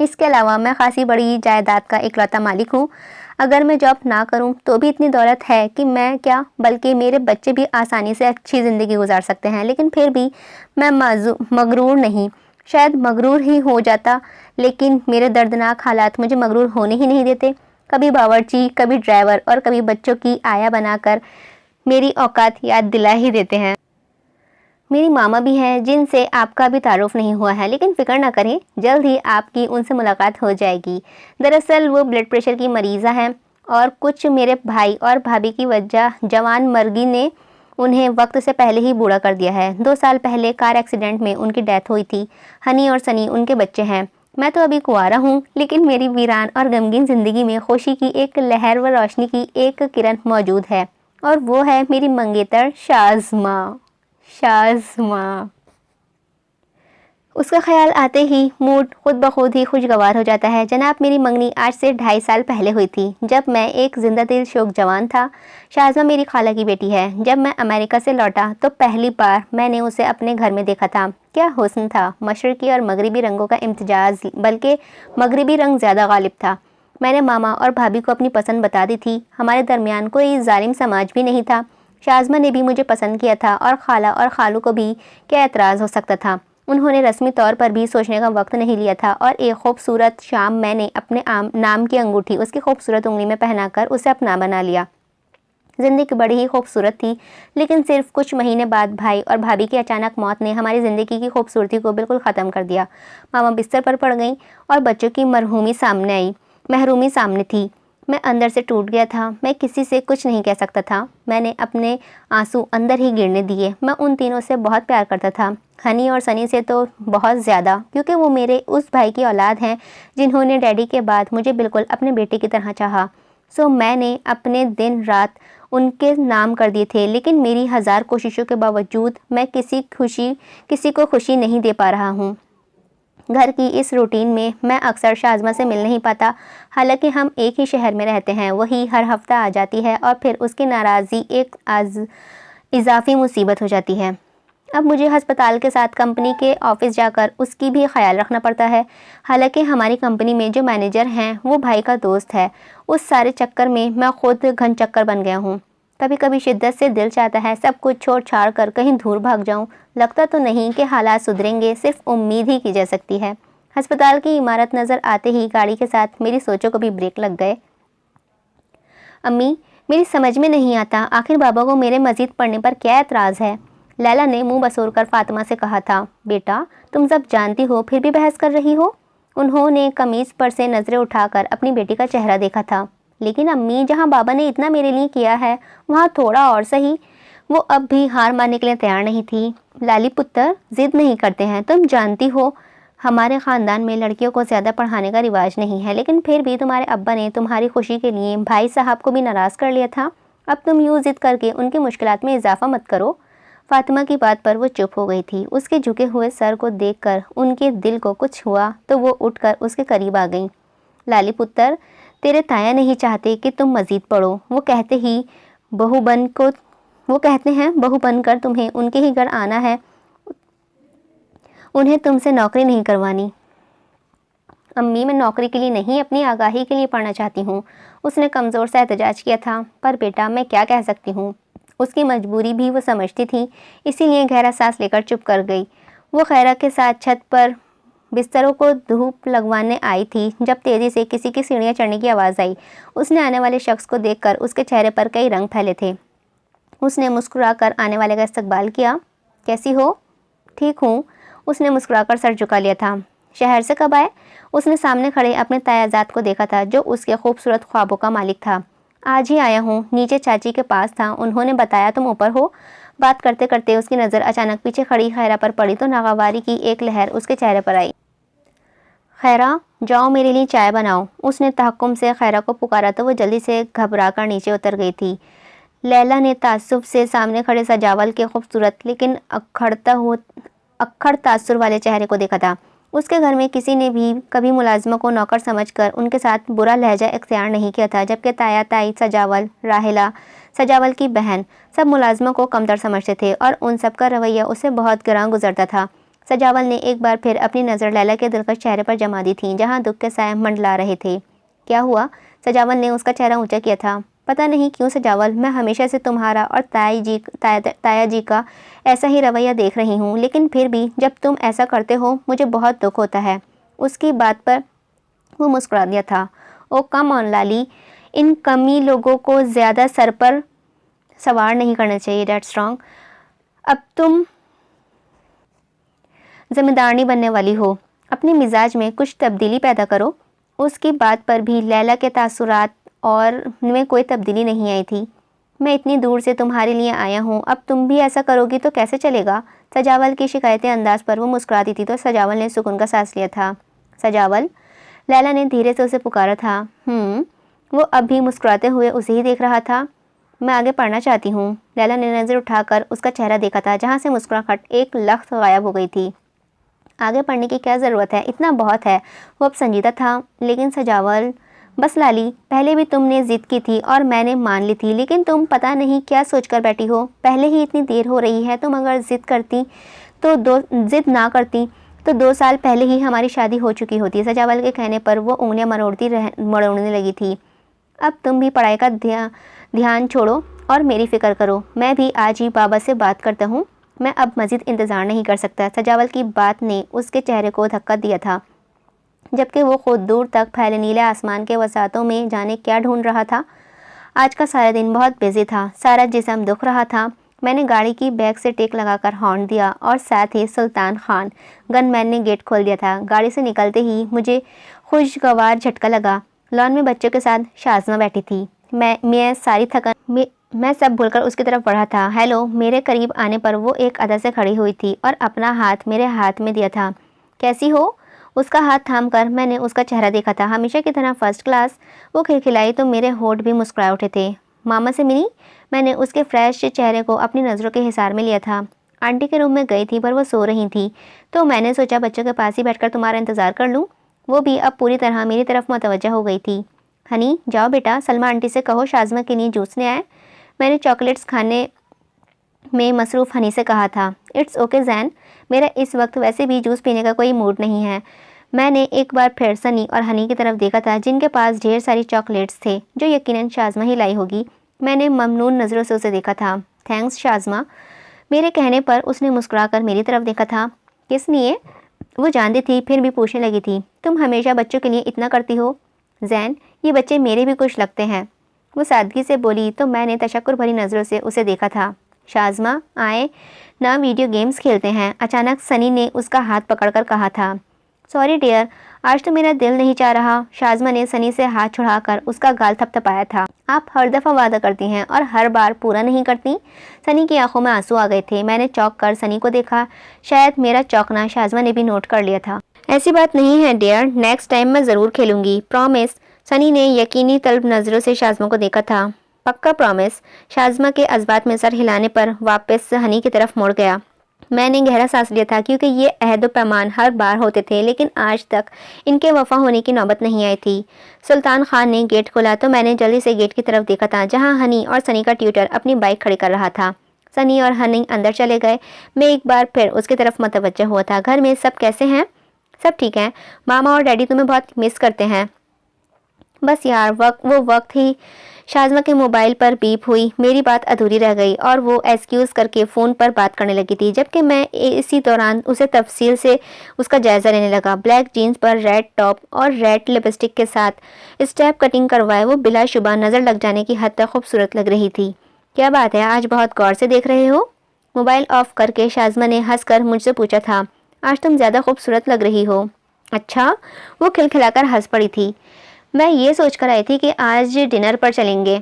اس کے علاوہ میں خاصی بڑی جائیداد کا اکلوتا مالک ہوں۔ اگر میں جاب نہ کروں تو بھی اتنی دولت ہے کہ میں کیا بلکہ میرے بچے بھی آسانی سے اچھی زندگی گزار سکتے ہیں، لیکن پھر بھی میں مغرور نہیں، شاید مغرور ہی ہو جاتا، لیکن میرے دردناک حالات مجھے مغرور ہونے ہی نہیں دیتے۔ کبھی باورچی، کبھی ڈرائیور اور کبھی بچوں کی آیا بنا کر میری اوقات یاد دلا ہی دیتے ہیں۔ میری ماما بھی ہیں جن سے آپ کا بھی تعارف نہیں ہوا ہے، لیکن فکر نہ کریں، جلد ہی آپ کی ان سے ملاقات ہو جائے گی۔ دراصل وہ بلڈ پریشر کی مریضہ ہیں اور کچھ میرے بھائی اور بھابھی کی وجہ جوان مرگی نے انہیں وقت سے پہلے ہی بوڑھا کر دیا ہے۔ 2 سال پہلے کار ایکسیڈنٹ میں ان کی ڈیتھ ہوئی تھی۔ ہنی اور سنی ان کے بچے ہیں۔ میں تو ابھی کنوارا ہوں، لیکن میری ویران اور غمگین زندگی میں خوشی کی ایک لہر و روشنی کی ایک کرن موجود ہے، اور وہ ہے میری منگیتر شازماں۔ اس کا خیال آتے ہی موڈ خود بخود ہی خوشگوار ہو جاتا ہے۔ جناب، میری منگنی آج سے 2.5 سال پہلے ہوئی تھی، جب میں ایک زندہ دل شوق جوان تھا۔ شازماں میری خالہ کی بیٹی ہے۔ جب میں امریکہ سے لوٹا تو پہلی بار میں نے اسے اپنے گھر میں دیکھا تھا۔ کیا حسن تھا! مشرقی اور مغربی رنگوں کا امتزاج، بلکہ مغربی رنگ زیادہ غالب تھا۔ میں نے ماما اور بھابھی کو اپنی پسند بتا دی تھی۔ ہمارے درمیان کوئی ظالم سماج بھی نہیں تھا۔ شازماں نے بھی مجھے پسند کیا تھا، اور خالہ اور خالو کو بھی کیا اعتراض ہو سکتا تھا۔ انہوں نے رسمی طور پر بھی سوچنے کا وقت نہیں لیا تھا، اور ایک خوبصورت شام میں نے اپنے نام کی انگوٹھی اس کی خوبصورت انگلی میں پہنا کر اسے اپنا بنا لیا۔ زندگی بڑی ہی خوبصورت تھی، لیکن صرف کچھ مہینے بعد بھائی اور بھابھی کی اچانک موت نے ہماری زندگی کی خوبصورتی کو بالکل ختم کر دیا۔ ماما بستر پر پڑ گئیں اور بچوں کی محرومی سامنے تھی۔ میں اندر سے ٹوٹ گیا تھا۔ میں کسی سے کچھ نہیں کہہ سکتا تھا۔ میں نے اپنے آنسو اندر ہی گرنے دیے۔ میں ان تینوں سے بہت پیار کرتا تھا، ہنی اور سنی سے تو بہت زیادہ، کیونکہ وہ میرے اس بھائی کی اولاد ہیں جنہوں نے ڈیڈی کے بعد مجھے بالکل اپنے بیٹے کی طرح چاہا۔ میں نے اپنے دن رات ان کے نام کر دیے تھے، لیکن میری 1000 کوششوں کے باوجود میں کسی کو خوشی نہیں دے پا رہا ہوں۔ گھر کی اس روٹین میں میں اکثر شازماں سے مل نہیں پاتا، حالانکہ ہم ایک ہی شہر میں رہتے ہیں۔ وہی ہر ہفتہ آ جاتی ہے، اور پھر اس کی ناراضی ایک اضافی مصیبت ہو جاتی ہے۔ اب مجھے ہسپتال کے ساتھ کمپنی کے آفس جا کر اس کی بھی خیال رکھنا پڑتا ہے، حالانکہ ہماری کمپنی میں جو مینیجر ہیں وہ بھائی کا دوست ہے۔ اس سارے چکر میں میں خود گھن چکر بن گیا ہوں۔ کبھی کبھی شدت سے دل چاہتا ہے سب کچھ چھوڑ چھاڑ کر کہیں دور بھاگ جاؤں۔ لگتا تو نہیں کہ حالات سدھریں گے، صرف امید ہی کی جا سکتی ہے۔ ہسپتال کی عمارت نظر آتے ہی گاڑی کے ساتھ میری سوچوں کو بھی بریک لگ گئے۔ امی، میری سمجھ میں نہیں آتا آخر بابا کو میرے مزید پڑھنے پر کیا اعتراض ہے؟ لیلا نے منہ بسور کر فاطمہ سے کہا تھا۔ بیٹا، تم سب جانتی ہو پھر بھی بحث کر رہی ہو؟ انہوں نے قمیص پر سے نظریں اٹھا کر اپنی بیٹی کا چہرہ دیکھا تھا۔ لیکن امی، جہاں بابا نے اتنا میرے لیے کیا ہے وہاں تھوڑا اور صحیح۔ وہ اب بھی ہار ماننے کے لیے تیار نہیں تھی۔ لالی پتر، ضد نہیں کرتے ہیں، تم جانتی ہو ہمارے خاندان میں لڑکیوں کو زیادہ پڑھانے کا رواج نہیں ہے، لیکن پھر بھی تمہارے ابا نے تمہاری خوشی کے لیے بھائی صاحب کو بھی ناراض کر لیا تھا۔ اب تم یوں ضد کر کے ان کی مشکلات میں اضافہ مت کرو۔ فاطمہ کی بات پر وہ چپ ہو گئی تھی۔ اس کے جھکے ہوئے سر کو دیکھ کر ان کے دل کو کچھ ہوا تو وہ اٹھ کر اس کے قریب آ گئیں۔ لالی پتر، تیرے تایا نہیں چاہتے کہ تم مزید پڑھو۔ وہ کہتے ہیں بہو بن کر تمہیں ان کے ہی گھر آنا ہے، انہیں تم سے نوکری نہیں کروانی۔ امی، میں نوکری کے لیے نہیں، اپنی آگاہی کے لیے پڑھنا چاہتی ہوں، اس نے کمزور سا احتجاج کیا تھا۔ پر بیٹا، میں کیا کہہ سکتی ہوں؟ اس کی مجبوری بھی وہ سمجھتی تھی، اسی لیے گہرا سانس لے کر چپ کر گئی۔ وہ خیرہ کے ساتھ چھت پر بستروں کو دھوپ لگوانے آئی تھی جب تیزی سے کسی کی سیڑھیاں چڑھنے کی آواز آئی۔ اس نے آنے والے شخص کو دیکھ کر اس کے چہرے پر کئی رنگ پھیلے تھے۔ اس نے مسکرا کر آنے والے کا استقبال کیا۔ کیسی ہو؟ ٹھیک ہوں، اس نے مسکرا کر سر جھکا لیا تھا۔ شہر سے کب آئے؟ اس نے سامنے کھڑے اپنے تایا زاد کو دیکھا تھا جو اس کے خوبصورت خوابوں کا مالک تھا۔ آج ہی آیا ہوں، نیچے چاچی کے پاس تھا، انہوں نے بتایا تم اوپر ہو۔ بات کرتے کرتے اس کی نظر اچانک پیچھے کھڑی خیرہ پر پڑی تو ناگواری کی ایک لہر اس کے چہرے پر آئی۔ خیرہ، جاؤ میرے لیے چائے بناؤ۔ اس نے تحکم سے خیرہ کو پکارا تو وہ جلدی سے گھبرا کر نیچے اتر گئی تھی۔ لیلا نے تعصب سے سامنے کھڑے سجاول کے خوبصورت لیکن اکھڑ تاثر والے چہرے کو دیکھا تھا۔ اس کے گھر میں کسی نے بھی کبھی ملازموں کو نوکر سمجھ کر ان کے ساتھ برا لہجہ اختیار نہیں کیا تھا، جبکہ تایا تائی سجاول، راہیلہ سجاول کی بہن، سب ملازموں کو کمتر سمجھتے تھے اور ان سب کا رویہ اسے بہت گراں گزرتا تھا۔ سجاول نے ایک بار پھر اپنی نظر لیلا کے دلکش چہرے پر جما دی تھی جہاں دکھ کے سائے منڈلا رہے تھے۔ کیا ہوا؟ سجاول نے اس کا چہرہ اونچا کیا تھا۔ پتہ نہیں کیوں سجاول، میں ہمیشہ سے تمہارا اور تایا جی کا ایسا ہی رویہ دیکھ رہی ہوں، لیکن پھر بھی جب تم ایسا کرتے ہو مجھے بہت دکھ ہوتا ہے۔ اس کی بات پر وہ مسکرا دیا تھا۔ او کم آن لالی، ان کمی لوگوں کو زیادہ سر پر سوار نہیں کرنا چاہیے، دیٹس رانگ۔ اب تم ذمہ دارنی بننے والی ہو، اپنے مزاج میں کچھ تبدیلی پیدا کرو۔ اس کی بات پر بھی لیلا کے تاثرات اور میں کوئی تبدیلی نہیں آئی تھی۔ میں اتنی دور سے تمہارے لیے آیا ہوں، اب تم بھی ایسا کرو گی تو کیسے چلے گا؟ سجاول کی شکایتی انداز پر وہ مسکراتی تھی تو سجاول نے سکون کا سانس لیا تھا۔ سجاول، لیلا نے دھیرے سے اسے پکارا تھا۔ وہ اب بھی مسکراتے ہوئے اسے ہی دیکھ رہا تھا۔ میں آگے پڑھنا چاہتی ہوں۔ لیلا نے نظر اٹھا کر اس کا چہرہ دیکھا تھا جہاں سے مسکراہٹ ایک لخت غائب ہو گئی تھی۔ آگے پڑھنے کی کیا ضرورت ہے، اتنا بہت ہے۔ وہ اب سنجیدہ تھا۔ لیکن سجاول، بس لالی، پہلے بھی تم نے ضد کی تھی اور میں نے مان لی تھی، لیکن تم پتہ نہیں کیا سوچ کر بیٹھی ہو۔ پہلے ہی اتنی دیر ہو رہی ہے، تم اگر ضد نہ کرتی تو 2 سال پہلے ہی ہماری شادی ہو چکی ہوتی۔ سجاول کے کہنے پر وہ انگلیاں مروڑنے لگی تھی۔ اب تم بھی پڑھائی کا دھیان چھوڑو اور میری فکر کرو۔ میں بھی آج ہی بابا سے بات کرتا ہوں، میں اب مزید انتظار نہیں کر سکتا۔ سجاول کی بات نے اس کے چہرے کو دھکا دیا تھا، جبکہ وہ خود دور تک پھیلے نیلے آسمان کے وسعتوں میں جانے کیا ڈھونڈ رہا تھا۔ آج کا سارا دن بہت بزی تھا، سارا جسم دکھ رہا تھا۔ میں نے گاڑی کی بیک سے ٹیک لگا کر ہارن دیا اور ساتھ ہی سلطان خان گن مین نے گیٹ کھول دیا تھا۔ گاڑی سے نکلتے ہی مجھے خوشگوار جھٹکا لگا۔ لان میں بچوں کے ساتھ شازمہ بیٹھی تھی۔ میں سب بھول کر اس کی طرف بڑھا تھا۔ ہیلو، میرے قریب آنے پر وہ ایک ادا سے کھڑی ہوئی تھی اور اپنا ہاتھ میرے ہاتھ میں دیا تھا۔ کیسی ہو؟ اس کا ہاتھ تھام کر میں نے اس کا چہرہ دیکھا تھا، ہمیشہ کی طرح فرسٹ کلاس۔ وہ کھلکھلائی تو میرے ہونٹ بھی مسکرا اٹھے تھے۔ ماما سے ملی؟ میں نے اس کے فریش چہرے کو اپنی نظروں کے حصار میں لیا تھا۔ آنٹی کے روم میں گئی تھی پر وہ سو رہی تھی، تو میں نے سوچا بچوں کے پاس ہی بیٹھ کر تمہارا انتظار کر لوں۔ وہ بھی اب پوری طرح میری طرف متوجہ ہو گئی تھی۔ ہنی، جاؤ بیٹا، سلمہ آنٹی سے کہو شازمہ کے لیے جوس لے آئے۔ میں نے چاکلیٹس کھانے میں مصروف ہنی سے کہا تھا۔ اٹس اوکے زین، میرا اس وقت ویسے بھی جوس پینے کا کوئی موڈ نہیں ہے۔ میں نے ایک بار پھر سنی اور ہنی کی طرف دیکھا تھا جن کے پاس ڈھیر ساری چاکلیٹس تھے جو یقیناً شازمہ ہی لائی ہوگی۔ میں نے ممنون نظروں سے اسے دیکھا تھا۔ تھینکس شازمہ۔ میرے کہنے پر اس نے مسکرا کر میری طرف دیکھا تھا۔ کس لیے؟ وہ جانتی تھی پھر بھی پوچھنے لگی تھی۔ تم ہمیشہ بچوں کے لیے اتنا کرتی ہو زین، یہ بچے میرے بھی کچھ لگتے ہیں۔ وہ سادگی سے بولی تو میں نے تشکر بھری نظروں سے اسے دیکھا تھا۔ شازمہ، آئے نا ویڈیو گیمز کھیلتے ہیں، اچانک سنی نے اس کا ہاتھ پکڑ کر کہا تھا۔ سوری ڈیئر، آج تو میرا دل نہیں چاہ رہا۔ شازمہ نے سنی سے ہاتھ چھڑا کر اس کا گال تھپ تھپایا تھا۔ آپ ہر دفعہ وعدہ کرتی ہیں اور ہر بار پورا نہیں کرتی۔ سنی کی آنکھوں میں آنسو آ گئے تھے۔ میں نے چونک کر سنی کو دیکھا، شاید میرا چونکنا شازمہ نے بھی نوٹ کر لیا تھا۔ ایسی بات نہیں ہے ڈیئر، نیکسٹ ٹائم میں ضرور کھیلوں گی، پرومس۔ سنی نے یقینی طلب نظروں سے شازمہ کو دیکھا تھا۔ پکا پرومس؟ شازمہ کے اثبات میں سر ہلانے پر واپس ہنی کی طرف مڑ گیا۔ میں نے گہرا سانس لیا تھا کیونکہ یہ عہد و پیمان ہر بار ہوتے تھے، لیکن آج تک ان کے وفا ہونے کی نوبت نہیں آئی تھی۔ سلطان خان نے گیٹ کھولا تو میں نے جلدی سے گیٹ کی طرف دیکھا تھا جہاں ہنی اور سنی کا ٹیوٹر اپنی بائک کھڑی کر رہا تھا۔ سنی اور ہنی اندر چلے گئے۔ میں ایک بار پھر اس کی طرف متوجہ ہوا تھا۔ گھر میں سب کیسے ہیں؟ سب ٹھیک ہیں، ماما اور ڈیڈی تمہیں بہت مس کرتے ہیں۔ بس یار، وہ وقت ہی شازمہ کے موبائل پر بیپ ہوئی، میری بات ادھوری رہ گئی اور وہ ایکسکیوز کر کے فون پر بات کرنے لگی تھی، جبکہ میں اسی دوران اسے تفصیل سے اس کا جائزہ لینے لگا۔ بلیک جینز پر ریڈ ٹاپ اور ریڈ لپسٹک کے ساتھ اسٹیپ کٹنگ کروائے وہ بلا شبہ نظر لگ جانے کی حد تک خوبصورت لگ رہی تھی۔ کیا بات ہے، آج بہت غور سے دیکھ رہے ہو؟ موبائل آف کر کے شازمہ نے ہنس کر مجھ سے پوچھا تھا۔ آج تم زیادہ خوبصورت لگ رہی ہو۔ اچھا؟ وہ کھلکھلا کر ہنس پڑی تھی۔ میں یہ سوچ کر آئی تھی کہ آج ڈنر پر چلیں گے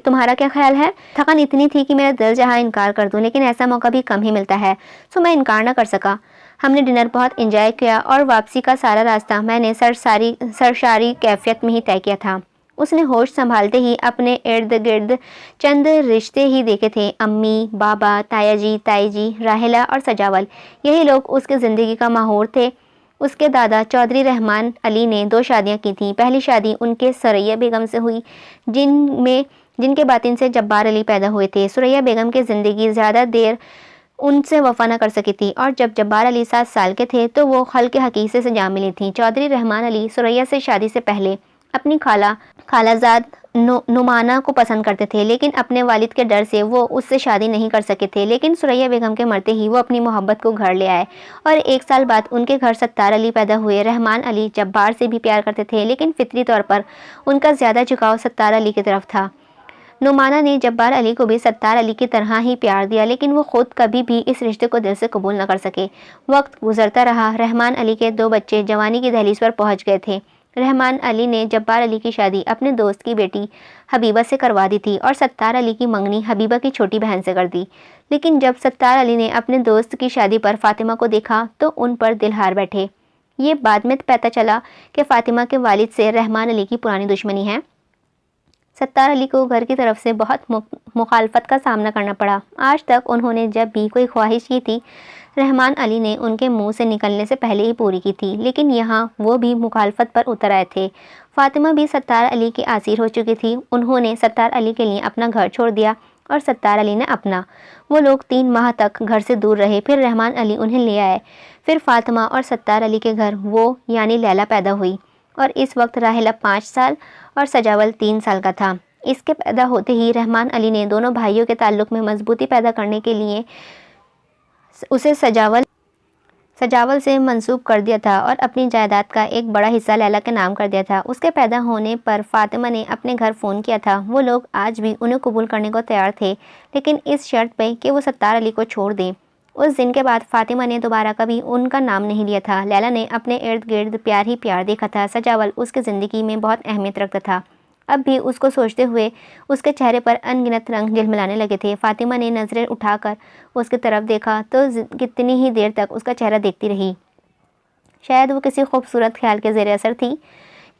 تمہارا کیا خیال ہے؟ تھکن اتنی تھی کہ میرا دل چاہا انکار کر دوں، لیکن ایسا موقع بھی کم ہی ملتا ہے، سو میں انکار نہ کر سکا۔ ہم نے ڈنر بہت انجوائے کیا اور واپسی کا سارا راستہ میں نے سرشاری کیفیت میں ہی طے کیا تھا۔ اس نے ہوش سنبھالتے ہی اپنے ارد گرد چند رشتے ہی دیکھے تھے، امی، بابا، تایا جی، تائی جی، راہیلہ اور سجاول، یہی لوگ اس کی زندگی کا محور تھے۔ اس کے دادا چودھری رحمان علی نے 2 شادیاں کی تھیں۔ پہلی شادی ان کے سریا بیگم سے ہوئی جن کے باطن سے جبار علی پیدا ہوئے تھے۔ سریا بیگم کی زندگی زیادہ دیر ان سے وفا نہ کر سکی تھی، اور جب جبار علی 7 سال کے تھے تو وہ خلق حقیقی سے جا ملی تھیں۔ چودھری رحمان علی ثریا سے شادی سے پہلے اپنی خالہ زاد نعمانہ کو پسند کرتے تھے، لیکن اپنے والد کے ڈر سے وہ اس سے شادی نہیں کر سکے تھے۔ لیکن ثریا بیگم کے مرتے ہی وہ اپنی محبت کو گھر لے آئے، اور 1 سال بعد ان کے گھر ستار علی پیدا ہوئے۔ رحمان علی جبار سے بھی پیار کرتے تھے، لیکن فطری طور پر ان کا زیادہ جھکاؤ ستار علی کی طرف تھا۔ نعمانہ نے جبار علی کو بھی ستار علی کی طرح ہی پیار دیا، لیکن وہ خود کبھی بھی اس رشتے کو دل سے قبول نہ کر سکے۔ وقت گزرتا رہا، رحمان علی کے 2 بچے جوانی کی دہلیز پر پہنچ گئے تھے۔ رحمان علی نے جبار علی کی شادی اپنے دوست کی بیٹی حبیبہ سے کروا دی تھی، اور ستار علی کی منگنی حبیبہ کی چھوٹی بہن سے کر دی۔ لیکن جب ستار علی نے اپنے دوست کی شادی پر فاطمہ کو دیکھا تو ان پر دل ہار بیٹھے۔ یہ بعد میں پتہ چلا کہ فاطمہ کے والد سے رحمان علی کی پرانی دشمنی ہے۔ ستار علی کو گھر کی طرف سے بہت مخالفت کا سامنا کرنا پڑا۔ آج تک انہوں نے جب بھی کوئی خواہش کی تھی، رحمان علی نے ان کے منہ سے نکلنے سے پہلے ہی پوری کی تھی، لیکن یہاں وہ بھی مخالفت پر اتر آئے تھے۔ فاطمہ بھی ستار علی کی اسیر ہو چکی تھی۔ انہوں نے ستار علی کے لیے اپنا گھر چھوڑ دیا اور ستار علی نے اپنا۔ وہ لوگ 3 ماہ تک گھر سے دور رہے، پھر رحمان علی انہیں لے آئے۔ پھر فاطمہ اور ستار علی کے گھر وہ یعنی لیلا پیدا ہوئی، اور اس وقت راحلہ 5 سال اور سجاول 3 سال کا تھا۔ اس کے پیدا ہوتے ہی رحمان علی نے دونوں بھائیوں کے تعلق میں مضبوطی پیدا کرنے کے لیے اسے سجاول سے منسوب کر دیا تھا، اور اپنی جائیداد کا ایک بڑا حصہ لیلا کے نام کر دیا تھا۔ اس کے پیدا ہونے پر فاطمہ نے اپنے گھر فون کیا تھا۔ وہ لوگ آج بھی انہیں قبول کرنے کو تیار تھے، لیکن اس شرط پہ کہ وہ ستار علی کو چھوڑ دیں۔ اس دن کے بعد فاطمہ نے دوبارہ کبھی ان کا نام نہیں لیا تھا۔ لیلا نے اپنے ارد گرد پیار ہی پیار دیکھا تھا۔ سجاول اس کی زندگی میں بہت اہمیت رکھتا تھا۔ اب بھی اس کو سوچتے ہوئے اس کے چہرے پر ان گنت رنگ جھلملانے لگے تھے۔ فاطمہ نے نظریں اٹھا کر اس کی طرف دیکھا تو کتنی ہی دیر تک اس کا چہرہ دیکھتی رہی۔ شاید وہ کسی خوبصورت خیال کے زیر اثر تھی۔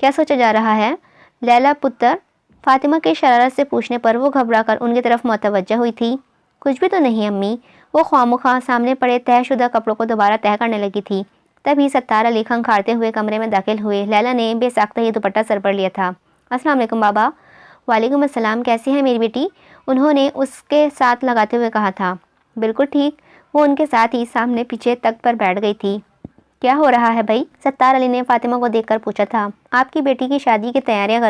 کیا سوچا جا رہا ہے لیلا پتر؟ فاطمہ کے شرارت سے پوچھنے پر وہ گھبرا کر ان کی طرف متوجہ ہوئی تھی۔ کچھ بھی تو نہیں امی، وہ خواہ سامنے پڑے طے شدہ کپڑوں کو دوبارہ طے کرنے لگی تھی۔ تبھی ستار علی کھنکھاڑتے ہوئے کمرے میں داخل ہوئے۔ لیلا نے بے ساختہ ہی دوپٹہ سر پر لیا تھا۔ السلام علیکم بابا۔ وعلیکم السلام، کیسی ہے میری بیٹی؟ انہوں نے اس کے ساتھ لگاتے ہوئے کہا تھا۔ بالکل ٹھیک۔ وہ ان کے ساتھ ہی سامنے پیچھے تخت پر بیٹھ گئی تھی۔ کیا ہو رہا ہے بھائی؟ ستار علی نے فاطمہ کو دیکھ کر پوچھا تھا۔ آپ کی بیٹی شادی کی تیاریاں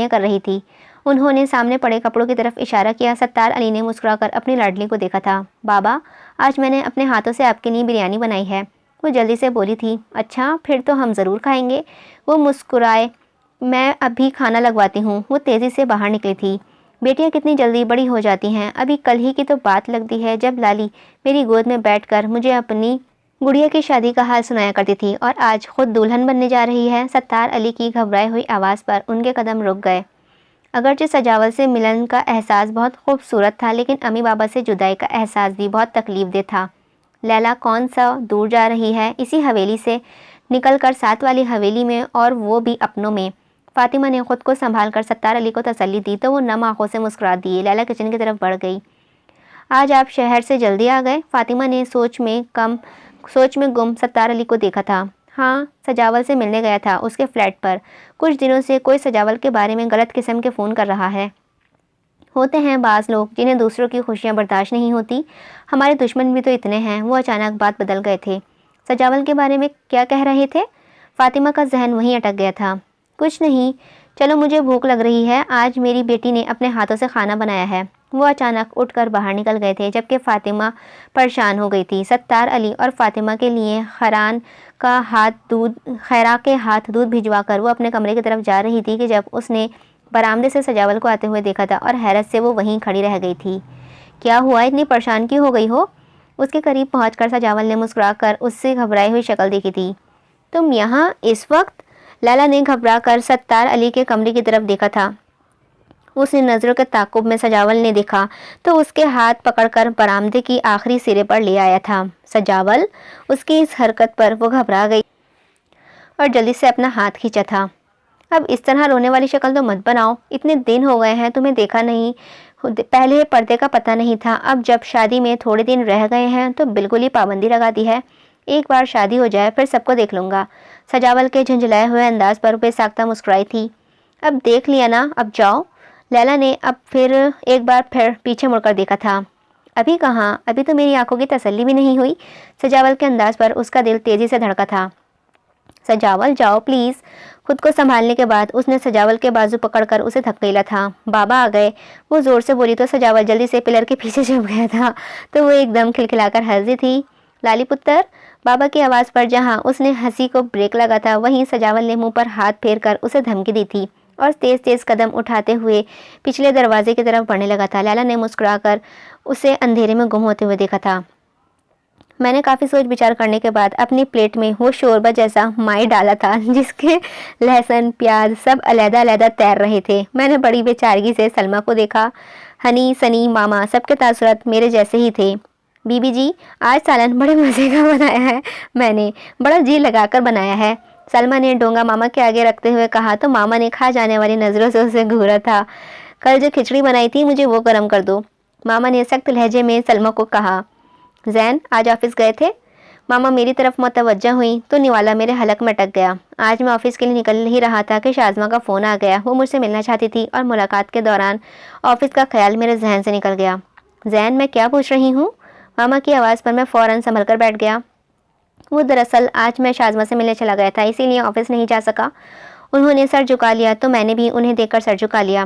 کر رہی تھی۔ انہوں نے سامنے پڑے کپڑوں کی طرف اشارہ کیا۔ ستار علی نے مسکرا کر اپنی لاڈلی کو دیکھا تھا۔ بابا، آج میں نے اپنے ہاتھوں سے آپ کے لیے بریانی بنائی ہے۔ وہ جلدی سے بولی تھی۔ اچھا، پھر تو ہم ضرور کھائیں گے۔ وہ مسکرائے۔ میں ابھی کھانا لگواتی ہوں۔ وہ تیزی سے باہر نکلی تھی۔ بیٹیاں کتنی جلدی بڑی ہو جاتی ہیں۔ ابھی کل ہی کی تو بات لگتی ہے جب لالی میری گود میں بیٹھ کر مجھے اپنی گڑیا کی شادی کا حال سنایا کرتی تھی، اور آج خود دلہن بننے جا رہی ہے۔ ستار علی کی گھبرائی ہوئی آواز پر ان کے قدم رک گئے۔ اگرچہ سجاول سے ملن کا احساس بہت خوبصورت تھا، لیکن امی بابا سے جدائی کا احساس بھی بہت تکلیف دہ تھا۔ لیلا کون سا دور جا رہی ہے، اسی حویلی سے نکل کر ساتھ والی حویلی میں، اور وہ بھی اپنوں میں۔ فاطمہ نے خود کو سنبھال کر ستار علی کو تسلی دی تو وہ نم آنکھوں سے مسکرا دیے۔ لیلا کچن کی طرف بڑھ گئی۔ آج آپ شہر سے جلدی آ گئے؟ فاطمہ نے سوچ میں گم ستار علی کو دیکھا تھا۔ ہاں، سجاول سے ملنے گیا تھا اس کے فلیٹ پر۔ کچھ دنوں سے کوئی سجاول کے بارے میں غلط قسم کے فون کر رہا ہے۔ ہوتے ہیں بعض لوگ جنہیں دوسروں کی خوشیاں برداشت نہیں ہوتی۔ ہمارے دشمن بھی تو اتنے ہیں۔ وہ اچانک بات بدل گئے تھے۔ سجاول کے بارے میں کیا کہہ رہے تھے؟ فاطمہ کا ذہن وہیں اٹک گیا تھا۔ کچھ نہیں، چلو مجھے بھوک لگ رہی ہے، آج میری بیٹی نے اپنے ہاتھوں سے کھانا بنایا ہے۔ وہ اچانک اٹھ کر باہر نکل گئے تھے، جبکہ فاطمہ پریشان ہو گئی تھی۔ ستار علی اور فاطمہ کے لیے خیرا کے ہاتھ دودھ بھجوا کر وہ اپنے کمرے کی طرف جا رہی تھی کہ جب اس نے برآمدے سے سجاول کو آتے ہوئے دیکھا تھا، اور حیرت سے وہ وہیں کھڑی رہ گئی تھی۔ کیا ہوا، اتنی پریشان کیوں ہو گئی ہو؟ اس کے قریب پہنچ کر سجاول نے مسکرا کر اس سے گھبرائی ہوئی شکل دیکھی تھی۔ تم یہاں اس وقت؟ لیلا نے گھبرا کر ستار علی کے کمرے کی طرف دیکھا تھا۔ اس نے نظروں کے تعاقب میں سجاول نے دیکھا تو اس کے ہاتھ پکڑ کر برآمدے کی آخری سرے پر لے آیا تھا۔ سجاول؟ اس کی اس حرکت پر وہ گھبرا گئی اور جلدی سے اپنا ہاتھ کھینچا تھا۔ اب اس طرح رونے والی شکل تو مت بناؤ، اتنے دن ہو گئے ہیں تمہیں دیکھا نہیں، پہلے پردے کا پتہ نہیں تھا، اب جب شادی میں تھوڑے دن رہ گئے ہیں تو بالکل ہی پابندی لگا دی ہے۔ ایک بار شادی ہو جائے پھر سب کو دیکھ لوں گا۔ سجاول کے جھنجھلائے ہوئے انداز پر بے ساختہ مسکرائی تھی۔ اب دیکھ لیا نا، اب جاؤ۔ لیلا نے اب پھر ایک بار پھر پیچھے مڑ کر دیکھا تھا۔ ابھی کہاں، ابھی تو میری آنکھوں کی تسلی بھی نہیں ہوئی۔ سجاول کے انداز پر اس کا دل تیزی سے دھڑکا تھا۔ سجاول جاؤ پلیز۔ خود کو سنبھالنے کے بعد اس نے سجاول کے بازو پکڑ کر اسے دھکیلا تھا۔ بابا آ گئے، وہ زور سے بولی تو سجاول جلدی سے پلر کے پیچھے چھپ گیا تھا تو وہ ایک دم کھلکھلا کر ہنس دی تھی۔ لالی پتر، بابا کی آواز پر جہاں اس نے ہنسی کو بریک لگا تھا وہیں سجاول نے منہ پر ہاتھ پھیر کر اسے دھمکی دی تھی اور تیز تیز قدم اٹھاتے ہوئے پچھلے دروازے کی طرف بڑھنے لگا تھا۔ لیلا نے مسکرا کر اسے اندھیرے میں گم ہوتے ہوئے دیکھا تھا۔ میں نے کافی سوچ بچار کرنے کے بعد اپنی پلیٹ میں وہ شوربہ جیسا مائی ڈالا تھا جس کے لہسن پیاز سب علیحدہ علیحدہ تیر رہے تھے۔ میں نے بڑی بے چارگی سے سلمیٰ کو دیکھا۔ ہنی، سنی، ماما سب کے تاثرات میرے جیسے ہی تھے۔ بی بی جی، آج سالن بڑے مزے کا بنایا ہے، میں نے بڑا جی لگا کر بنایا ہے، سلمیٰ نے ڈونگا ماما کے آگے رکھتے ہوئے کہا تو ماما نے کھا جانے والی نظروں سے اسے گھورا تھا۔ کل جو کھچڑی بنائی تھی مجھے وہ گرم کر دو، ماما نے سخت لہجے میں سلمیٰ کو کہا۔ زین آج آفس گئے تھے؟ ماما میری طرف متوجہ ہوئی تو نوالا میرے حلق میں اٹک گیا۔ آج میں آفس کے لیے نکل ہی رہا تھا کہ شازمہ کا فون آ گیا۔ وہ مجھ سے ملنا چاہتی تھی اور ملاقات کے دوران آفس کا خیال میرے ذہن سے نکل گیا۔ زین میں کیا پوچھ رہی ہوں؟ ماما کی آواز پر میں فوراً سنبھل کر بیٹھ گیا۔ وہ دراصل آج میں شازمہ سے ملنے چلا گیا تھا، اسی لیے آفس نہیں جا سکا۔ انہوں نے سر جھکا لیا تو میں نے بھی انہیں دیکھ کر سر جھکا لیا۔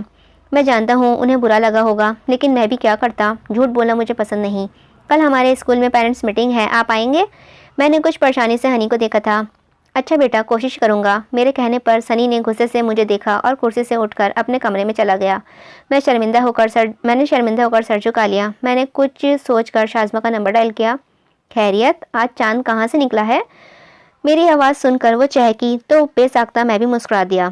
میں جانتا ہوں انہیں برا لگا ہوگا لیکن میں بھی کیا کرتا، جھوٹ بولنا مجھے پسند نہیں۔ کل ہمارے اسکول میں پیرنٹس میٹنگ ہے، آپ آئیں گے؟ میں نے کچھ پریشانی سے ہنی کو دیکھا تھا۔ اچھا بیٹا، کوشش کروں گا۔ میرے کہنے پر سنی نے غصے سے مجھے دیکھا اور کرسی سے اٹھ کر اپنے کمرے میں چلا گیا۔ میں نے شرمندہ ہو کر سر جھکا لیا۔ میں نے کچھ سوچ کر شازمہ کا نمبر ڈائل کیا۔ خیریت، آج چاند کہاں سے نکلا ہے؟ میری آواز سن کر وہ چہکی تو بے ساختہ میں بھی مسکرا دیا۔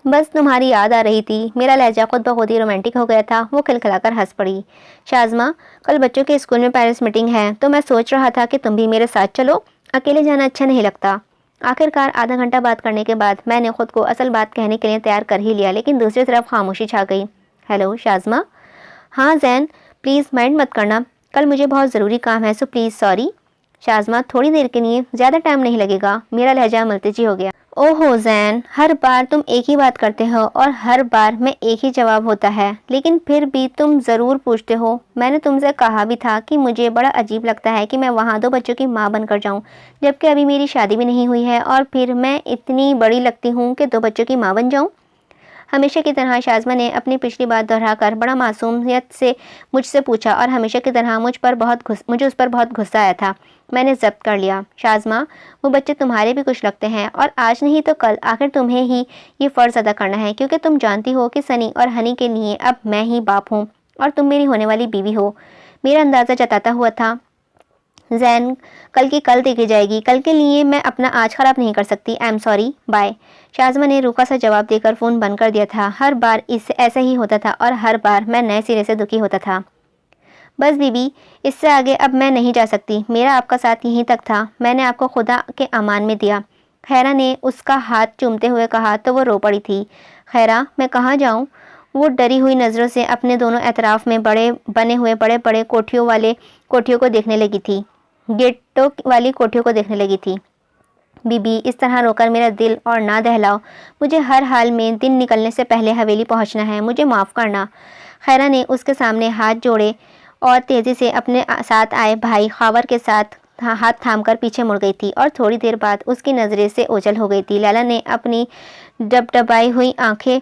بس تمہاری یاد آ رہی تھی۔ میرا لہجہ خود بخود ہی رومانٹک ہو گیا تھا۔ وہ کھلکھلا کر ہنس پڑی۔ شازمہ، کل بچوں کے اسکول میں پیرنٹس میٹنگ ہے تو میں سوچ رہا تھا کہ تم بھی میرے ساتھ چلو، اکیلے جانا اچھا نہیں لگتا۔ آخرکار آدھا گھنٹہ بات کرنے کے بعد میں نے خود کو اصل بات کہنے کے لیے تیار کر ہی لیا لیکن دوسری طرف خاموشی چھا گئی۔ ہیلو شازمہ۔ ہاں زین، پلیز مائنڈ مت کرنا، کل مجھے بہت ضروری کام ہے سو پلیز سوری۔ شازمہ، تھوڑی دیر کے لیے، زیادہ ٹائم نہیں لگے گا۔ میرا لہجہ ملتجی ہو گیا۔ اوہو زین، ہر بار تم ایک ہی بات کرتے ہو اور ہر بار میں ایک ہی جواب ہوتا ہے، لیکن پھر بھی تم ضرور پوچھتے ہو۔ میں نے تم سے کہا بھی تھا کہ مجھے بڑا عجیب لگتا ہے کہ میں وہاں 2 بچوں کی ماں بن کر جاؤں جبکہ ابھی میری شادی بھی نہیں ہوئی ہے، اور پھر میں اتنی بڑی لگتی ہوں کہ 2 بچوں کی ماں بن جاؤں۔ ہمیشہ کی طرح شازمہ نے اپنی پچھلی بات دہرا کر بڑا معصومیت سے مجھ سے پوچھا اور ہمیشہ کی طرح مجھے اس پر بہت غصہ آیا تھا۔ میں نے ضبط کر لیا۔ شازمہ، وہ بچے تمہارے بھی کچھ لگتے ہیں اور آج نہیں تو کل آخر تمہیں ہی یہ فرض ادا کرنا ہے کیونکہ تم جانتی ہو کہ سنی اور ہنی کے لیے اب میں ہی باپ ہوں اور تم میری ہونے والی بیوی ہو۔ میرا اندازہ جتاتا ہوا تھا زین کل کی کل دیکھی جائے گی، کل کے لیے میں اپنا آج خراب نہیں کر سکتی۔ I am sorry, bye. Shazma نے روکھا سا جواب دے کر فون بند کر دیا تھا۔ ہر بار ایسا ہی ہوتا تھا اور ہر بار میں نئے سرے سے دکھی ہوتا تھا۔ بس بی بی، اس سے آگے اب میں نہیں جا سکتی، میرا آپ کا ساتھ یہیں تک تھا، میں نے آپ کو خدا کے امان میں دیا۔ خیرہ نے اس کا ہاتھ چومتے ہوئے کہا تو وہ رو پڑی تھی۔ خیرہ، میں کہاں جاؤں؟ وہ ڈری ہوئی نظروں سے اپنے دونوں اطراف میں بنے ہوئے بڑے بڑے کوٹھیوں کو دیکھنے لگی تھی، گیٹوں والی کوٹھیوں کو دیکھنے لگی تھی۔ بی بی، اس طرح رو کر میرا دل اور نہ دہلاؤ، مجھے ہر حال میں دن نکلنے سے پہلے حویلی پہنچنا ہے، مجھے معاف کرنا۔ خیرہ نے اس کے سامنے ہاتھ جوڑے اور تیزی سے اپنے ساتھ آئے بھائی خاور کے ساتھ ہاتھ تھام کر پیچھے مڑ گئی تھی اور تھوڑی دیر بعد اس کی نظریں سے اوجھل ہو گئی تھی۔ لیلا نے اپنی ڈبڈبائی ہوئی آنکھیں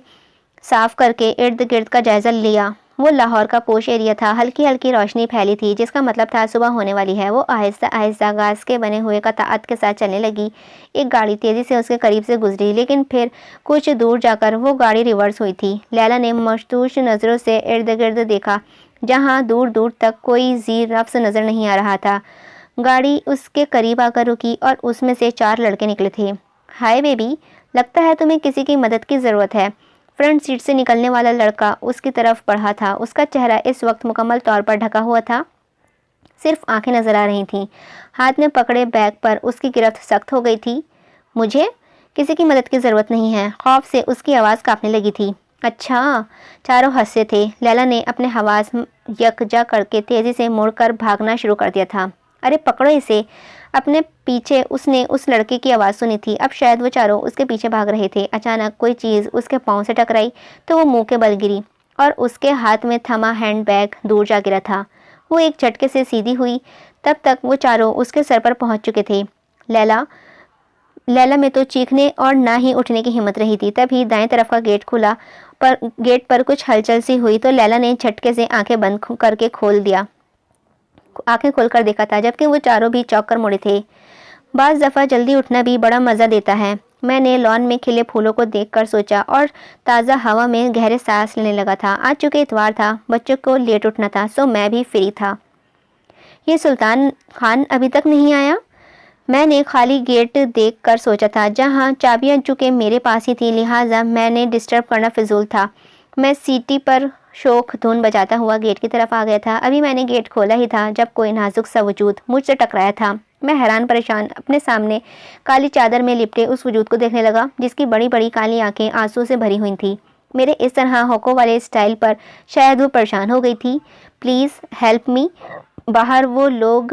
صاف کر کے ارد گرد کا جائزہ لیا۔ وہ لاہور کا پوش ایریا تھا، ہلکی ہلکی روشنی پھیلی تھی جس کا مطلب تھا صبح ہونے والی ہے۔ وہ آہستہ آہستہ گھاس کے بنے ہوئے قطعات کے ساتھ چلنے لگی۔ ایک گاڑی تیزی سے اس کے قریب سے گزری لیکن پھر کچھ دور جا کر وہ گاڑی ریورس ہوئی تھی۔ لیلا نے مشتوش نظروں سے ارد گرد دیکھا جہاں دور دور تک کوئی زیر نفس نظر نہیں آ رہا تھا۔ گاڑی اس کے قریب آ کر رکی اور اس میں سے 4 لڑکے نکلے تھے۔ ہائے بیبی، لگتا ہے تمہیں کسی کی مدد کی ضرورت ہے۔ فرنٹ سیٹ سے نکلنے والا لڑکا اس کی طرف بڑھا تھا۔ اس کا چہرہ اس وقت مکمل طور پر ڈھکا ہوا تھا، صرف آنکھیں نظر آ رہی تھیں۔ ہاتھ میں پکڑے بیگ پر اس کی گرفت سخت ہو گئی تھی۔ مجھے کسی کی مدد کی ضرورت نہیں ہے، خوف سے اس کی آواز کانپنے لگی تھی۔ اچھا، چاروں ہنسے تھے۔ لیلا نے اپنے حواس یکجا کر کے تیزی سے مڑ کر بھاگنا شروع کر دیا تھا۔ ارے پکڑو اسے! اپنے پیچھے اس نے اس لڑکے کی آواز سنی تھی۔ اب شاید وہ چاروں اس کے پیچھے بھاگ رہے تھے۔ اچانک کوئی چیز اس کے پاؤں سے ٹکرائی تو وہ منہ کے بل گری اور اس کے ہاتھ میں تھما ہینڈ بیگ دور جا گرا تھا۔ وہ ایک جھٹکے سے سیدھی ہوئی۔ تب تک وہ چاروں اس کے سر پر پہنچ چکے تھے۔ لیلا میں تو چیخنے اور نہ ہی اٹھنے کی ہمت رہی تھی۔ تبھی دائیں طرف کا گیٹ کھلا، گیٹ پر کچھ ہلچل سی ہوئی تو لیلا نے جھٹکے سے آنکھیں بند کر کے کھول کر دیکھا تھا، جبکہ وہ چاروں بھی چونک کر مڑے تھے۔ بعض دفعہ جلدی اٹھنا بھی بڑا مزہ دیتا ہے، میں نے لان میں کھلے پھولوں کو دیکھ کر سوچا اور تازہ ہوا میں گہرے سانس لینے لگا تھا۔ آج چونکہ اتوار تھا، بچوں کو لیٹ اٹھنا تھا، سو میں بھی فری تھا۔ یہ سلطان خان ابھی تک نہیں آیا؟ میں نے خالی گیٹ دیکھ کر سوچا تھا، جہاں چابیاں چونکہ میرے پاس ہی تھی، لہٰذا میں نے ڈسٹرب کرنا فضول تھا۔ میں سیٹی پر شوق دھن بجاتا ہوا گیٹ کی طرف آ گیا تھا۔ ابھی میں نے گیٹ کھولا ہی تھا جب کوئی نازک سا وجود مجھ سے ٹکرایا تھا۔ میں حیران پریشان اپنے سامنے کالی چادر میں لپٹے اس وجود کو دیکھنے لگا، جس کی بڑی بڑی کالی آنکھیں آنسو سے بھری ہوئی تھیں۔ میرے اس طرح ہوکوں والے اسٹائل پر شاید وہ پریشان ہو گئی تھی۔ پلیز ہیلپ می، باہر وہ لوگ۔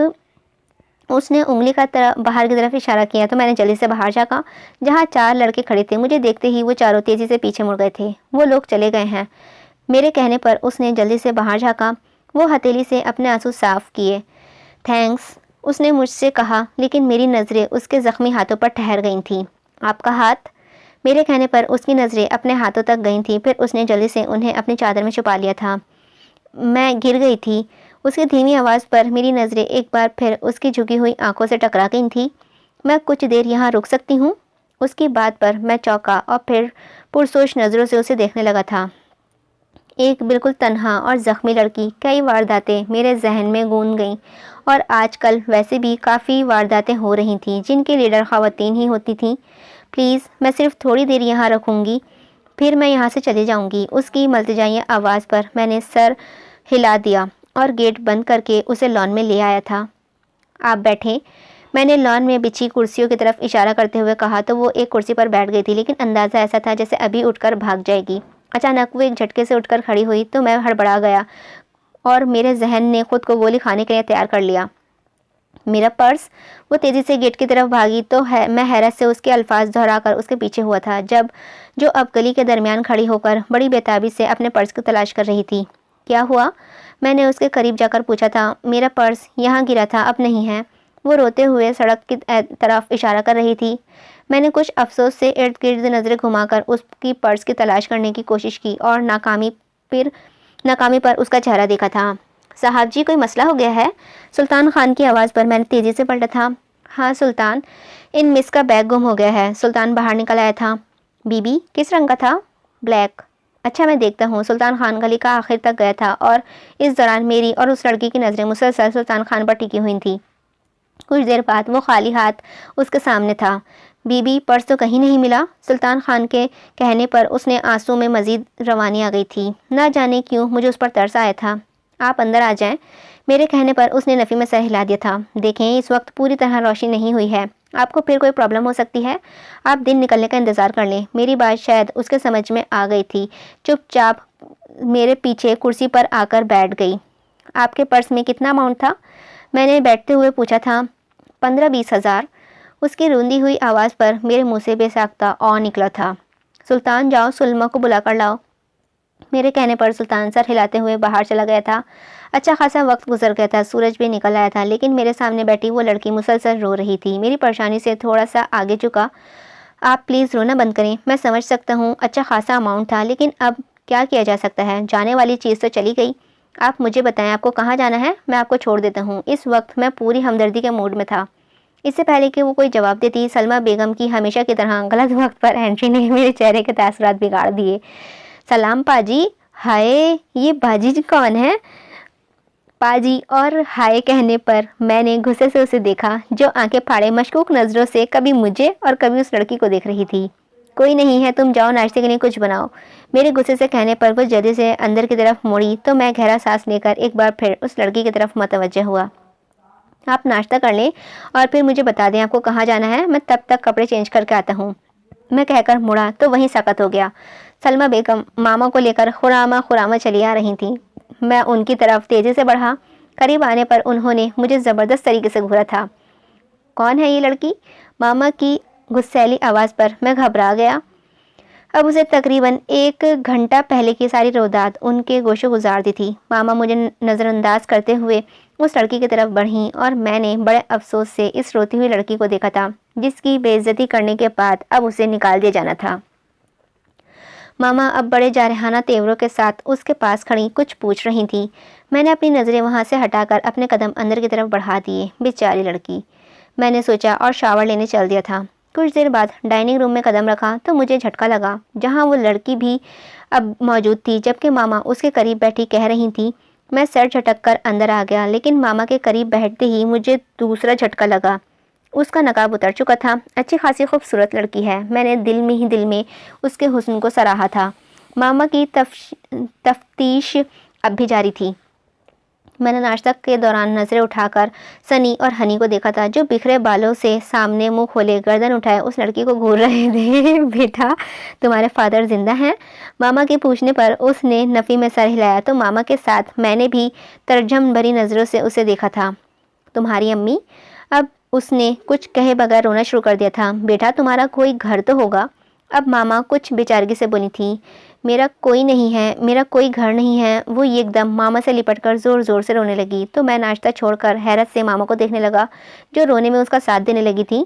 اس نے انگلی کا باہر کی طرف اشارہ کیا تو میں نے جلدی سے باہر جھانکا، جہاں 4 لڑکے کھڑے تھے۔ مجھے دیکھتے ہی وہ چاروں تیزی سے پیچھے مڑ گئے تھے۔ وہ لوگ چلے گئے ہیں، میرے کہنے پر اس نے جلدی سے باہر جھانکا۔ وہ ہتھیلی سے اپنے آنسو صاف کیے۔ تھینکس، اس نے مجھ سے کہا، لیکن میری نظریں اس کے زخمی ہاتھوں پر ٹھہر گئی تھیں۔ آپ کا ہاتھ؟ میرے کہنے پر اس کی نظریں اپنے ہاتھوں تک گئی تھیں، پھر اس نے جلدی سے انہیں اپنی چادر میں چھپا لیا تھا۔ میں گر گئی تھی۔ اس کی دھیمی آواز پر میری نظریں ایک بار پھر اس کی جھکی ہوئی آنکھوں سے ٹکرا گئی تھیں۔ میں کچھ دیر یہاں رک سکتی ہوں؟ اس کی بات پر میں چونکا اور پھر پرسوچ نظروں سے اسے دیکھنے لگا تھا۔ ایک بالکل تنہا اور زخمی لڑکی، کئی وارداتیں میرے ذہن میں گون گئیں، اور آج کل ویسے بھی کافی وارداتیں ہو رہی تھیں جن کے لیڈر خواتین ہی ہوتی تھیں۔ پلیز، میں صرف تھوڑی دیر یہاں رکھوں گی، پھر میں یہاں سے چلی جاؤں گی۔ اس کی ملتجائیہ آواز پر میں نے سر ہلا دیا اور گیٹ بند کر کے اسے لان میں لے آیا تھا۔ آپ بیٹھیں، میں نے لان میں بچھی کرسیوں کی طرف اشارہ کرتے ہوئے کہا تو وہ ایک کرسی پر بیٹھ گئی تھی، لیکن اندازہ ایسا تھا جیسے ابھی اٹھ کر بھاگ جائے گی۔ اچانک وہ ایک جھٹکے سے اٹھ کر کھڑی ہوئی تو میں ہڑبڑا گیا اور میرے ذہن نے خود کو گولی کھانے کے لیے تیار کر لیا۔ میرا پرس؟ وہ تیزی سے گیٹ کی طرف بھاگی تو میں حیرت سے اس کے الفاظ دہرا کر اس کے پیچھے ہوا تھا، جو اب گلی کے درمیان کھڑی ہو کر بڑی بےتابی سے اپنے پرس کی تلاش کر رہی تھی۔ کیا ہوا؟ میں نے اس کے قریب جا کر پوچھا تھا۔ میرا پرس یہاں گرا تھا، اب نہیں ہے۔ وہ روتے ہوئے سڑک کی طرف اشارہ کر رہی تھی۔ میں نے کچھ افسوس سے ارد گرد نظریں گھما کر اس کی پرس کی تلاش کرنے کی کوشش کی اور ناکامی پر اس کا چہرہ دیکھا تھا۔ صاحب جی، کوئی مسئلہ ہو گیا ہے؟ سلطان خان کی آواز پر میں نے تیزی سے پلٹا تھا۔ ہاں سلطان، ان مس کا بیگ گم ہو گیا ہے۔ سلطان باہر نکل آیا تھا۔ بی بی کس رنگ کا تھا؟ بلیک۔ اچھا، میں دیکھتا ہوں۔ سلطان خان گلی کا آخر تک گیا تھا اور اس دوران میری اور اس لڑکی کی نظریں مسلسل سلطان خان پر ٹکی ہوئی تھیں۔ کچھ دیر بعد وہ خالی ہاتھ اس کے سامنے تھا۔ بی بی، پرس تو کہیں نہیں ملا؟ سلطان خان کے کہنے پر اس نے آنسو میں مزید روانی آ گئی تھی۔ نہ جانے کیوں مجھے اس پر ترس آیا تھا۔ آپ اندر آ جائیں، میرے کہنے پر اس نے نفی میں سر ہلا دیا تھا۔ دیکھیں، اس وقت پوری طرح روشنی نہیں ہوئی ہے، آپ کو پھر کوئی پرابلم ہو سکتی ہے۔ آپ دن نکلنے کا انتظار کر لیں۔ میری بات شاید اس کے سمجھ میں آ گئی تھی۔ چپ چاپ میرے پیچھے کرسی پر آ کر بیٹھ گئی۔ آپ کے پرس میں کتنا اماؤنٹ تھا؟ میں نے بیٹھتے ہوئے پوچھا تھا۔ 15-20 ہزار۔ اس کی روندی ہوئی آواز پر میرے منہ سے بے ساختہ او نکلا تھا۔ سلطان، جاؤ سلمہ کو بلا کر لاؤ۔ میرے کہنے پر سلطان سر ہلاتے ہوئے باہر چلا گیا تھا۔ اچھا خاصا وقت گزر گیا تھا، سورج بھی نکل آیا تھا، لیکن میرے سامنے بیٹھی وہ لڑکی مسلسل رو رہی تھی۔ میری پریشانی سے تھوڑا سا آگے جھکا۔ آپ پلیز رونا بند کریں، میں سمجھ سکتا ہوں اچھا خاصا اماؤنٹ تھا، لیکن اب کیا کیا جا سکتا ہے، جانے والی چیز تو چلی گئی۔ آپ مجھے بتائیں آپ کو کہاں جانا ہے، میں آپ کو چھوڑ دیتا ہوں۔ اس وقت میں پوری ہمدردی کے موڈ میں تھا۔ اس سے پہلے کہ وہ کوئی جواب دیتی، سلمہ بیگم کی ہمیشہ کی طرح غلط وقت پر انٹری نے میرے چہرے کے تاثرات بگاڑ دیے۔ سلام پاجی۔ ہائے، یہ باجی جی کون ہے؟ پاجی اور ہائے کہنے پر میں نے غصے سے اسے دیکھا، جو آنکھیں پھاڑے مشکوک نظروں سے کبھی مجھے اور کبھی اس لڑکی کو دیکھ رہی تھی۔ کوئی نہیں ہے، تم جاؤ ناشتے کے لیے کچھ بناؤ۔ میرے غصے سے کہنے پر وہ جلدی سے اندر کی طرف مڑی تو میں گہرا سانس لے کر ایک بار پھر اس لڑکی کی طرف متوجہ ہوا۔ آپ ناشتہ کر لیں اور پھر مجھے بتا دیں آپ کو کہاں جانا ہے، میں تب تک کپڑے چینج کر کے آتا ہوں۔ میں کہہ کر مڑا تو وہیں ساکت ہو گیا۔ سلمہ بیگم ماما کو لے کر خرامہ چلی آ رہی تھیں۔ میں ان کی طرف تیزی سے بڑھا۔ قریب آنے پر انہوں نے مجھے زبردست طریقے سے گھورا تھا۔ کون ہے یہ لڑکی؟ ماما کی غصیلی آواز پر میں گھبرا گیا۔ اب اسے تقریباً 1 گھنٹہ پہلے کی ساری رویداد ان کے گوشے گزار دی تھی۔ ماما مجھے نظر انداز کرتے ہوئے اس لڑکی کی طرف بڑھیں اور میں نے بڑے افسوس سے اس روتی ہوئی لڑکی کو دیکھا تھا جس کی بے عزتی کرنے کے بعد اب اسے نکال دیا جانا تھا۔ ماما اب بڑے جارحانہ تیوروں کے ساتھ اس کے پاس کھڑی کچھ پوچھ رہی تھی۔ میں نے اپنی نظریں وہاں سے ہٹا کر اپنے قدم اندر کی طرف بڑھا دیے۔ بیچاری لڑکی، میں نے سوچا اور شاور لینے چل دیا تھا۔ کچھ دیر بعد ڈائننگ روم میں قدم رکھا تو مجھے جھٹکا لگا، جہاں وہ لڑکی بھی اب موجود تھی جبکہ ماما اس کے قریب بیٹھی کہہ رہی تھی۔ میں سر جھٹک کر اندر آ گیا، لیکن ماما کے قریب بیٹھتے ہی مجھے دوسرا جھٹکا لگا۔ اس کا نقاب اتر چکا تھا۔ اچھی خاصی خوبصورت لڑکی ہے، میں نے دل میں ہی دل میں اس کے حسن کو سراہا تھا۔ ماما کی تفتیش اب بھی جاری تھی۔ میں نے ناشتہ کے دوران نظریں اٹھا کر سنی اور ہنی کو دیکھا تھا، جو بکھرے بالوں سے سامنے منہ کھولے گردن اٹھائے اس لڑکی کو گھور رہے تھے۔ بیٹا، تمہارے فادر زندہ ہیں؟ ماما کے پوچھنے پر اس نے نفی میں سر ہلایا تو ماما کے ساتھ میں نے بھی ترجم بھری نظروں سے اسے دیکھا تھا۔ تمہاری امی؟ اب اس نے کچھ کہے بغیر رونا شروع کر دیا تھا۔ بیٹا، تمہارا کوئی گھر تو ہوگا؟ اب ماما کچھ بیچارگی سے بولی تھی۔ میرا کوئی گھر نہیں ہے۔ وہ ایک دم ماما سے لپٹ کر زور زور سے رونے لگی تو میں ناشتہ چھوڑ کر حیرت سے ماما کو دیکھنے لگا، جو رونے میں اس کا ساتھ دینے لگی تھی۔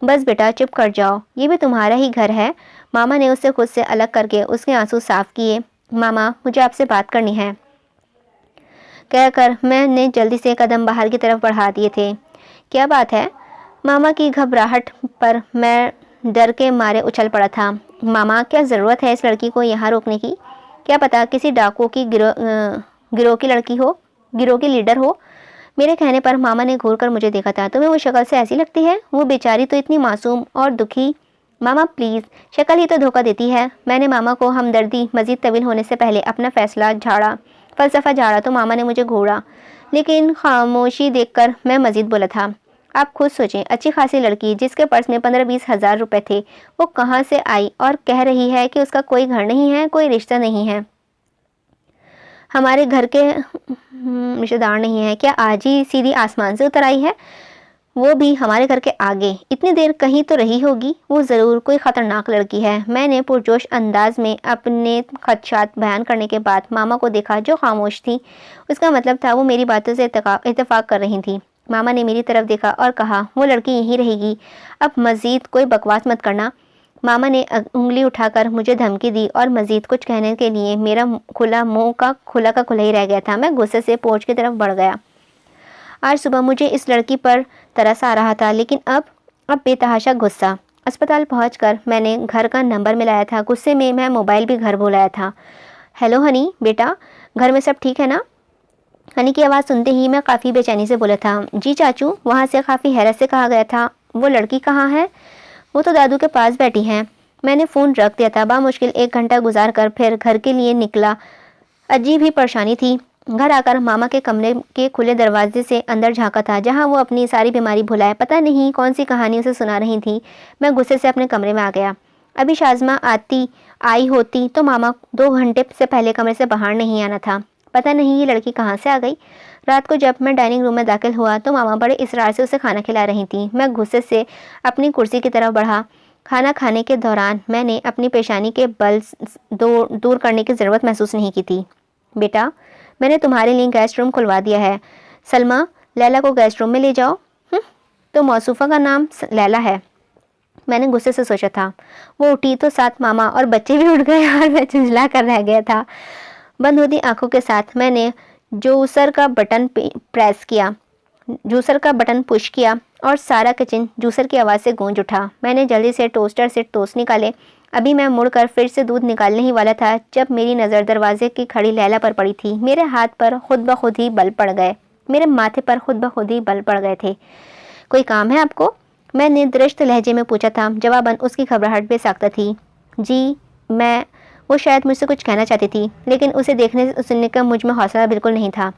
بس بیٹا چپ کر جاؤ، یہ بھی تمہارا ہی گھر ہے۔ ماما نے اسے خود سے الگ کر کے اس کے آنسو صاف کیے۔ ماما، مجھے آپ سے بات کرنی ہے، کہہ کر میں نے جلدی سے قدم باہر کی طرف بڑھا دیے تھے۔ کیا بات ہے؟ ماما کی گھبراہٹ پر میں ڈر کے مارے اچھل پڑا تھا۔ ماما، کیا ضرورت ہے اس لڑکی کو یہاں روکنے کی؟ کیا پتا کسی ڈاکو کی گروہ کی لڑکی ہو، گروہ کی لیڈر ہو۔ میرے کہنے پر ماما نے گھور کر مجھے دیکھا تھا۔ تمہیں وہ شکل سے ایسی لگتی ہے؟ وہ بیچاری تو اتنی معصوم اور دکھی۔ ماما پلیز، شکل ہی تو دھوکہ دیتی ہے۔ میں نے ماما کو ہمدردی مزید طویل ہونے سے پہلے اپنا فلسفہ جھاڑا تو ماما نے مجھے گھوڑا، لیکن خاموشی دیکھ کر میں مزید بولا تھا۔ آپ خود سوچیں، اچھی خاصی لڑکی جس کے پرس میں 15-20 ہزار روپے تھے، وہ کہاں سے آئی اور کہہ رہی ہے کہ اس کا کوئی گھر نہیں ہے، کوئی رشتہ نہیں ہے، ہمارے گھر کے رشتہ دار نہیں ہے۔ کیا آج ہی سیدھی آسمان سے اتر آئی ہے؟ وہ بھی ہمارے گھر کے آگے؟ اتنی دیر کہیں تو رہی ہوگی۔ وہ ضرور کوئی خطرناک لڑکی ہے۔ میں نے پرجوش انداز میں اپنے خدشات بیان کرنے کے بعد ماما کو دیکھا جو خاموش تھی۔ اس کا مطلب تھا وہ میری باتوں سے اتفاق کر رہی تھی۔ ماما نے میری طرف دیکھا اور کہا، وہ لڑکی یہیں رہے گی، اب مزید کوئی بکواس مت کرنا۔ ماما نے انگلی اٹھا کر مجھے دھمکی دی اور مزید کچھ کہنے کے لیے میرا منہ کا کھلا ہی رہ گیا تھا۔ میں غصے سے پورچ کی طرف بڑھ گیا۔ آج صبح مجھے اس لڑکی پر ترس آ رہا تھا، لیکن اب بے تحاشا غصہ۔ اسپتال پہنچ کر میں نے گھر کا نمبر ملایا تھا۔ غصے میں میں موبائل بھی گھر بھولایا تھا۔ ہیلو ہنی، بیٹا گھر میں سب ٹھیک ہے نا؟ ہنی کی آواز سنتے ہی میں کافی بے چینی سے بولا تھا، جی چاچو۔ وہاں سے کافی حیرت سے کہا گیا تھا، وہ لڑکی کہاں ہے؟ وہ تو دادو کے پاس بیٹھی ہیں۔ میں نے فون رکھ دیا تھا۔ بامشکل 1 گھنٹہ گزار کر پھر گھر کے لیے نکلا۔ عجیب ہی پریشانی تھی۔ گھر آ کر ماما کے کمرے کے کھلے دروازے سے اندر جھانکا تھا، جہاں وہ اپنی ساری بیماری بھلائے پتہ نہیں کون سی کہانی اسے سنا رہی تھی۔ میں غصے سے اپنے کمرے میں آ گیا۔ ابھی شازمہ آئی ہوتی تو ماما 2 گھنٹے سے پہلے کمرے سے باہر نہیں آنا تھا۔ پتہ نہیں یہ لڑکی کہاں سے آ گئی۔ رات کو جب میں ڈائننگ روم میں داخل ہوا تو ماما بڑے اصرار سے اسے کھانا کھلا رہی تھیں۔ میں غصے سے اپنی کرسی کی طرف بڑھا۔ کھانا کھانے کے دوران میں نے اپنی پیشانی کے بل دور کرنے کی ضرورت محسوس نہیں کی تھی۔ بیٹا، میں نے تمہارے لیے گیسٹ روم کھلوا دیا ہے۔ سلمہ، لیلا کو گیسٹ روم میں لے جاؤ۔ تو موصوفہ کا نام لیلا ہے، میں نے غصے سے سوچا تھا۔ وہ اٹھی تو ساتھ ماما اور بچے بھی اٹھ گئے اور میں جھنجھلا کر رہ گیا تھا۔ بند ہوتی آنکھوں کے ساتھ میں نے جوسر کا بٹن پش کیا اور سارا کچن جوسر کی آواز سے گونج اٹھا۔ میں نے جلدی سے ٹوسٹر سے ٹوسٹ نکالے۔ ابھی میں مڑ کر پھر سے دودھ نکالنے ہی والا تھا جب میری نظر دروازے کی کھڑی لیلا پر پڑی تھی۔ میرے ہاتھ پر خود بخود ہی بل پڑ گئے، میرے ماتھے پر خود بخود ہی بل پڑ گئے تھے۔ کوئی کام ہے آپ کو؟ میں نے درشت لہجے میں پوچھا تھا۔ جواباً اس کی گھبراہٹ بے ساختہ تھی۔ جی وہ شاید مجھ سے کچھ کہنا چاہتی تھی، لیکن اسے دیکھنے سننے کا مجھ میں حوصلہ بالکل نہیں تھا۔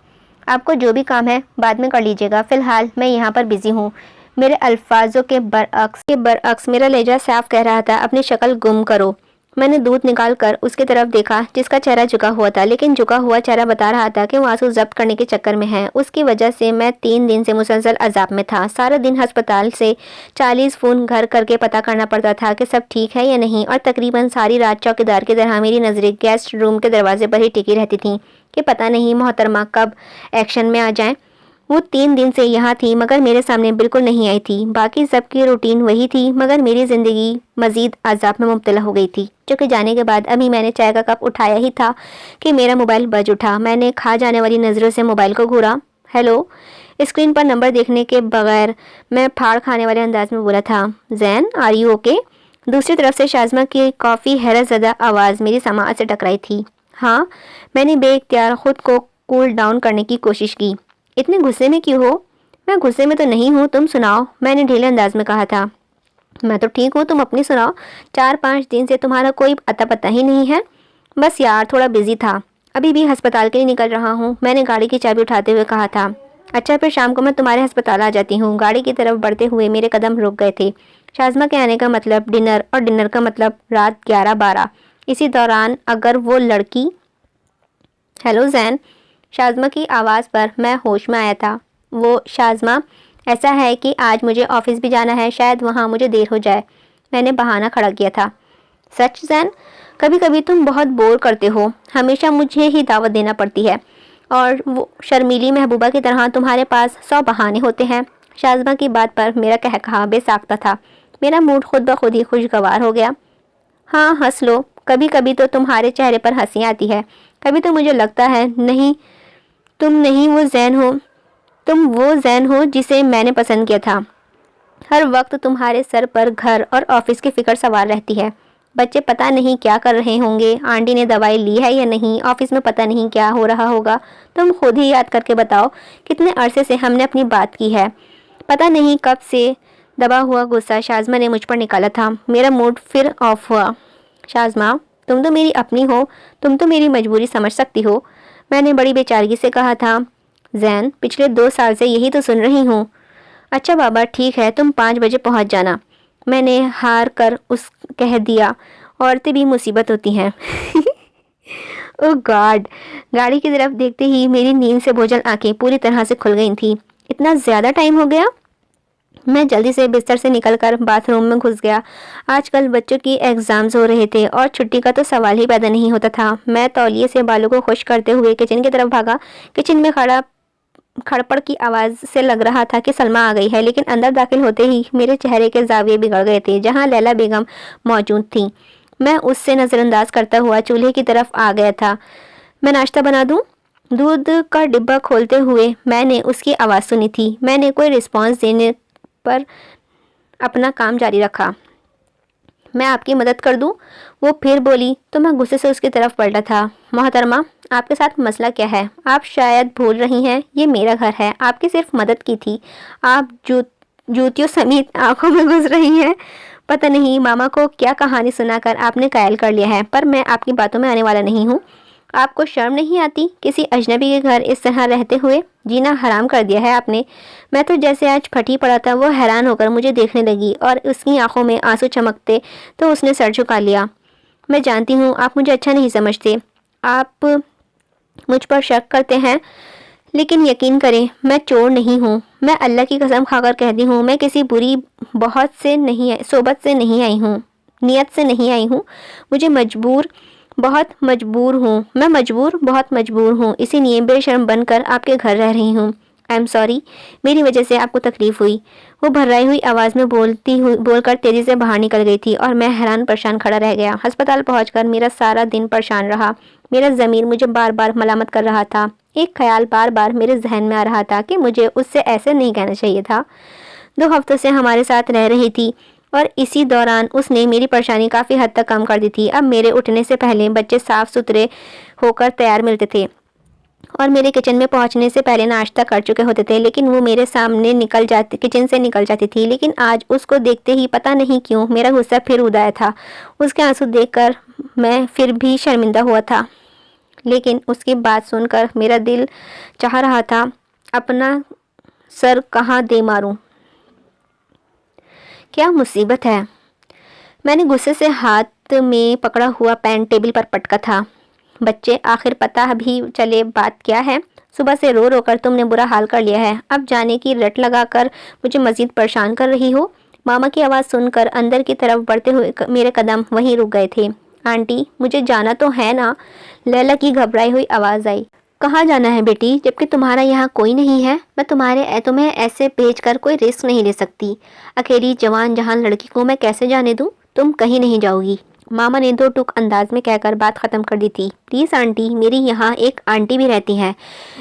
آپ کو جو بھی کام ہے بعد میں کر لیجیے گا، فی الحال میں یہاں پر بزی ہوں۔ میرے الفاظوں کے برعکس میرا لہجہ صاف کہہ رہا تھا، اپنی شکل گم کرو۔ میں نے دودھ نکال کر اس کی طرف دیکھا جس کا چہرہ جھکا ہوا تھا، لیکن جھکا ہوا چہرہ بتا رہا تھا کہ وہ آنسو ضبط کرنے کے چکر میں ہے۔ اس کی وجہ سے میں 3 دن سے مسلسل عذاب میں تھا۔ سارا دن ہسپتال سے 40 فون گھر کر کے پتہ کرنا پڑتا تھا کہ سب ٹھیک ہے یا نہیں، اور تقریباً ساری رات چوکیدار کی طرح میری نظریں گیسٹ روم کے دروازے پر ہی ٹکی رہتی تھیں کہ پتہ نہیں محترمہ کب ایکشن میں آ جائیں۔ وہ 3 دن سے یہاں تھی مگر میرے سامنے بالکل نہیں آئی تھی۔ باقی سب کی روٹین وہی تھی مگر میری زندگی مزید عذاب میں مبتلا ہو گئی تھی۔ چونکہ جانے کے بعد ابھی میں نے چائے کا کپ اٹھایا ہی تھا کہ میرا موبائل بج اٹھا۔ میں نے کھا جانے والی نظروں سے موبائل کو گھورا۔ ہیلو، اسکرین پر نمبر دیکھنے کے بغیر میں پھاڑ کھانے والے انداز میں بولا تھا، زین آر یو اوکے؟ دوسری طرف سے شازمہ کی کافی حیرت زدہ آواز میری سماعت سے ٹکرائی تھی۔ ہاں، میں نے بے اختیار خود کو کول ڈاؤن کرنے کی کوشش کی۔ اتنے غصے میں کیوں ہو؟ میں غصے میں تو نہیں ہوں، تم سناؤ، میں نے ڈھیلے انداز میں کہا تھا۔ میں تو ٹھیک ہوں، تم اپنی سناؤ۔ 4-5 دن سے تمہارا کوئی اتا پتہ ہی نہیں ہے۔ بس یار تھوڑا بزی تھا، ابھی بھی ہسپتال کے لیے نکل رہا ہوں، میں نے گاڑی کی چابی اٹھاتے ہوئے کہا تھا۔ اچھا پھر شام کو میں تمہارے ہسپتال آ جاتی ہوں۔ گاڑی کی طرف بڑھتے ہوئے میرے قدم رک گئے تھے۔ شازمہ کے آنے کا مطلب ڈنر، اور ڈنر کا مطلب رات 11-12۔ اسی دوران اگر وہ لڑکی… ہیلو زین، شازمہ کی آواز پر میں ہوش میں آیا تھا۔ وہ شازمہ، ایسا ہے کہ آج مجھے آفس بھی جانا ہے، شاید وہاں مجھے دیر ہو جائے، میں نے بہانہ کھڑا کیا تھا۔ سچ زین؟ کبھی کبھی تم بہت بور کرتے ہو، ہمیشہ مجھے ہی دعوت دینا پڑتی ہے، اور وہ شرمیلی محبوبہ کی طرح تمہارے پاس 100 بہانے ہوتے ہیں۔ شازمہ کی بات پر میرا قہقہا بے ساختہ تھا۔ میرا موڈ خود بخود ہی خوشگوار ہو گیا۔ ہاں ہنس لو، کبھی کبھی تو تمہارے چہرے پر ہنسی آتی ہے، کبھی تو مجھے لگتا ہے نہیں تم نہیں وہ زین ہو، تم وہ زین ہو جسے میں نے پسند کیا تھا۔ ہر وقت تمہارے سر پر گھر اور آفس کی فکر سوار رہتی ہے۔ بچے پتہ نہیں کیا کر رہے ہوں گے، آنٹی نے دوائی لی ہے یا نہیں، آفس میں پتہ نہیں کیا ہو رہا ہوگا۔ تم خود ہی یاد کر کے بتاؤ کتنے عرصے سے ہم نے اپنی بات کی ہے۔ پتہ نہیں کب سے دبا ہوا غصہ شازمہ نے مجھ پر نکالا تھا۔ میرا موڈ پھر آف ہوا۔ شازمہ، تم تو میری اپنی ہو، تم تو میری مجبوری سمجھ سکتی ہو، میں نے بڑی بے چارگی سے کہا تھا۔ زین، پچھلے 2 سال سے یہی تو سن رہی ہوں۔ اچھا بابا ٹھیک ہے، تم 5 بجے پہنچ جانا، میں نے ہار کر کہہ دیا۔ عورتیں بھی مصیبت ہوتی ہیں۔ اوہ گاڈ، گاڑی کی طرف دیکھتے ہی میری نیند سے بوجھل آنکھیں پوری طرح سے کھل گئی تھیں۔ اتنا زیادہ ٹائم ہو گیا؟ میں جلدی سے بستر سے نکل کر باتھ روم میں گھس گیا۔ آج کل بچوں کی ایگزامز ہو رہے تھے اور چھٹی کا تو سوال ہی پیدا نہیں ہوتا تھا۔ میں تولیے سے بالوں کو خشک کرتے ہوئے کچن کی طرف بھاگا۔ کچن میں کھڑپڑ کی آواز سے لگ رہا تھا کہ سلمیٰ آ گئی ہے، لیکن اندر داخل ہوتے ہی میرے چہرے کے زاویے بگڑ گئے تھے۔ جہاں لیلا بیگم موجود تھیں، میں اس سے نظر انداز کرتا ہوا چولہے کی طرف آ گیا تھا۔ میں ناشتہ بنا دوں؟ دودھ کا ڈبہ کھولتے ہوئے میں نے اس کی آواز سنی تھی۔ میں نے کوئی رسپانس دینے پر اپنا کام جاری رکھا۔ میں آپ کی مدد کر دوں؟ وہ پھر بولی تو میں غصے سے اس کی طرف پلٹا تھا۔ محترمہ، آپ کے ساتھ مسئلہ کیا ہے؟ آپ شاید بھول رہی ہیں یہ میرا گھر ہے، آپ کی صرف مدد کی تھی، آپ جوتیوں سمیت آنکھوں میں گھس رہی ہیں۔ پتہ نہیں ماما کو کیا کہانی سنا کر آپ نے قائل کر لیا ہے، پر میں آپ کی باتوں میں آنے والا نہیں ہوں۔ آپ کو شرم نہیں آتی کسی اجنبی کے گھر اس طرح رہتے ہوئے؟ جینا حرام کر دیا ہے آپ نے۔ میں تو جیسے آج پھٹی پڑا تھا۔ وہ حیران ہو کر مجھے دیکھنے لگی اور اس کی آنکھوں میں آنسو چمکتے تو اس نے سر جھکا لیا۔ میں جانتی ہوں آپ مجھے اچھا نہیں سمجھتے، آپ مجھ پر شک کرتے ہیں، لیکن یقین کریں میں چور نہیں ہوں۔ میں اللہ کی قسم کھا کر کہتی ہوں میں کسی بری صحبت سے نہیں آئی ہوں، نیت سے نہیں آئی ہوں۔ مجھے بہت مجبور ہوں، اسی لیے بے شرم بن کر آپ کے گھر رہ رہی ہوں۔ آئی ایم سوری، میری وجہ سے آپ کو تکلیف ہوئی۔ وہ بھررائی ہوئی آواز میں بول کر تیزی سے باہر نکل گئی تھی اور میں حیران پریشان کھڑا رہ گیا۔ ہسپتال پہنچ کر میرا سارا دن پریشان رہا۔ میرا ضمیر مجھے بار بار ملامت کر رہا تھا۔ ایک خیال بار بار میرے ذہن میں آ رہا تھا کہ مجھے اس سے ایسے نہیں کہنا چاہیے تھا۔ 2 ہفتوں سے ہمارے ساتھ رہ رہی تھی اور اسی دوران اس نے میری پریشانی کافی حد تک کم کر دی تھی۔ اب میرے اٹھنے سے پہلے بچے صاف ستھرے ہو کر تیار ملتے تھے اور میرے کچن میں پہنچنے سے پہلے ناشتہ کر چکے ہوتے تھے، لیکن وہ میرے سامنے کچن سے نکل جاتی تھی۔ لیکن آج اس کو دیکھتے ہی پتہ نہیں کیوں میرا غصہ پھر اڑایا تھا۔ اس کے آنسو دیکھ کر میں پھر بھی شرمندہ ہوا تھا، لیکن اس کی بات سن کر میرا دل چاہ رہا تھا اپنا سر کہاں دے ماروں۔ کیا مصیبت ہے؟ میں نے غصے سے ہاتھ ہاتھ میں پکڑا ہوا پین ٹیبل پر پٹکا تھا۔ بچے، آخر پتہ بھی چلے بات کیا ہے؟ صبح سے رو رو کر تم نے برا حال کر لیا ہے، اب جانے کی رٹ لگا کر مجھے مزید پریشان کر رہی ہو۔ ماما کی آواز سن کر اندر کی طرف بڑھتے ہوئے میرے قدم وہیں رک گئے تھے۔ آنٹی، مجھے جانا تو ہے نا؟ لیلا کی گھبرائی ہوئی آواز آئی۔ کہاں جانا ہے بیٹی، جبکہ تمہارا یہاں کوئی نہیں ہے؟ میں تمہیں ایسے بھیج کر کوئی رسک نہیں لے سکتی۔ اکیلی جوان جہان لڑکی کو میں کیسے جانے دوں؟ تم کہیں نہیں جاؤ گی، ماما نے دو ٹوک انداز میں کہہ کر بات ختم کر دی تھی۔ پلیز آنٹی، میری یہاں ایک آنٹی بھی رہتی ہے۔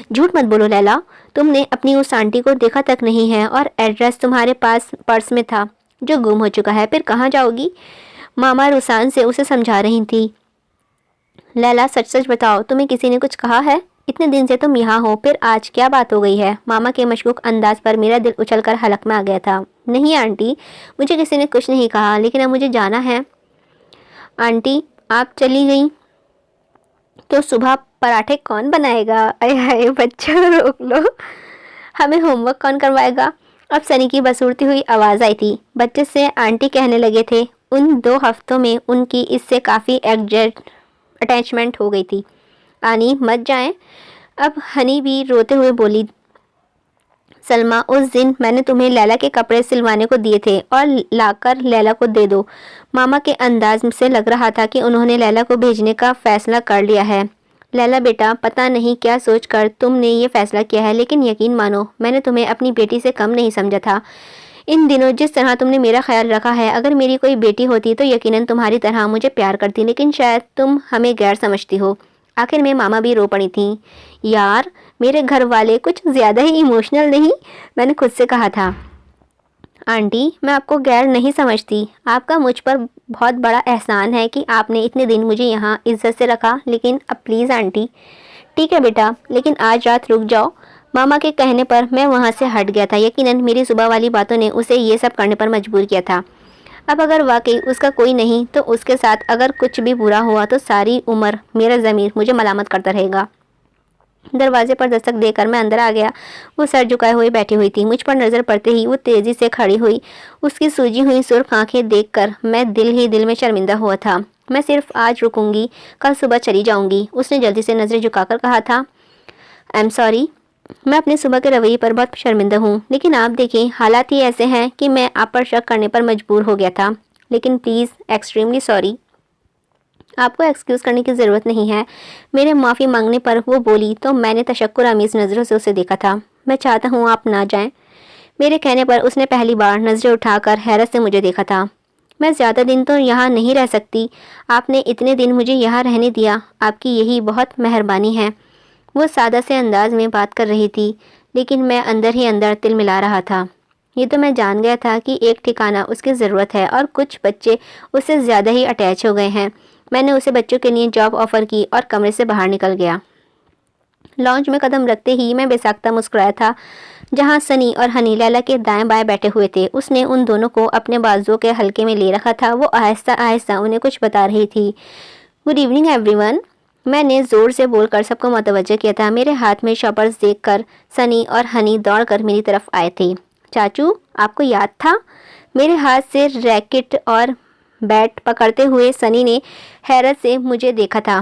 جھوٹ مت بولو لیلا، تم نے اپنی اس آنٹی کو دیکھا تک نہیں ہے، اور ایڈریس تمہارے پاس پرس میں تھا جو گم ہو چکا ہے، پھر کہاں جاؤ گی؟ ماما رسان سے اسے سمجھا رہی تھی۔ لیلا، سچ سچ بتاؤ، تمہیں کسی نے کچھ کہا ہے؟ اتنے دن سے تم یہاں ہو، پھر آج کیا بات ہو گئی ہے؟ ماما کے مشکوک انداز پر میرا دل اچھل کر حلق میں آ گیا تھا۔ نہیں آنٹی، مجھے کسی نے کچھ نہیں کہا، لیکن اب مجھے جانا ہے۔ آنٹی، آپ چلی گئیں تو صبح پراٹھے کون بنائے گا؟ اے ہائے بچہ، روک لو، ہمیں ہوم ورک کون کروائے گا؟ اب سنی کی بسورتی ہوئی آواز آئی تھی۔ بچے سے آنٹی کہنے لگے تھے۔ ان 2 ہفتوں میں ان کی اس سے کافی اٹیچمنٹ ہو گئی تھی۔ آنی، مت جائیں۔ اب ہنی بھی روتے ہوئے بولی، سلمیٰ، اس دن میں نے تمہیں لیلا کے کپڑے سلوانے کو دیے تھے، اور لا کر لیلا کو دے دو۔ ماما کے انداز سے لگ رہا تھا کہ انہوں نے لیلا کو بھیجنے کا فیصلہ کر لیا ہے۔ لیلا بیٹا، پتہ نہیں کیا سوچ کر تم نے یہ فیصلہ کیا ہے، لیکن یقین مانو، میں نے تمہیں اپنی بیٹی سے کم نہیں سمجھا تھا۔ ان دنوں جس طرح تم نے میرا خیال رکھا ہے، اگر میری کوئی بیٹی ہوتی تو یقیناً تمہاری طرح مجھے پیار کرتی، لیکن شاید تم ہمیں غیر سمجھتی ہو۔ آخر میں ماما بھی رو پڑی تھیں۔ یار، میرے گھر والے کچھ زیادہ ہی ایموشنل نہیں؟ میں نے خود سے کہا تھا۔ آنٹی، میں آپ کو غیر نہیں سمجھتی، آپ کا مجھ پر بہت بڑا احسان ہے کہ آپ نے اتنے دن مجھے یہاں عزت سے رکھا، لیکن اب پلیز آنٹی۔ ٹھیک ہے بیٹا، لیکن آج رات رک جاؤ۔ ماما کے کہنے پر میں وہاں سے ہٹ گیا تھا۔ یقیناً میری صبح والی باتوں نے اسے یہ سب کرنے پر مجبور کیا تھا۔ اب اگر واقعی اس کا کوئی نہیں تو اس کے ساتھ اگر کچھ بھی برا ہوا تو ساری عمر میرا ضمیر مجھے ملامت کرتا رہے گا۔ دروازے پر دستک دے کر میں اندر آ گیا۔ وہ سر جھکائے ہوئے بیٹھی ہوئی تھی۔ مجھ پر نظر پڑتے ہی وہ تیزی سے کھڑی ہوئی۔ اس کی سوجی ہوئی سرخ آنکھیں دیکھ کر میں دل ہی دل میں شرمندہ ہوا تھا۔ میں صرف آج رکوں گی، کل صبح چلی جاؤں گی، اس نے جلدی سے نظریں جھکا کر کہا تھا۔ ایم سوری، میں اپنے صبح کے رویے پر بہت شرمندہ ہوں، لیکن آپ دیکھیں حالات ہی ایسے ہیں کہ میں آپ پر شک کرنے پر مجبور ہو گیا تھا، لیکن پلیز ایکسٹریملی سوری۔ آپ کو ایکسکیوز کرنے کی ضرورت نہیں ہے۔ میرے معافی مانگنے پر وہ بولی تو میں نے تشکر آمیز نظروں سے اسے دیکھا تھا۔ میں چاہتا ہوں آپ نہ جائیں۔ میرے کہنے پر اس نے پہلی بار نظریں اٹھا کر حیرت سے مجھے دیکھا تھا۔ میں زیادہ دن تو یہاں نہیں رہ سکتی، آپ نے اتنے دن مجھے یہاں رہنے دیا، آپ کی یہی بہت مہربانی ہے۔ وہ سادہ سے انداز میں بات کر رہی تھی، لیکن میں اندر ہی اندر تل ملا رہا تھا۔ یہ تو میں جان گیا تھا کہ ایک ٹھکانہ اس کی ضرورت ہے، اور کچھ بچے اس سے زیادہ ہی اٹیچ ہو گئے ہیں۔ میں نے اسے بچوں کے لیے جاب آفر کی اور کمرے سے باہر نکل گیا۔ لانچ میں قدم رکھتے ہی میں بے ساختہ مسکرایا تھا۔ جہاں سنی اور ہنی لیلا کے دائیں بائیں بیٹھے ہوئے تھے، اس نے ان دونوں کو اپنے بازو کے حلقے میں لے رکھا تھا۔ وہ آہستہ آہستہ انہیں کچھ بتا رہی تھی۔ گڈ ایوننگ ایوری ون، میں نے زور سے بول کر سب کو متوجہ کیا تھا۔ میرے ہاتھ میں شاپرز دیکھ کر سنی اور ہنی دوڑ کر میری طرف آئے تھے۔ چاچو، آپ کو یاد تھا؟ میرے ہاتھ سے ریکٹ اور بیٹ پکڑتے ہوئے سنی نے حیرت سے مجھے دیکھا تھا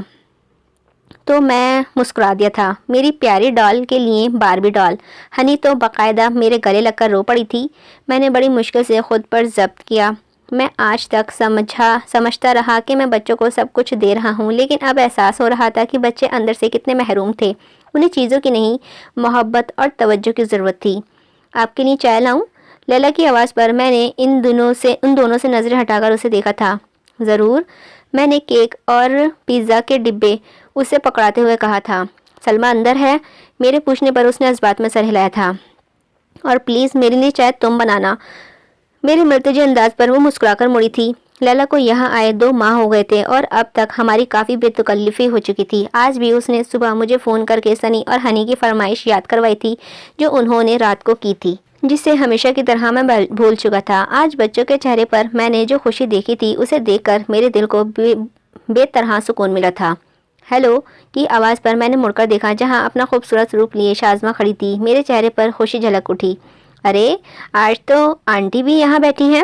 تو میں مسکرا دیا تھا۔ میری پیاری ڈال کے لیے باربی ڈال۔ ہنی تو باقاعدہ میرے گلے لگ کر رو پڑی تھی۔ میں نے بڑی مشکل سے خود پر ضبط کیا۔ میں آج تک سمجھتا رہا کہ میں بچوں کو سب کچھ دے رہا ہوں، لیکن اب احساس ہو رہا تھا کہ بچے اندر سے کتنے محروم تھے۔ انہیں چیزوں کی نہیں، محبت اور توجہ کی ضرورت تھی۔ آپ کے لیے چائے لاؤں؟ لیلا کی آواز پر میں نے ان دونوں سے نظریں ہٹا کر اسے دیکھا تھا۔ ضرور، میں نے کیک اور پیزا کے ڈبے اسے پکڑاتے ہوئے کہا تھا۔ سلمیٰ اندر ہے؟ میرے پوچھنے پر اس نے اس بات میں سر ہلایا تھا۔ اور پلیز میرے لیے چائے تم بنانا۔ میرے ملتجئ انداز پر وہ مسکرا کر مڑی تھی۔ لیلا کو یہاں آئے 2 ماہ ہو گئے تھے، اور اب تک ہماری کافی بے تکلفی ہو چکی تھی۔ آج بھی اس نے صبح مجھے فون کر کے سنی اور ہنی کی فرمائش یاد کروائی تھی جو انہوں نے رات کو کی تھی، جسے ہمیشہ کی طرح میں بھول چکا تھا۔ آج بچوں کے چہرے پر میں نے جو خوشی دیکھی تھی، اسے دیکھ کر میرے دل کو بے طرح سکون ملا تھا۔ ہیلو کی آواز پر میں نے مڑ کر دیکھا، جہاں اپنا خوبصورت روپ لیے شازمہ کھڑی تھی۔ میرے چہرے پر خوشی جھلک اٹھی۔ ارے، آج تو آنٹی بھی یہاں بیٹھی ہیں۔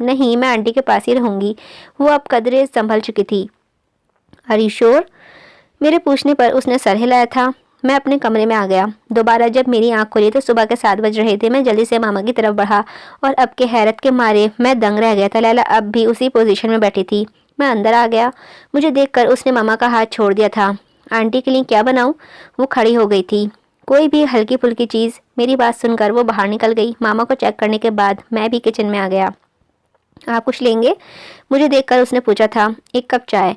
نہیں، میں آنٹی کے پاس ہی رہوں گی۔ وہ اب قدرے سنبھل چکی تھی۔ آر یو شور؟ میرے پوچھنے پر اس نے سر ہلایا تھا۔ میں اپنے کمرے میں آ گیا۔ دوبارہ جب میری آنکھ کھلی تو صبح کے 7 بج رہے تھے۔ میں جلدی سے ماما کی طرف بڑھا اور اب کے حیرت کے مارے میں دنگ رہ گیا تھا۔ لیلا اب بھی اسی پوزیشن میں بیٹھی تھی۔ میں اندر آ گیا۔ مجھے دیکھ کر اس نے ماما کا ہاتھ چھوڑ دیا تھا۔ آنٹی کے لیے کیا بناؤں؟ وہ کھڑی ہو گئی تھی۔ کوئی بھی ہلکی پھلکی چیز۔ میری بات سن کر وہ باہر نکل گئی۔ ماما کو چیک کرنے کے بعد میں بھی کچن میں آ گیا۔ آپ کچھ لیں گے؟ مجھے دیکھ کر اس نے پوچھا تھا۔ ایک کپ چائے،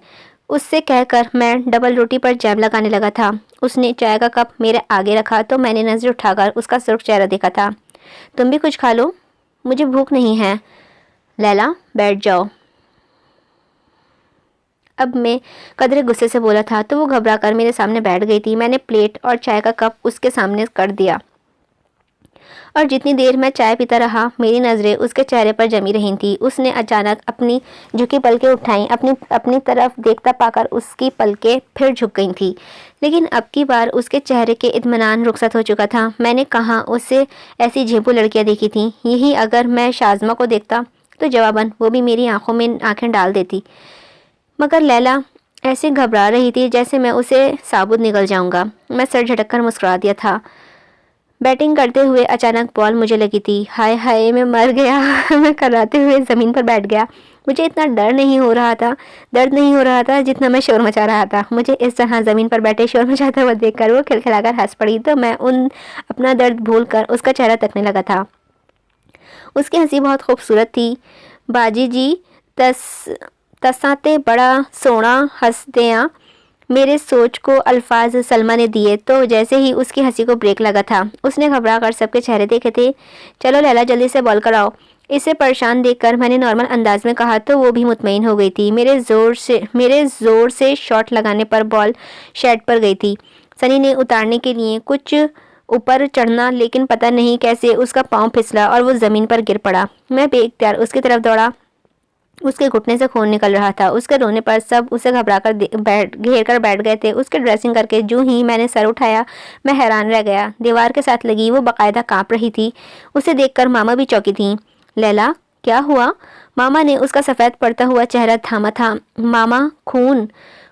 اس سے کہہ کر میں ڈبل روٹی پر جیم لگانے لگا تھا۔ اس نے چائے کا کپ میرے آگے رکھا تو میں نے نظر اٹھا کر اس کا سرخ چہرہ دیکھا تھا۔ تم بھی کچھ کھا لو؟ مجھے بھوک نہیں ہے۔ لیلا بیٹھ جاؤ۔ اب میں قدرے غصے سے بولا تھا تو وہ گھبرا کر میرے سامنے بیٹھ گئی تھی۔ میں نے پلیٹ اور چائے کا کپ اس کے سامنے کر دیا اور جتنی دیر میں چائے پیتا رہا میری نظریں اس کے چہرے پر جمی رہی تھی۔ اس نے اچانک اپنی جھکی پلکیں اٹھائیں۔ اپنی طرف دیکھتا پا کر اس کی پلکیں پھر جھک گئی تھیں، لیکن اب کی بار اس کے چہرے کے اطمینان رخصت ہو چکا تھا۔ میں نے کہاں اسے ایسی جھیپو لڑکیاں دیکھی تھیں؟ یہی اگر میں شازمہ کو دیکھتا تو جواباً وہ بھی میری آنکھوں میں آنکھیں ڈال دیتی، مگر لیلا ایسے گھبرا رہی تھی جیسے میں اسے ثابت نگل جاؤں گا۔ میں سر جھٹک کر مسکرا دیا تھا۔ بیٹنگ کرتے ہوئے اچانک بال مجھے لگی تھی۔ ہائے ہائے، میں مر گیا۔ میں کراتے ہوئے زمین پر بیٹھ گیا۔ مجھے اتنا درد نہیں ہو رہا تھا جتنا میں شور مچا رہا تھا۔ مجھے اس طرح زمین پر بیٹھے شور مچاتا ہوا دیکھ کر وہ کھلکھلا کر ہنس پڑی تو میں اپنا درد بھول کر اس کا چہرہ تکنے لگا تھا۔ اس کی ہنسی بہت خوبصورت تھی۔ باجی جی تساں تے بڑا سونا ہسدیاں، میرے سوچ کو الفاظ سلمہ نے دیے تو جیسے ہی اس کی ہنسی کو بریک لگا تھا اس نے گھبرا کر سب کے چہرے دیکھے تھے۔ چلو لیلا جلدی سے بال کراؤ۔ اسے پریشان دیکھ کر میں نے نارمل انداز میں کہا تو وہ بھی مطمئن ہو گئی تھی۔ میرے زور سے شاٹ لگانے پر بال شیڈ پر گئی تھی۔ سنی نے اتارنے کے لیے کچھ اوپر چڑھنا لیکن پتہ نہیں کیسے اس کا پاؤں پھسلا اور وہ زمین پر گر پڑا۔ میں بے اختیار اس کی طرف دوڑا۔ اس کے گھٹنے سے خون نکل رہا تھا۔ اس کے رونے پر سب اسے گھبرا کر گھیر کر بیٹھ گئے تھے۔ اس کے ڈریسنگ کر کے جو ہی میں نے سر اٹھایا میں حیران رہ گیا۔ دیوار کے ساتھ لگی وہ باقاعدہ کانپ رہی تھی۔ اسے دیکھ کر ماما بھی چونکی تھیں۔ لیلا کیا ہوا؟ ماما نے اس کا سفید پڑتا ہوا چہرہ تھاما تھا۔ ماما خون؟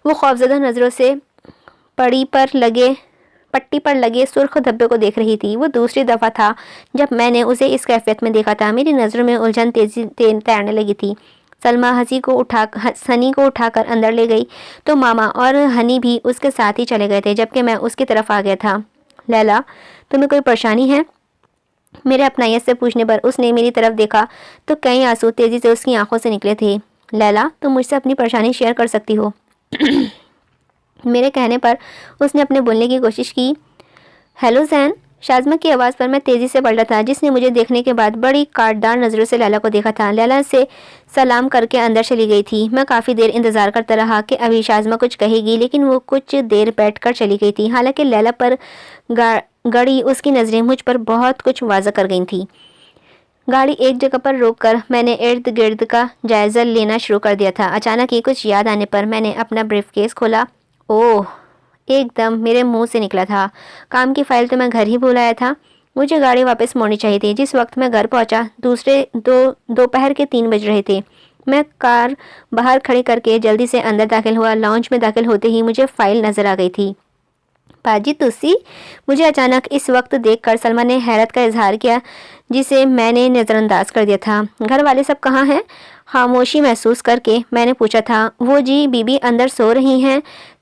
وہ خوفزدہ نظروں سے پٹی پر لگے سرخ دھبے کو دیکھ رہی تھی۔ وہ دوسری دفعہ تھا جب میں نے اسے اس کیفیت میں دیکھا تھا۔ میری نظروں میں الجھن تیزی تیرنے لگی تھی۔ سلمہ ہنی کو اٹھا کر اندر لے گئی تو ماما اور ہنی بھی اس کے ساتھ ہی چلے گئے تھے جبکہ میں اس کی طرف آ گیا تھا۔ لیلا تمہیں کوئی پریشانی ہے؟ میرے اپنائیت سے پوچھنے پر اس نے میری طرف دیکھا تو کئی آنسو تیزی سے اس کی آنکھوں سے نکلے تھے۔ لیلا تم مجھ سے اپنی پریشانی شیئر کر سکتی ہو۔ میرے کہنے پر اس نے اپنے بولنے کی کوشش کی۔ ہیلو زین۔ شازمہ کی آواز پر میں تیزی سے پلٹا تھا جس نے مجھے دیکھنے کے بعد بڑی کاٹدار نظروں سے لیلا کو دیکھا تھا۔ لیلا سے سلام کر کے اندر چلی گئی تھی۔ میں کافی دیر انتظار کرتا رہا کہ ابھی شازمہ کچھ کہے گی لیکن وہ کچھ دیر بیٹھ کر چلی گئی تھی۔ حالانکہ لیلا پر گڑی اس کی نظریں مجھ پر بہت کچھ واضح کر گئی تھیں۔ گاڑی ایک جگہ پر روک کر میں نے ارد گرد کا جائزہ لینا شروع کر دیا تھا۔ اچانک ہی کچھ یاد آنے پر میں نے اپنا بریف کیس کھولا۔ اوہ، ایک دم میرے منہ سے نکلا تھا۔ کام کی فائل تو میں گھر ہی بھول آیا تھا۔ مجھے گاڑی واپس موڑنی چاہیے تھی۔ جس وقت میں گھر پہنچا دوپہر کے 3 بج رہے تھے۔ میں کار باہر کھڑی کر کے جلدی سے اندر داخل ہوا۔ لاؤنج میں داخل ہوتے ہی مجھے فائل نظر آ گئی تھی۔ باجی تسی؟ مجھے اچانک اس وقت دیکھ کر سلمہ نے حیرت کا اظہار کیا جسے میں نے نظر انداز کر دیا تھا۔ گھر والے سب کہاں ہیں؟ خاموشی محسوس کر کے میں نے پوچھا تھا۔ وہ جی بی بی اندر سو رہی ہیں۔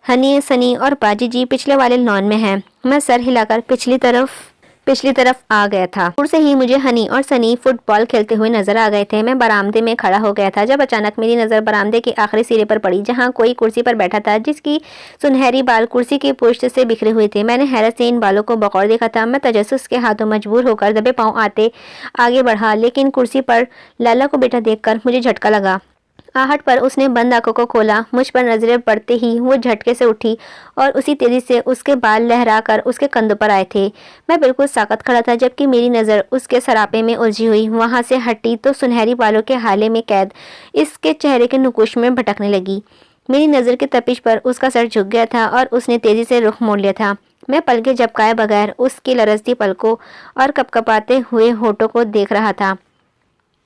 ہنی، سنی اور باجی جی پچھلے والے لان میں ہیں۔ میں سر ہلا کر پچھلی طرف آ گیا تھا۔ دور سے ہی مجھے ہنی اور سنی فٹ بال کھیلتے ہوئے نظر آ گئے تھے۔ میں برآمدے میں کھڑا ہو گیا تھا جب اچانک میری نظر برآمدے کے آخری سرے پر پڑی جہاں کوئی کرسی پر بیٹھا تھا جس کی سنہری بال کرسی کے پشت سے بکھرے ہوئے تھے۔ میں نے حیرت سے ان بالوں کو بغور دیکھا تھا۔ میں تجسس کے ہاتھوں مجبور ہو کر دبے پاؤں آگے بڑھا لیکن کرسی پر لیلا کو بیٹھا دیکھ کر مجھے جھٹکا لگا۔ آہٹ پر اس نے بند آنکھوں کو کھولا۔ مجھ پر نظریں پڑتے ہی وہ جھٹکے سے اٹھی اور اسی تیزی سے اس کے بال لہرا کر اس کے کندھوں پر آئے تھے۔ میں بالکل ساکت کھڑا تھا جبکہ میری نظر اس کے سراپے میں الجھی ہوئی وہاں سے ہٹی تو سنہری بالوں کے ہالے میں قید اس کے چہرے کے نقوش میں بھٹکنے لگی۔ میری نظر کی تپش پر اس کا سر جھک گیا تھا اور اس نے تیزی سے رخ موڑ لیا تھا۔ میں پلکیں جھپکائے بغیر اس کی لرزتی پلکوں اور کپکپاتے ہوئے ہونٹوں کو دیکھ رہا تھا۔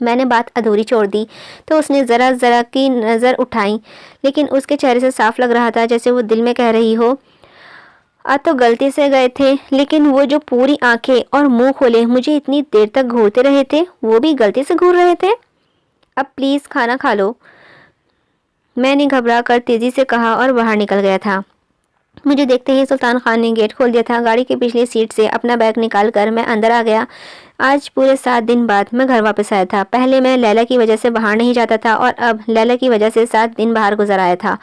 میں نے بات ادھوری چھوڑ دی تو اس نے ذرا کی نظر اٹھائی، لیکن اس کے چہرے سے صاف لگ رہا تھا جیسے وہ دل میں کہہ رہی ہو آج تو غلطی سے گئے تھے، لیکن وہ جو پوری آنکھیں اور منہ کھولے مجھے اتنی دیر تک گھورتے رہے تھے وہ بھی غلطی سے گھور رہے تھے۔ اب پلیز کھانا کھا لو، میں نے گھبرا کر تیزی سے کہا اور باہر نکل گیا تھا۔ مجھے دیکھتے ہی سلطان خان نے گیٹ کھول دیا تھا۔ گاڑی کی پچھلی سیٹ سے اپنا بیگ نکال کر میں اندر آ گیا۔ آج پورے 7 دن بعد میں گھر واپس آیا تھا۔ پہلے میں لیلا کی وجہ سے باہر نہیں جاتا تھا اور اب لیلا کی وجہ سے 7 دن باہر گزر آیا تھا۔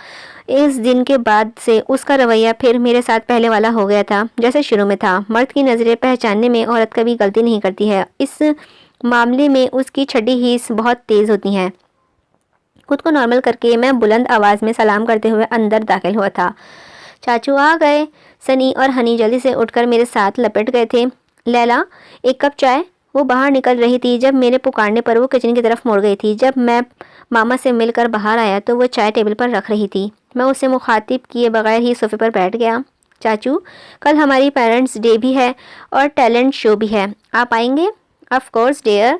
اس دن کے بعد سے اس کا رویہ پھر میرے ساتھ پہلے والا ہو گیا تھا جیسے شروع میں تھا۔ مرد کی نظریں پہچاننے میں عورت کبھی غلطی نہیں کرتی ہے، اس معاملے میں اس کی چھٹی حس بہت تیز ہوتی ہیں۔ خود کو نارمل کر کے میں بلند آواز میں سلام کرتے ہوئے اندر داخل ہوا تھا۔ چاچو آ گئے۔ سنی اور ہنی جلدی سے اٹھ کر میرے ساتھ لپٹ گئے تھے۔ لیلا ایک کپ چائے؟ وہ باہر نکل رہی تھی جب میرے پکارنے پر وہ کچن کی طرف مڑ گئی تھی۔ جب میں ماما سے مل کر باہر آیا تو وہ چائے ٹیبل پر رکھ رہی تھی۔ میں اسے مخاطب کیے بغیر ہی صوفے پر بیٹھ گیا۔ چاچو کل ہماری پیرنٹس ڈے بھی ہے اور ٹیلنٹ شو بھی ہے، آپ آئیں گے؟ آف کورس ڈیئر،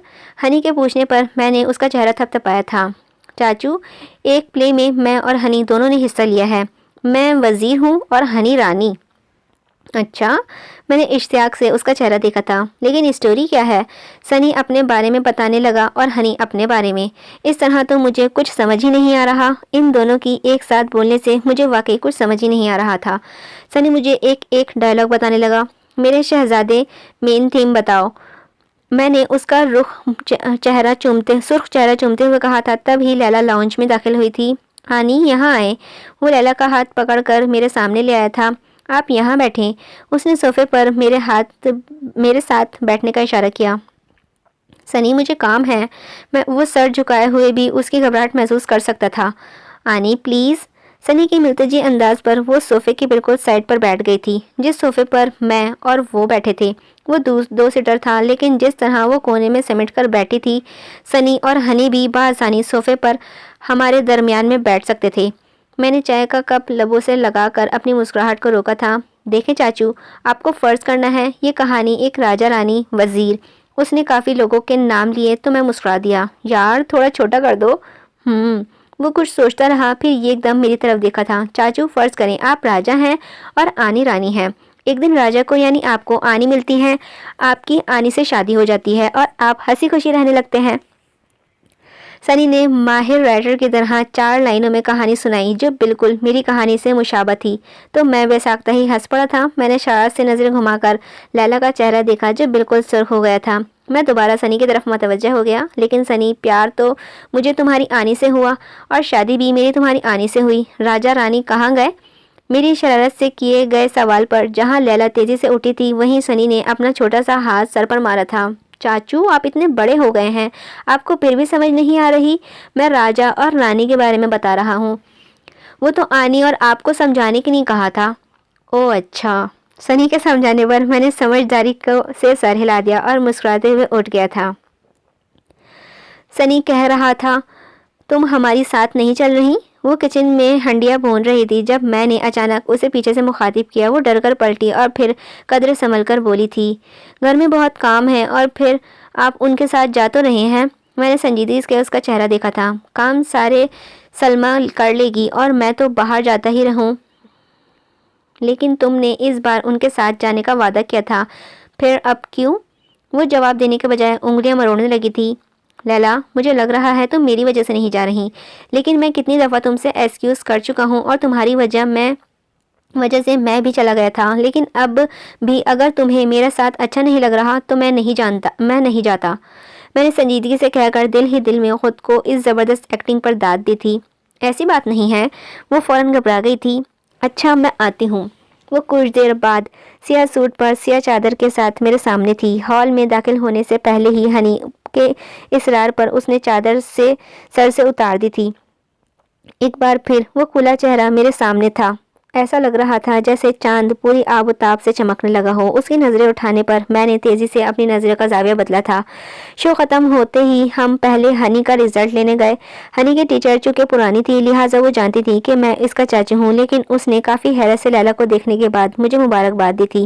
ہنی کے پوچھنے پر میں نے اس کا چہرہ تھپتھپایا تھا۔ چاچو ایک پلے میں میں اور ہنی دونوں نے حصہ لیا ہے، میں وزیر ہوں اور ہنی رانی۔ اچھا، میں نے اشتیاق سے اس کا چہرہ دیکھا تھا۔ لیکن اسٹوری کیا ہے؟ سنی اپنے بارے میں بتانے لگا اور ہنی اپنے بارے میں۔ اس طرح تو مجھے کچھ سمجھ ہی نہیں آ رہا۔ ان دونوں کی ایک ساتھ بولنے سے مجھے واقعی کچھ سمجھ ہی نہیں آ رہا تھا۔ سنی مجھے ایک ڈائلاگ بتانے لگا۔ میرے شہزادے مین تھیم بتاؤ، میں نے اس کا سرخ چہرہ چومتے ہوئے کہا تھا۔ تب ہی لیلا لاؤنج میں داخل ہوئی تھی۔ ہانی یہاں آئے۔ وہ لیلا کا ہاتھ پکڑ کر میرے سامنے لے آیا تھا۔ آپ یہاں بیٹھیں۔ اس نے صوفے پر میرے ساتھ بیٹھنے کا اشارہ کیا۔ سنی مجھے کام ہے۔ وہ سر جھکائے ہوئے بھی اس کی گھبراہٹ محسوس کر سکتا تھا۔ آنی پلیز۔ سنی کی ملتجی انداز پر وہ صوفے کی بالکل سائڈ پر بیٹھ گئی تھی جس صوفے پر میں اور وہ بیٹھے تھے۔ وہ 2 سیٹر تھا، لیکن جس طرح وہ کونے میں سمٹ کر بیٹھی تھی سنی اور ہنی بھی بآسانی صوفے پر ہمارے درمیان میں بیٹھ سکتے تھے۔ میں نے چائے کا کپ لبوں سے لگا کر اپنی مسکراہٹ کو روکا تھا۔ دیکھیں چاچو، آپ کو فرض کرنا ہے یہ کہانی ایک راجہ رانی وزیر۔ اس نے کافی لوگوں کے نام لیے تو میں مسکرا دیا۔ یار تھوڑا چھوٹا کر دو۔ وہ کچھ سوچتا رہا، پھر یہ ایک دم میری طرف دیکھا تھا۔ چاچو فرض کریں آپ راجہ ہیں اور آنی رانی ہیں۔ ایک دن راجہ کو یعنی آپ کو آنی ملتی ہے، آپ کی آنی سے شادی ہو جاتی ہے اور آپ ہنسی خوشی رہنے لگتے ہیں۔ سنی نے ماہر رائٹر کی طرح 4 لائنوں میں کہانی سنائی جو بالکل میری کہانی سے مشابہ تھی، تو میں بے ساختہ ہی ہنس پڑا تھا۔ میں نے شرارت سے نظریں گھما کر لیلا کا چہرہ دیکھا جو بالکل سرخ ہو گیا تھا۔ میں دوبارہ سنی کی طرف متوجہ ہو گیا۔ لیکن سنی، پیار تو مجھے تمہاری آنی سے ہوا اور شادی بھی میری تمہاری آنی سے ہوئی، راجہ رانی کہاں گئے؟ میری شرارت سے کیے گئے سوال پر جہاں لیلا تیزی سے اٹھی تھی وہیں سنی نے اپنا چھوٹا سا ہاتھ سر پر مارا تھا۔ چاچو آپ اتنے بڑے ہو گئے ہیں، آپ کو پھر بھی سمجھ نہیں آ رہی؟ میں راجہ اور رانی کے بارے میں بتا رہا ہوں۔ وہ تو آنی اور آپ کو سمجھانے کے لیے کہا تھا۔ او اچھا۔ سنی کے سمجھانے پر میں نے سمجھداری سے سر ہلا دیا اور مسکراتے ہوئے اٹھ گیا تھا۔ سنی کہہ رہا تھا تم ہماری ساتھ نہیں چل رہی؟ وہ کچن میں ہنڈیاں بھون رہی تھی جب میں نے اچانک اسے پیچھے سے مخاطب کیا۔ وہ ڈر کر پلٹی اور پھر قدرے سنبھل کر بولی تھی، گھر میں بہت کام ہے اور پھر آپ ان کے ساتھ جا تو رہے ہیں؟ میں نے سنجیدگی سے اس کا چہرہ دیکھا تھا۔ کام سارے سلمہ کر لے گی اور میں تو باہر جاتا ہی رہوں۔ لیکن تم نے اس بار ان کے ساتھ جانے کا وعدہ کیا تھا، پھر اب کیوں؟ وہ جواب دینے کے بجائے انگلیاں مروڑنے لگی تھی۔ لیلا مجھے لگ رہا ہے تم میری وجہ سے نہیں جا رہی، لیکن میں کتنی دفعہ تم سے ایکسکیوز کر چکا ہوں اور تمہاری وجہ سے میں بھی چلا گیا تھا۔ لیکن اب بھی اگر تمہیں میرا ساتھ اچھا نہیں لگ رہا تو میں نہیں جاتا۔ میں نے سنجیدگی سے کہہ کر دل ہی دل میں خود کو اس زبردست ایکٹنگ پر داد دی تھی۔ ایسی بات نہیں ہے۔ وہ فوراً گھبرا گئی تھی۔ اچھا میں آتی ہوں۔ وہ کچھ دیر بعد سیاہ سوٹ پر سیاہ چادر کے ساتھ میرے سامنے تھی۔ ہال میں داخل ہونے سے پہلے ہی ہنی کے اصرار پر اس نے چادر سر سے اتار دی تھی۔ ایک بار پھر وہ کھلا چہرہ میرے سامنے تھا۔ ایسا لگ رہا تھا جیسے چاند پوری آب و تاب سے چمکنے لگا ہو۔ اس کی نظریں اٹھانے پر میں نے تیزی سے اپنی نظر کا زاویہ بدلا تھا۔ شو ختم ہوتے ہی ہم پہلے ہنی کا رزلٹ لینے گئے۔ ہنی کی ٹیچر چونکہ پرانی تھی لہٰذا وہ جانتی تھی کہ میں اس کا چاچو ہوں، لیکن اس نے کافی حیرت سے لیلا کو دیکھنے کے بعد مجھے مبارکباد دی تھی۔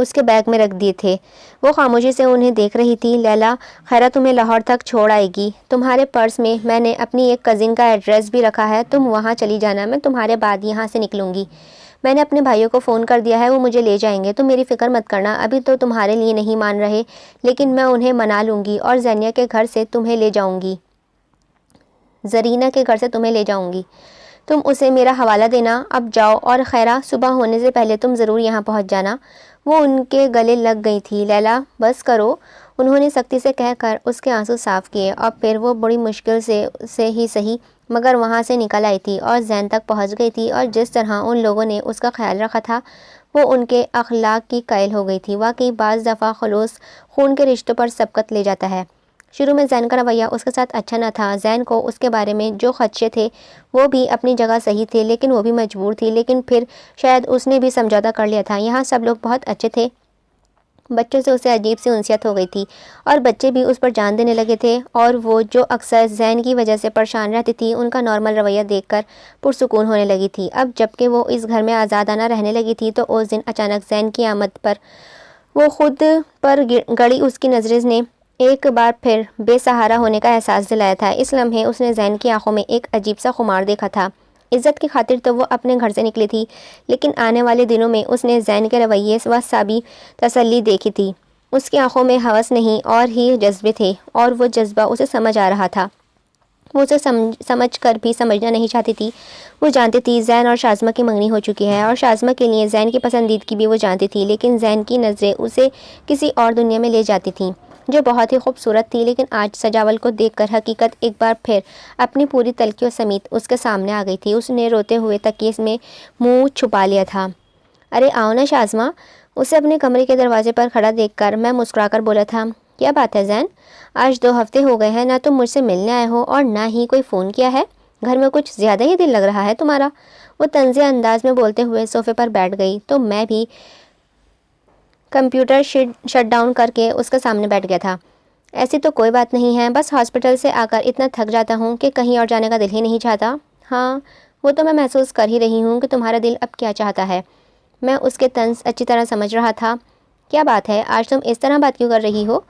اس کے بیگ میں رکھ دیے تھے۔ وہ خاموشی سے انہیں دیکھ رہی تھی۔ لیلا، خیرہ تمہیں لاہور تک چھوڑ آئے گی۔ تمہارے پرس میں میں نے اپنی ایک کزن کا ایڈریس بھی رکھا ہے، تم وہاں چلی جانا، میں تمہارے بعد یہاں سے نکلوں گی۔ میں نے اپنے بھائیوں کو فون کر دیا ہے، وہ مجھے لے جائیں گے، تم میری فکر مت کرنا۔ ابھی تو تمہارے لیے نہیں مان رہے، لیکن میں انہیں منا لوں گی اور زینیہ کے گھر سے تمہیں لے جاؤں گی، زرینہ کے گھر سے تمہیں لے جاؤں گی۔ تم اسے میرا حوالہ دینا۔ اب جاؤ، اور خیرہ صبح ہونے سے پہلے تم ضرور یہاں پہنچ جانا۔ وہ ان کے گلے لگ گئی تھی۔ لیلا، بس کرو، انہوں نے سختی سے کہہ کر اس کے آنسو صاف کیے، اور پھر وہ بڑی مشکل سے ہی صحیح مگر وہاں سے نکل آئی تھی اور زین تک پہنچ گئی تھی، اور جس طرح ان لوگوں نے اس کا خیال رکھا تھا وہ ان کے اخلاق کی قائل ہو گئی تھی۔ واقعی بعض دفعہ خلوص خون کے رشتوں پر سبقت لے جاتا ہے۔ شروع میں زین کا رویہ اس کے ساتھ اچھا نہ تھا۔ زین کو اس کے بارے میں جو خدشے تھے وہ بھی اپنی جگہ صحیح تھے، لیکن وہ بھی مجبور تھی۔ لیکن پھر شاید اس نے بھی سمجھوتہ کر لیا تھا۔ یہاں سب لوگ بہت اچھے تھے، بچوں سے اسے عجیب سی انسیت ہو گئی تھی، اور بچے بھی اس پر جان دینے لگے تھے، اور وہ جو اکثر زین کی وجہ سے پریشان رہتی تھی ان کا نارمل رویہ دیکھ کر پرسکون ہونے لگی تھی۔ اب جب کہ وہ اس گھر میں آزادانہ رہنے لگی تھی تو اس دن اچانک زین کی آمد پر وہ خود پر گڑی اس کی نظریں نے ایک بار پھر بے سہارا ہونے کا احساس دلایا تھا۔ اس لمحے اس نے زین کی آنکھوں میں ایک عجیب سا خمار دیکھا تھا۔ عزت کی خاطر تو وہ اپنے گھر سے نکلی تھی، لیکن آنے والے دنوں میں اس نے زین کے رویے و سابی تسلی دیکھی تھی۔ اس کی آنکھوں میں ہوس نہیں اور ہی جذبے تھے، اور وہ جذبہ اسے سمجھ آ رہا تھا۔ وہ اسے سمجھ کر بھی سمجھنا نہیں چاہتی تھی۔ وہ جانتی تھی زین اور شازمہ کی منگنی ہو چکی ہے، اور شازمہ کے لیے زین کی پسندیدگی بھی وہ جانتی تھی، لیکن زین کی نظریں اسے کسی اور دنیا میں لے جاتی تھیں جو بہت ہی خوبصورت تھی۔ لیکن آج سجاول کو دیکھ کر حقیقت ایک بار پھر اپنی پوری تلخیوں سمیت اس کے سامنے آ گئی تھی۔ اس نے روتے ہوئے تکیے میں منہ چھپا لیا تھا۔ ارے آؤ نا شازمہ، اسے اپنے کمرے کے دروازے پر کھڑا دیکھ کر میں مسکرا کر بولا تھا۔ کیا بات ہے زین؟ آج 2 ہفتے ہو گئے ہیں، نہ تم مجھ سے ملنے آئے ہو اور نہ ہی کوئی فون کیا ہے۔ گھر میں کچھ زیادہ ہی دل لگ رہا ہے تمہارا۔ وہ طنزیہ انداز میں بولتے ہوئے صوفے پر بیٹھ گئی تو میں بھی کمپیوٹر شٹ ڈاؤن کر کے اس کے سامنے بیٹھ گیا تھا۔ ایسی تو کوئی بات نہیں ہے، بس ہاسپٹل سے آ کر اتنا تھک جاتا ہوں کہ کہیں اور جانے کا دل ہی نہیں چاہتا۔ ہاں وہ تو میں محسوس کر ہی رہی ہوں کہ تمہارا دل اب کیا چاہتا ہے۔ میں اس کے طنز اچھی طرح سمجھ رہا تھا۔ کیا بات ہے، آج تم اس طرح بات کیوں کر رہی ہو؟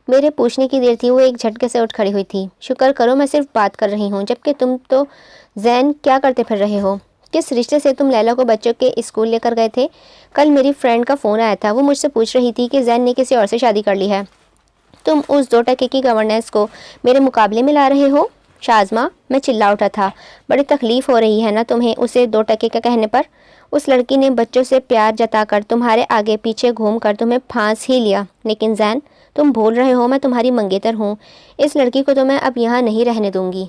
میرے پوچھنے کی دیر تھی وہ ایک جھٹکے سے اٹھ کھڑی ہوئی تھی۔ شکر کرو میں صرف بات کر رہی ہوں، جبکہ تم تو زین کیا کرتے پھر رہے ہو؟ کس رشتے سے تم لیلا کو بچوں کے اسکول لے کر گئے تھے؟ کل میری فرینڈ کا فون آیا تھا، وہ مجھ سے پوچھ رہی تھی کہ زین نے کسی اور سے شادی کر لی ہے۔ تم اس 2 ٹکے کی گورننس کو میرے مقابلے میں لا رہے ہو؟ شازمہ، میں چلا اٹھا تھا، بڑی تکلیف ہو رہی ہے نا تمہیں اسے 2 ٹکے کا کہنے پر؟ اس لڑکی نے بچوں سے پیار جتا کر تمہارے آگے پیچھے گھوم کر تمہیں پھانس ہی لیا، لیکن زین تم بھول رہے ہو میں تمہاری منگیتر ہوں۔ اس لڑکی کو تو میں اب یہاں نہیں رہنے دوں گی۔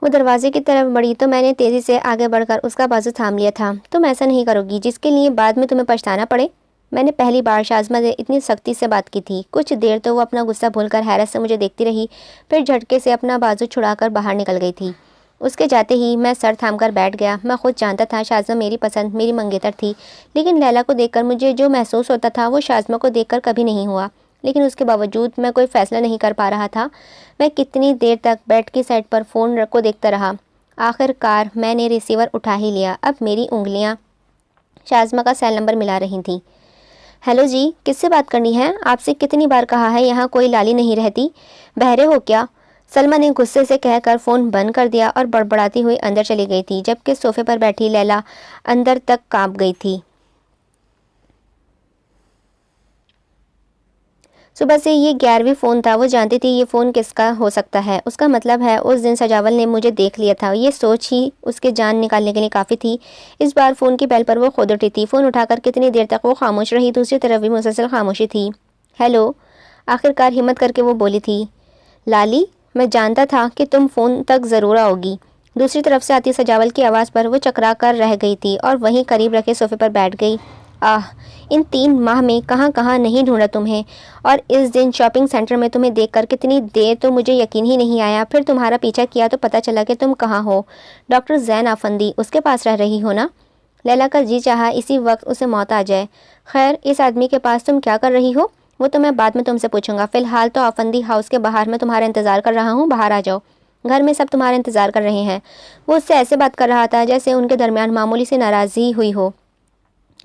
وہ دروازے کی طرف بڑھی تو میں نے تیزی سے آگے بڑھ کر اس کا بازو تھام لیا تھا۔ تم ایسا نہیں کرو گی جس کے لیے بعد میں تمہیں پچھتانا پڑے۔ میں نے پہلی بار شازمہ سے اتنی سختی سے بات کی تھی۔ کچھ دیر تو وہ اپنا غصہ بھول کر حیرت سے مجھے دیکھتی رہی، پھر جھٹکے سے اپنا بازو چھڑا کر باہر نکل گئی تھی۔ اس کے جاتے ہی میں سر تھام کر بیٹھ گیا۔ میں خود جانتا تھا شازمہ میری پسند، میری منگیتر تھی، لیکن لیلا کو دیکھ کر مجھے جو محسوس ہوتا تھا وہ شازمہ کو دیکھ کر کبھی نہیں ہوا۔ لیکن اس کے باوجود میں کوئی فیصلہ نہیں کر پا رہا تھا۔ میں کتنی دیر تک بیڈ کی سائڈ پر فون کو دیکھتا رہا۔ آخر کار میں نے ریسیور اٹھا ہی لیا۔ اب میری انگلیاں شازمہ کا سیل نمبر ملا رہی تھیں۔ ہیلو جی، کس سے بات کرنی ہے؟ آپ سے کتنی بار کہا ہے یہاں کوئی لالی نہیں رہتی، بہرے ہو کیا؟ سلمہ نے غصے سے کہہ کر فون بند کر دیا اور بڑبڑاتی ہوئی اندر چلی گئی تھی، جبکہ صوفے پر بیٹھی لیلا اندر تک کانپ گئی تھی۔ صبح سے یہ 11واں فون تھا۔ وہ جانتی تھی یہ فون کس کا ہو سکتا ہے۔ اس کا مطلب ہے اس دن سجاول نے مجھے دیکھ لیا تھا۔ یہ سوچ ہی اس کے جان نکالنے کے لیے کافی تھی۔ اس بار فون کی بیل پر وہ خود اٹھی تھی۔ فون اٹھا کر کتنی دیر تک وہ خاموش رہی، دوسری طرف بھی مسلسل خاموشی تھی۔ ہیلو، آخر کار ہمت کر کے وہ بولی تھی۔ لالی، میں جانتا تھا کہ تم فون تک ضرور آؤ گی۔ دوسری طرف سے آتی سجاول کی آواز پر وہ چکرا کر رہ گئی تھی اور وہیں قریب رکھے صوفے پر بیٹھ گئی۔ ان 3 ماہ میں کہاں کہاں نہیں ڈھونڈا تمہیں، اور اس دن شاپنگ سینٹر میں تمہیں دیکھ کر کتنی دیر تو مجھے یقین ہی نہیں آیا۔ پھر تمہارا پیچھا کیا تو پتہ چلا کہ تم کہاں ہو۔ ڈاکٹر زین آفندی، اس کے پاس رہ رہی ہو نا؟ لیلا کا جی چاہا اسی وقت اسے موت آ جائے۔ خیر، اس آدمی کے پاس تم کیا کر رہی ہو وہ تو میں بعد میں تم سے پوچھوں گا۔ فی الحال تو آفندی ہاؤس کے باہر میں تمہارا انتظار کر رہا ہوں، باہر آ جاؤ، گھر میں سب تمہارا انتظار کر رہے ہیں۔ وہ اس سے ایسے بات کر رہا تھا جیسے ان کے درمیان معمولی سی ناراضی ہوئی ہو۔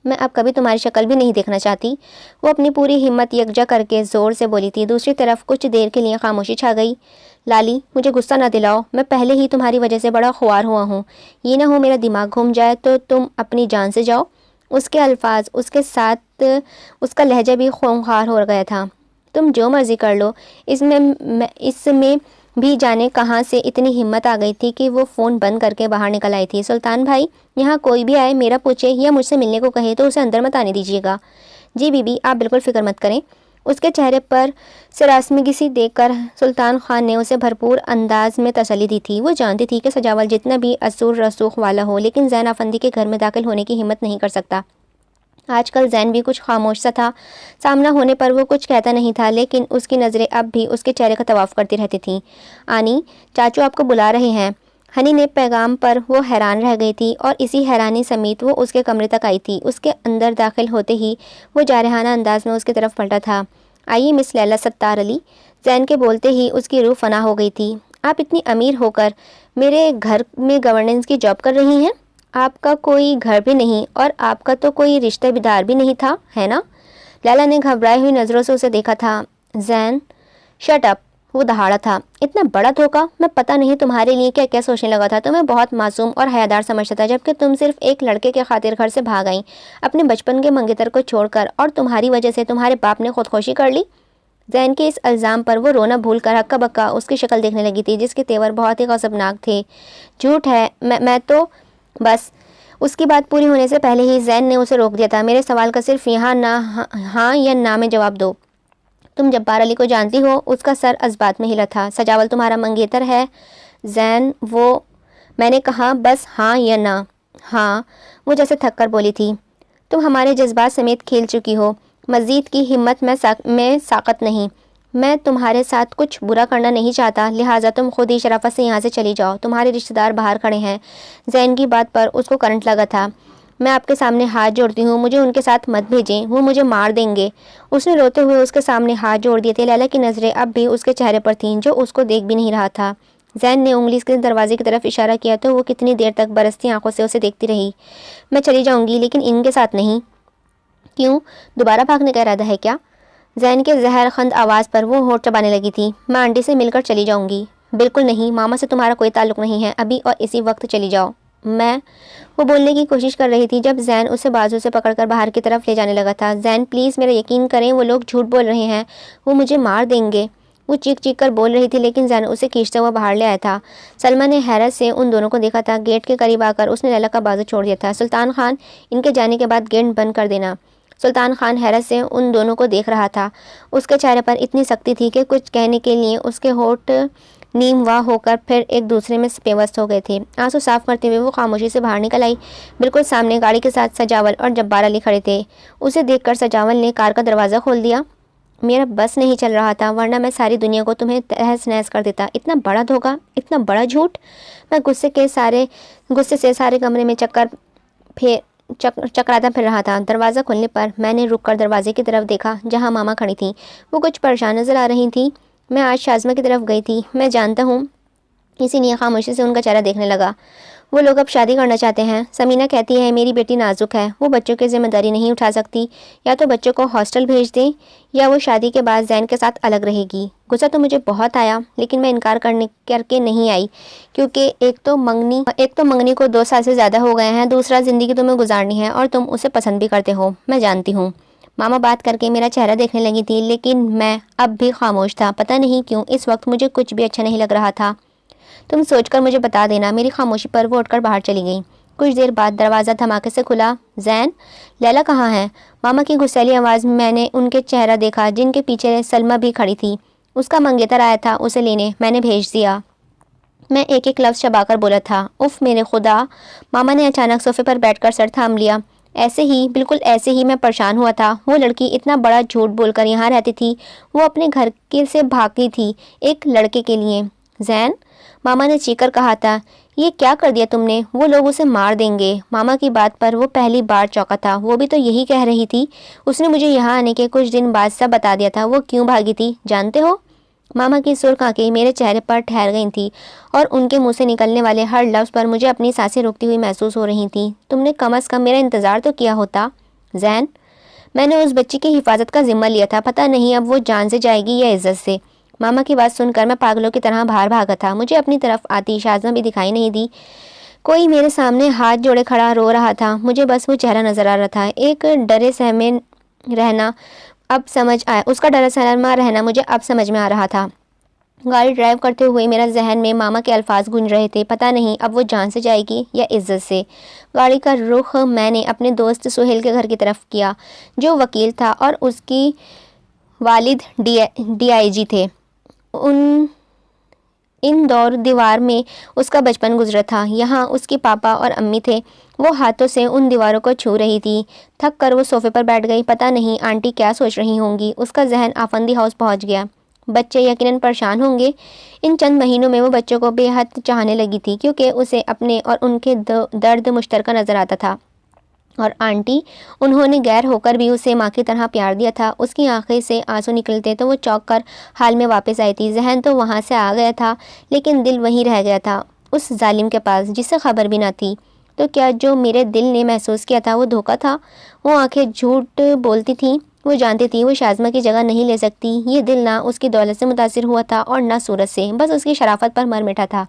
میں اب کبھی تمہاری شکل بھی نہیں دیکھنا چاہتی۔ وہ اپنی پوری ہمت یکجا کر کے زور سے بولی تھی۔ دوسری طرف کچھ دیر کے لیے خاموشی چھا گئی۔ لالی، مجھے غصہ نہ دلاؤ، میں پہلے ہی تمہاری وجہ سے بڑا خوار ہوا ہوں، یہ نہ ہو میرا دماغ گھوم جائے تو تم اپنی جان سے جاؤ۔ اس کے الفاظ، اس کے ساتھ اس کا لہجہ بھی خونخوار ہو گیا تھا۔ تم جو مرضی کر لو۔ اس میں بھی جانے کہاں سے اتنی ہمت آ گئی تھی کہ وہ فون بند کر کے باہر نکل آئی تھی۔ سلطان بھائی، یہاں کوئی بھی آئے، میرا پوچھے یا مجھ سے ملنے کو کہے تو اسے اندر مت آنے دیجیے گا۔ جی بی بی، آپ بالکل فکر مت کریں۔ اس کے چہرے پر سراسمگی سی دیکھ کر سلطان خان نے اسے بھرپور انداز میں تسلی دی تھی۔ وہ جانتی تھی کہ سجاول جتنا بھی اثر رسوخ والا ہو، لیکن زین افندی کے گھر میں داخل ہونے کی ہمت نہیں کر سکتا۔ آج کل زین بھی کچھ خاموش سا تھا۔ سامنا ہونے پر وہ کچھ کہتا نہیں تھا، لیکن اس کی نظریں اب بھی اس کے چہرے کا طواف کرتی رہتی تھیں۔ آنی، چاچو آپ کو بلا رہے ہیں۔ ہنی نے پیغام پر وہ حیران رہ گئی تھی اور اسی حیرانی سمیت وہ اس کے کمرے تک آئی تھی۔ اس کے اندر داخل ہوتے ہی وہ جارحانہ انداز میں اس کی طرف پلٹا تھا۔ آئیے مس لیلا ستار علی۔ زین کے بولتے ہی اس کی روح فنا ہو گئی تھی۔ آپ اتنی امیر ہو کر میرے گھر میں گورننس کی جاب کر رہی ہیں؟ آپ کا کوئی گھر بھی نہیں اور آپ کا تو کوئی رشتہ دار بھی نہیں تھا، ہے نا؟ لیلا نے گھبرائی ہوئی نظروں سے اسے دیکھا تھا۔ زین، شٹ اپ، وہ دہاڑا تھا۔ اتنا بڑا دھوکہ! میں پتہ نہیں تمہارے لیے کیا کیا سوچنے لگا تھا۔ تمہیں بہت معصوم اور حیادار سمجھتا تھا، جبکہ تم صرف ایک لڑکے کے خاطر گھر سے بھاگ آئیں، اپنے بچپن کے منگیتر کو چھوڑ کر، اور تمہاری وجہ سے تمہارے باپ نے خودکشی کر لی۔ زین کے اس الزام پر وہ رونا بھول کر ہکا بکا اس کی شکل دیکھنے لگی تھی، جس کے تیور بہت ہی غضبناک تھے۔ جھوٹ ہے، میں تو بس۔ اس کی بات پوری ہونے سے پہلے ہی زین نے اسے روک دیا تھا۔ میرے سوال کا صرف ہاں یا نہ میں جواب دو۔ تم جبار علی کو جانتی ہو؟ اس کا سر اس بات میں ہلا تھا۔ سجاول تمہارا منگیتر ہے؟ زین، میں نے کہا بس ہاں یا نہ۔ ہاں، وہ جیسے تھک کر بولی تھی۔ تم ہمارے جذبات سمیت کھیل چکی ہو۔ مزید کی ہمت میں ساقت نہیں۔ میں تمہارے ساتھ کچھ برا کرنا نہیں چاہتا، لہٰذا تم خود ہی شرافت سے یہاں سے چلی جاؤ۔ تمہارے رشتہ دار باہر کھڑے ہیں۔ زین کی بات پر اس کو کرنٹ لگا تھا۔ میں آپ کے سامنے ہاتھ جوڑتی ہوں، مجھے ان کے ساتھ مت بھیجیں، وہ مجھے مار دیں گے۔ اس نے روتے ہوئے اس کے سامنے ہاتھ جوڑ دیے تھے۔ لیلا کی نظریں اب بھی اس کے چہرے پر تھیں، جو اس کو دیکھ بھی نہیں رہا تھا۔ زین نے انگلی کے دروازے کی طرف اشارہ کیا تو وہ کتنی دیر تک برستی آنکھوں سے اسے دیکھتی رہی۔ میں چلی جاؤں گی، لیکن ان کے ساتھ نہیں۔ کیوں؟ دوبارہ بھاگنے کا ارادہ ہے کیا؟ زین کے زہر خند آواز پر وہ ہونٹ چبانے لگی تھی۔ میں آنٹی سے مل کر چلی جاؤں گی۔ بالکل نہیں، ماما سے تمہارا کوئی تعلق نہیں ہے، ابھی اور اسی وقت چلی جاؤ۔ وہ بولنے کی کوشش کر رہی تھی جب زین اسے بازو سے پکڑ کر باہر کی طرف لے جانے لگا تھا۔ زین پلیز میرا یقین کریں، وہ لوگ جھوٹ بول رہے ہیں، وہ مجھے مار دیں گے۔ وہ چیخ چیخ کر بول رہی تھی، لیکن زین اسے کھینچتا ہوا باہر لے آیا تھا۔ سلمیٰ نے حیرت سے ان دونوں کو دیکھا تھا۔ گیٹ کے قریب آ کر اس نے لیلا کا بازو چھوڑ دیا تھا۔ سلطان خان، ان کے جانے کے بعد گیٹ بند کر دینا۔ سلطان خان حیرت سے ان دونوں کو دیکھ رہا تھا۔ اس کے چہرے پر اتنی سختی تھی کہ کچھ کہنے کے لیے اس کے ہونٹ نیم واہ ہو کر پھر ایک دوسرے میں پیوست ہو گئے تھے۔ آنسو صاف کرتے ہوئے وہ خاموشی سے باہر نکل آئی۔ بالکل سامنے گاڑی کے ساتھ سجاول اور جبار علی کھڑے تھے۔ اسے دیکھ کر سجاول نے کار کا دروازہ کھول دیا۔ میرا بس نہیں چل رہا تھا، ورنہ میں ساری دنیا کو تمہیں تہس نہس کر دیتا۔ اتنا بڑا دھوکہ، اتنا بڑا جھوٹ! میں غصے سے سارے کمرے میں چکراتا پھر رہا تھا۔ دروازہ کھلنے پر میں نے رک کر دروازے کی طرف دیکھا جہاں ماما کھڑی تھیں۔ وہ کچھ پریشان نظر آ رہی تھیں۔ میں آج شازمہ کی طرف گئی تھی، میں جانتا ہوں، اسی لیے خاموشی سے ان کا چہرہ دیکھنے لگا۔ وہ لوگ اب شادی کرنا چاہتے ہیں۔ سمینہ کہتی ہے میری بیٹی نازک ہے، وہ بچوں کی ذمہ داری نہیں اٹھا سکتی، یا تو بچوں کو ہاسٹل بھیج دیں یا وہ شادی کے بعد زین کے ساتھ الگ رہے گی۔ غصہ تو مجھے بہت آیا، لیکن میں انکار کر کے نہیں آئی، کیونکہ ایک تو منگنی کو 2 سال سے زیادہ ہو گئے ہیں، دوسرا زندگی تمہیں گزارنی ہے اور تم اسے پسند بھی کرتے ہو، میں جانتی ہوں۔ ماما بات کر کے میرا چہرہ دیکھنے لگی تھی، لیکن میں اب بھی خاموش تھا۔ پتہ نہیں کیوں اس وقت مجھے کچھ بھی اچھا نہیں لگ رہا تھا۔ تم سوچ کر مجھے بتا دینا۔ میری خاموشی پر وہ اٹھ کر باہر چلی گئیں۔ کچھ دیر بعد دروازہ دھماکے سے کھلا۔ زین، لیلا کہاں ہے؟ ماما کی غصیلی آواز میں نے ان کے چہرہ دیکھا، جن کے پیچھے سلمیٰ بھی کھڑی تھی۔ اس کا منگیتر آیا تھا اسے لینے، میں نے بھیج دیا۔ میں ایک ایک لفظ چبا کر بولا تھا۔ اف میرے خدا! ماما نے اچانک صوفے پر بیٹھ کر سر تھام لیا۔ بالکل ایسے ہی میں پریشان ہوا تھا۔ وہ لڑکی اتنا بڑا جھوٹ بول کر یہاں رہتی تھی، وہ اپنے گھر سے بھاگی تھی ایک لڑکے کے لیے۔ زین، ماما نے چیخ کر کہا تھا، یہ کیا کر دیا تم نے؟ وہ لوگ اسے مار دیں گے۔ ماما کی بات پر وہ پہلی بار چونکا تھا۔ وہ بھی تو یہی کہہ رہی تھی۔ اس نے مجھے یہاں آنے کے کچھ دن بعد سب بتا دیا تھا۔ وہ کیوں بھاگی تھی جانتے ہو؟ ماما کی سرخ آنکھیں میرے چہرے پر ٹھہر گئی تھیں اور ان کے منہ سے نکلنے والے ہر لفظ پر مجھے اپنی سانسیں روکتی ہوئی محسوس ہو رہی تھیں۔ تم نے کم از کم میرا انتظار تو کیا ہوتا۔ زین، میں نے اس بچی کی حفاظت کا ذمہ لیا تھا، پتہ نہیں اب وہ جان سے جائے گی یا عزت سے۔ ماما کی بات سن کر میں پاگلوں کی طرح باہر بھاگا تھا۔ مجھے اپنی طرف آتی شازنا بھی دکھائی نہیں دی۔ کوئی میرے سامنے ہاتھ جوڑے کھڑا رو رہا تھا، مجھے بس وہ چہرہ نظر آ رہا تھا۔ ایک ڈرے سہمے رہنا اب سمجھ آیا، اس کا ڈرا سہما رہنا مجھے اب سمجھ میں آ رہا تھا۔ گاڑی ڈرائیو کرتے ہوئے میرا ذہن میں ماما کے الفاظ گونج رہے تھے، پتہ نہیں اب وہ جان سے جائے گی یا عزت سے۔ گاڑی کا رخ میں نے اپنے دوست سہیل کے گھر کی طرف کیا، جو وکیل تھا اور اس کی والد ڈی آئی جی تھے۔ ان دور دیوار میں اس کا بچپن گزرا تھا، یہاں اس کے پاپا اور امی تھے۔ وہ ہاتھوں سے ان دیواروں کو چھو رہی تھی۔ تھک کر وہ صوفے پر بیٹھ گئی، پتہ نہیں آنٹی کیا سوچ رہی ہوں گی۔ اس کا ذہن آفندی ہاؤس پہنچ گیا۔ بچے یقیناً پریشان ہوں گے۔ ان چند مہینوں میں وہ بچوں کو بے حد چاہنے لگی تھی، کیونکہ اسے اپنے اور ان کے درد مشترکہ نظر آتا تھا۔ اور آنٹی، انہوں نے غیر ہو کر بھی اسے ماں کی طرح پیار دیا تھا۔ اس کی آنکھیں سے آنسو نکلتے تو وہ چونک کر حال میں واپس آئی تھی۔ ذہن تو وہاں سے آ گیا تھا، لیکن دل وہیں رہ گیا تھا، اس ظالم کے پاس جسے خبر بھی نہ تھی۔ تو کیا جو میرے دل نے محسوس کیا تھا وہ دھوکہ تھا؟ وہ آنکھیں جھوٹ بولتی تھیں۔ وہ جانتی تھی وہ شازمہ کی جگہ نہیں لے سکتی۔ یہ دل نہ اس کی دولت سے متاثر ہوا تھا اور نہ صورت سے، بس اس کی شرافت پر مر مٹا تھا۔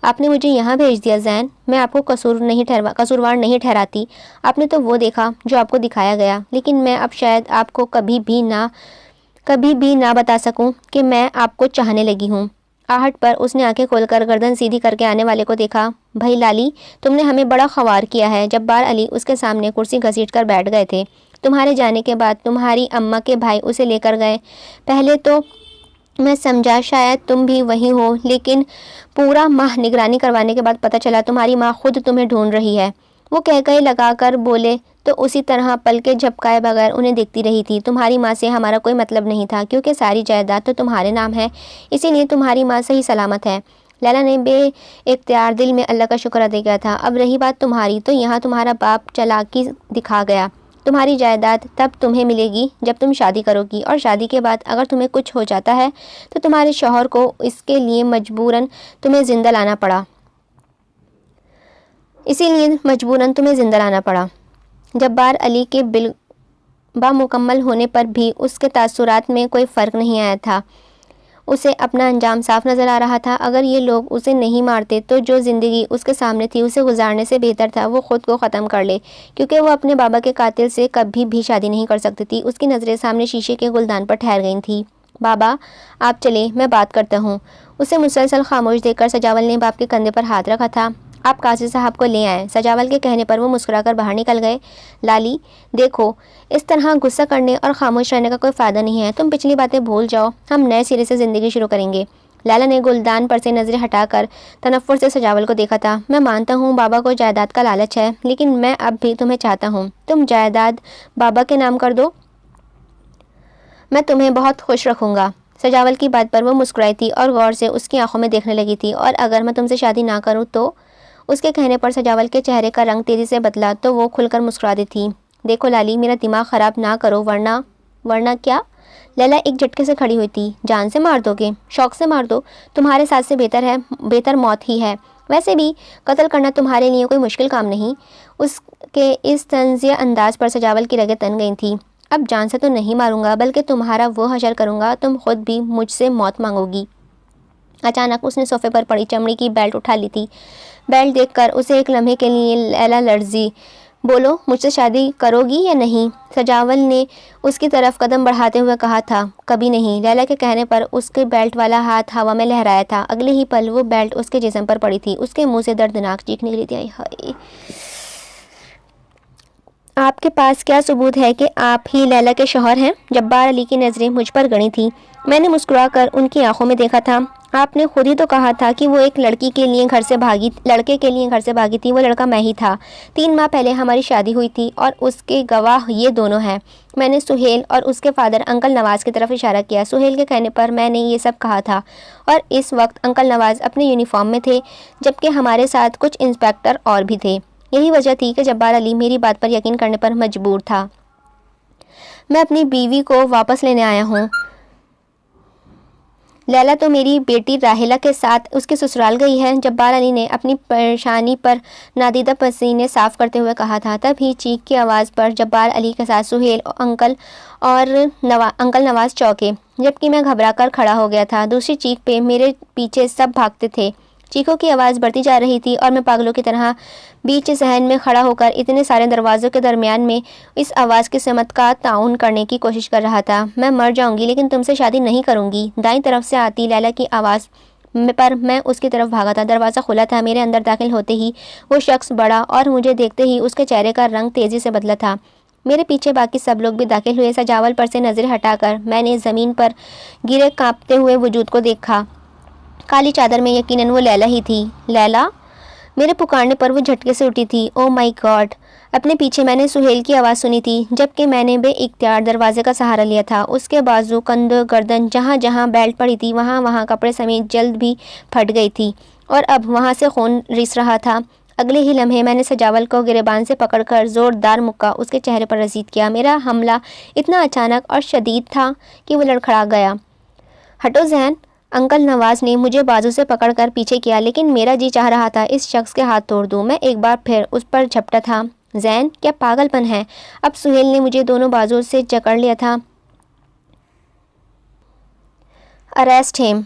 آپ نے مجھے یہاں بھیج دیا زین، میں آپ کو قصوروار نہیں ٹھہراتی۔ آپ نے تو وہ دیکھا جو آپ کو دکھایا گیا، لیکن میں اب شاید آپ کو کبھی بھی نہ بتا سکوں کہ میں آپ کو چاہنے لگی ہوں۔ آہٹ پر اس نے آنکھیں کھول کر گردن سیدھی کر کے آنے والے کو دیکھا۔ بھائی لالی، تم نے ہمیں بڑا خوار کیا ہے۔ جبار علی اس کے سامنے کرسی گھسیٹ کر بیٹھ گئے تھے۔ تمہارے جانے کے بعد تمہاری اماں کے بھائی اسے لے کر گئے۔ پہلے تو میں سمجھا شاید تم بھی وہی ہو، لیکن پورا ماہ نگرانی کروانے کے بعد پتہ چلا تمہاری ماں خود تمہیں ڈھونڈ رہی ہے۔ وہ کہہ لگا کر بولے تو اسی طرح پلکیں جھپکائے بغیر انہیں دیکھتی رہی تھی۔ تمہاری ماں سے ہمارا کوئی مطلب نہیں تھا، کیونکہ ساری جائیداد تو تمہارے نام ہے، اسی لیے تمہاری ماں صحیح سلامت ہے۔ لیلا نے بے اختیار دل میں اللہ کا شکر ادا کیا تھا۔ اب رہی بات تمہاری، تو یہاں تمہارا باپ چالاکی دکھا گیا۔ تمہاری جائیداد تب تمہیں ملے گی جب تم شادی کرو گی، اور شادی کے بعد اگر تمہیں کچھ ہو جاتا ہے تو تمہارے شوہر کو اس کے لیے مجبوراً تمہیں زندہ لانا پڑا۔ جبار علی کے بامکمل ہونے پر بھی اس کے تاثرات میں کوئی فرق نہیں آیا تھا۔ اسے اپنا انجام صاف نظر آ رہا تھا۔ اگر یہ لوگ اسے نہیں مارتے تو جو زندگی اس کے سامنے تھی اسے گزارنے سے بہتر تھا وہ خود کو ختم کر لے، کیونکہ وہ اپنے بابا کے قاتل سے کبھی بھی شادی نہیں کر سکتی تھی۔ اس کی نظریں سامنے شیشے کے گلدان پر ٹھہر گئی تھیں۔ بابا، آپ چلیں، میں بات کرتا ہوں۔ اسے مسلسل خاموش دیکھ کر سجاول نے باپ کے کندھے پر ہاتھ رکھا تھا۔ آپ قاضی صاحب کو لے آئیں۔ سجاول کے کہنے پر وہ مسکرا کر باہر نکل گئے۔ لالی، دیکھو، اس طرح غصہ کرنے اور خاموش رہنے کا کوئی فائدہ نہیں ہے۔ تم پچھلی باتیں بھول جاؤ، ہم نئے سرے سے زندگی شروع کریں گے۔ لیلا نے گلدان پر سے نظریں ہٹا کر تنفر سے سجاول کو دیکھا تھا۔ میں مانتا ہوں بابا کو جائیداد کا لالچ ہے، لیکن میں اب بھی تمہیں چاہتا ہوں۔ تم جائیداد بابا کے نام کر دو، میں تمہیں بہت خوش رکھوں گا۔ سجاول کی بات پر وہ مسکرائی تھی اور غور سے اس کی آنکھوں میں دیکھنے لگی تھی۔ اور اگر میں تم سے شادی نہ کروں تو؟ اس کے کہنے پر سجاول کے چہرے کا رنگ تیزی سے بدلا تو وہ کھل کر مسکرا دی تھی۔ دیکھو لالی، میرا دماغ خراب نہ کرو، ورنہ کیا؟ لیلا ایک جھٹکے سے کھڑی ہوئی تھی۔ جان سے مار دو گے؟ شوق سے مار دو، تمہارے ساتھ سے بہتر موت ہی ہے۔ ویسے بھی قتل کرنا تمہارے لیے کوئی مشکل کام نہیں۔ اس کے اس طنزیہ انداز پر سجاول کی رگیں تن گئی تھیں۔ اب جان سے تو نہیں ماروں گا، بلکہ تمہارا وہ حشر کروں گا، تم خود بھی مجھ سے موت مانگو گی۔ اچانک اس نے صوفے پر پڑی چمڑی کی بیلٹ اٹھا لی تھی۔ بیلٹ دیکھ کر اسے ایک لمحے کے لیے لیلا لرزی۔ بولو، مجھ سے شادی کرو گی یا نہیں؟ سجاول نے اس کی طرف قدم بڑھاتے ہوئے کہا تھا۔ کبھی نہیں۔ لیلا کے کہنے پر اس کے بیلٹ والا ہاتھ ہوا میں لہرایا تھا۔ اگلے ہی پل وہ بیلٹ اس کے جسم پر پڑی تھی۔ اس کے منہ سے دردناک چیخ نکلی تھی۔ ہائے، آپ کے پاس کیا ثبوت ہے کہ آپ ہی لیلا کے شوہر ہیں؟ جبار علی کی نظریں مجھ پر گڑی تھیں۔ میں نے مسکرا کر ان کی آنکھوں میں دیکھا تھا۔ آپ نے خود ہی تو کہا تھا کہ وہ ایک لڑکے کے لیے گھر سے بھاگی تھی۔ وہ لڑکا میں ہی تھا۔ 3 ماہ پہلے ہماری شادی ہوئی تھی اور اس کے گواہ یہ دونوں ہیں۔ میں نے سہیل اور اس کے فادر انکل نواز کی طرف اشارہ کیا۔ سہیل کے کہنے پر میں نے یہ سب کہا تھا، اور اس وقت انکل نواز اپنے یونیفارم میں تھے، جبکہ ہمارے ساتھ کچھ انسپیکٹر اور بھی تھے۔ یہی وجہ تھی کہ جبار علی میری بات پر یقین کرنے پر مجبور تھا۔ میں اپنی بیوی کو واپس لینے آیا ہوں۔ لیلا تو میری بیٹی راحیلہ کے ساتھ اس کے سسرال گئی ہے، جبار علی نے اپنی پریشانی پر نادیدہ پسینے صاف کرتے ہوئے کہا تھا۔ تب ہی چیخ کی آواز پر جبار علی کے ساتھ سہیل انکل نواز چونکے، جبکہ میں گھبرا کر کھڑا ہو گیا تھا۔ دوسری چیخ پہ میرے پیچھے سب بھاگتے تھے۔ چیخوں کی آواز بڑھتی جا رہی تھی اور میں پاگلوں کی طرح بیچ صحن میں کھڑا ہو کر اتنے سارے دروازوں کے درمیان میں اس آواز کی سمت کا تعین کرنے کی کوشش کر رہا تھا۔ میں مر جاؤں گی لیکن تم سے شادی نہیں کروں گی۔ دائیں طرف سے آتی لیلا کی آواز پر میں اس کی طرف بھاگا تھا۔ دروازہ کھلا تھا۔ میرے اندر داخل ہوتے ہی وہ شخص بڑا اور مجھے دیکھتے ہی اس کے چہرے کا رنگ تیزی سے بدلا تھا۔ میرے پیچھے باقی سب لوگ بھی داخل ہوئے۔ سجاول پر سے نظر ہٹا کر میں نے زمین پر گرے کانپتے ہوئے وجود کو دیکھا۔ کالی چادر میں یقیناً وہ لیلا ہی تھی۔ لیلا! میرے پکارنے پر وہ جھٹکے سے اٹھی تھی۔ او مائی گاڈ! اپنے پیچھے میں نے سہیل کی آواز سنی تھی، جبکہ میں نے بے اختیار دروازے کا سہارا لیا تھا۔ اس کے بازو، کندھوں، گردن، جہاں جہاں بیلٹ پڑی تھی وہاں کپڑے سمیت جلد بھی پھٹ گئی تھی اور اب وہاں سے خون رس رہا تھا۔ اگلے ہی لمحے میں نے سجاول کو گریبان سے پکڑ کر زوردار مکہ اس کے چہرے پر رسید کیا۔ میرا حملہ اتنا اچانک اور شدید تھا کہ وہ لڑکھڑا گیا۔ ہٹو زین! انکل نواز نے مجھے بازو سے پکڑ کر پیچھے کیا، لیکن میرا جی چاہ رہا تھا اس شخص کے ہاتھ توڑ دوں۔ میں ایک بار پھر اس پر جھپٹا تھا۔ زین! کیا پاگل پن ہے؟ اب سہیل نے مجھے دونوں بازو سے جکڑ لیا تھا۔ اریسٹ ہم!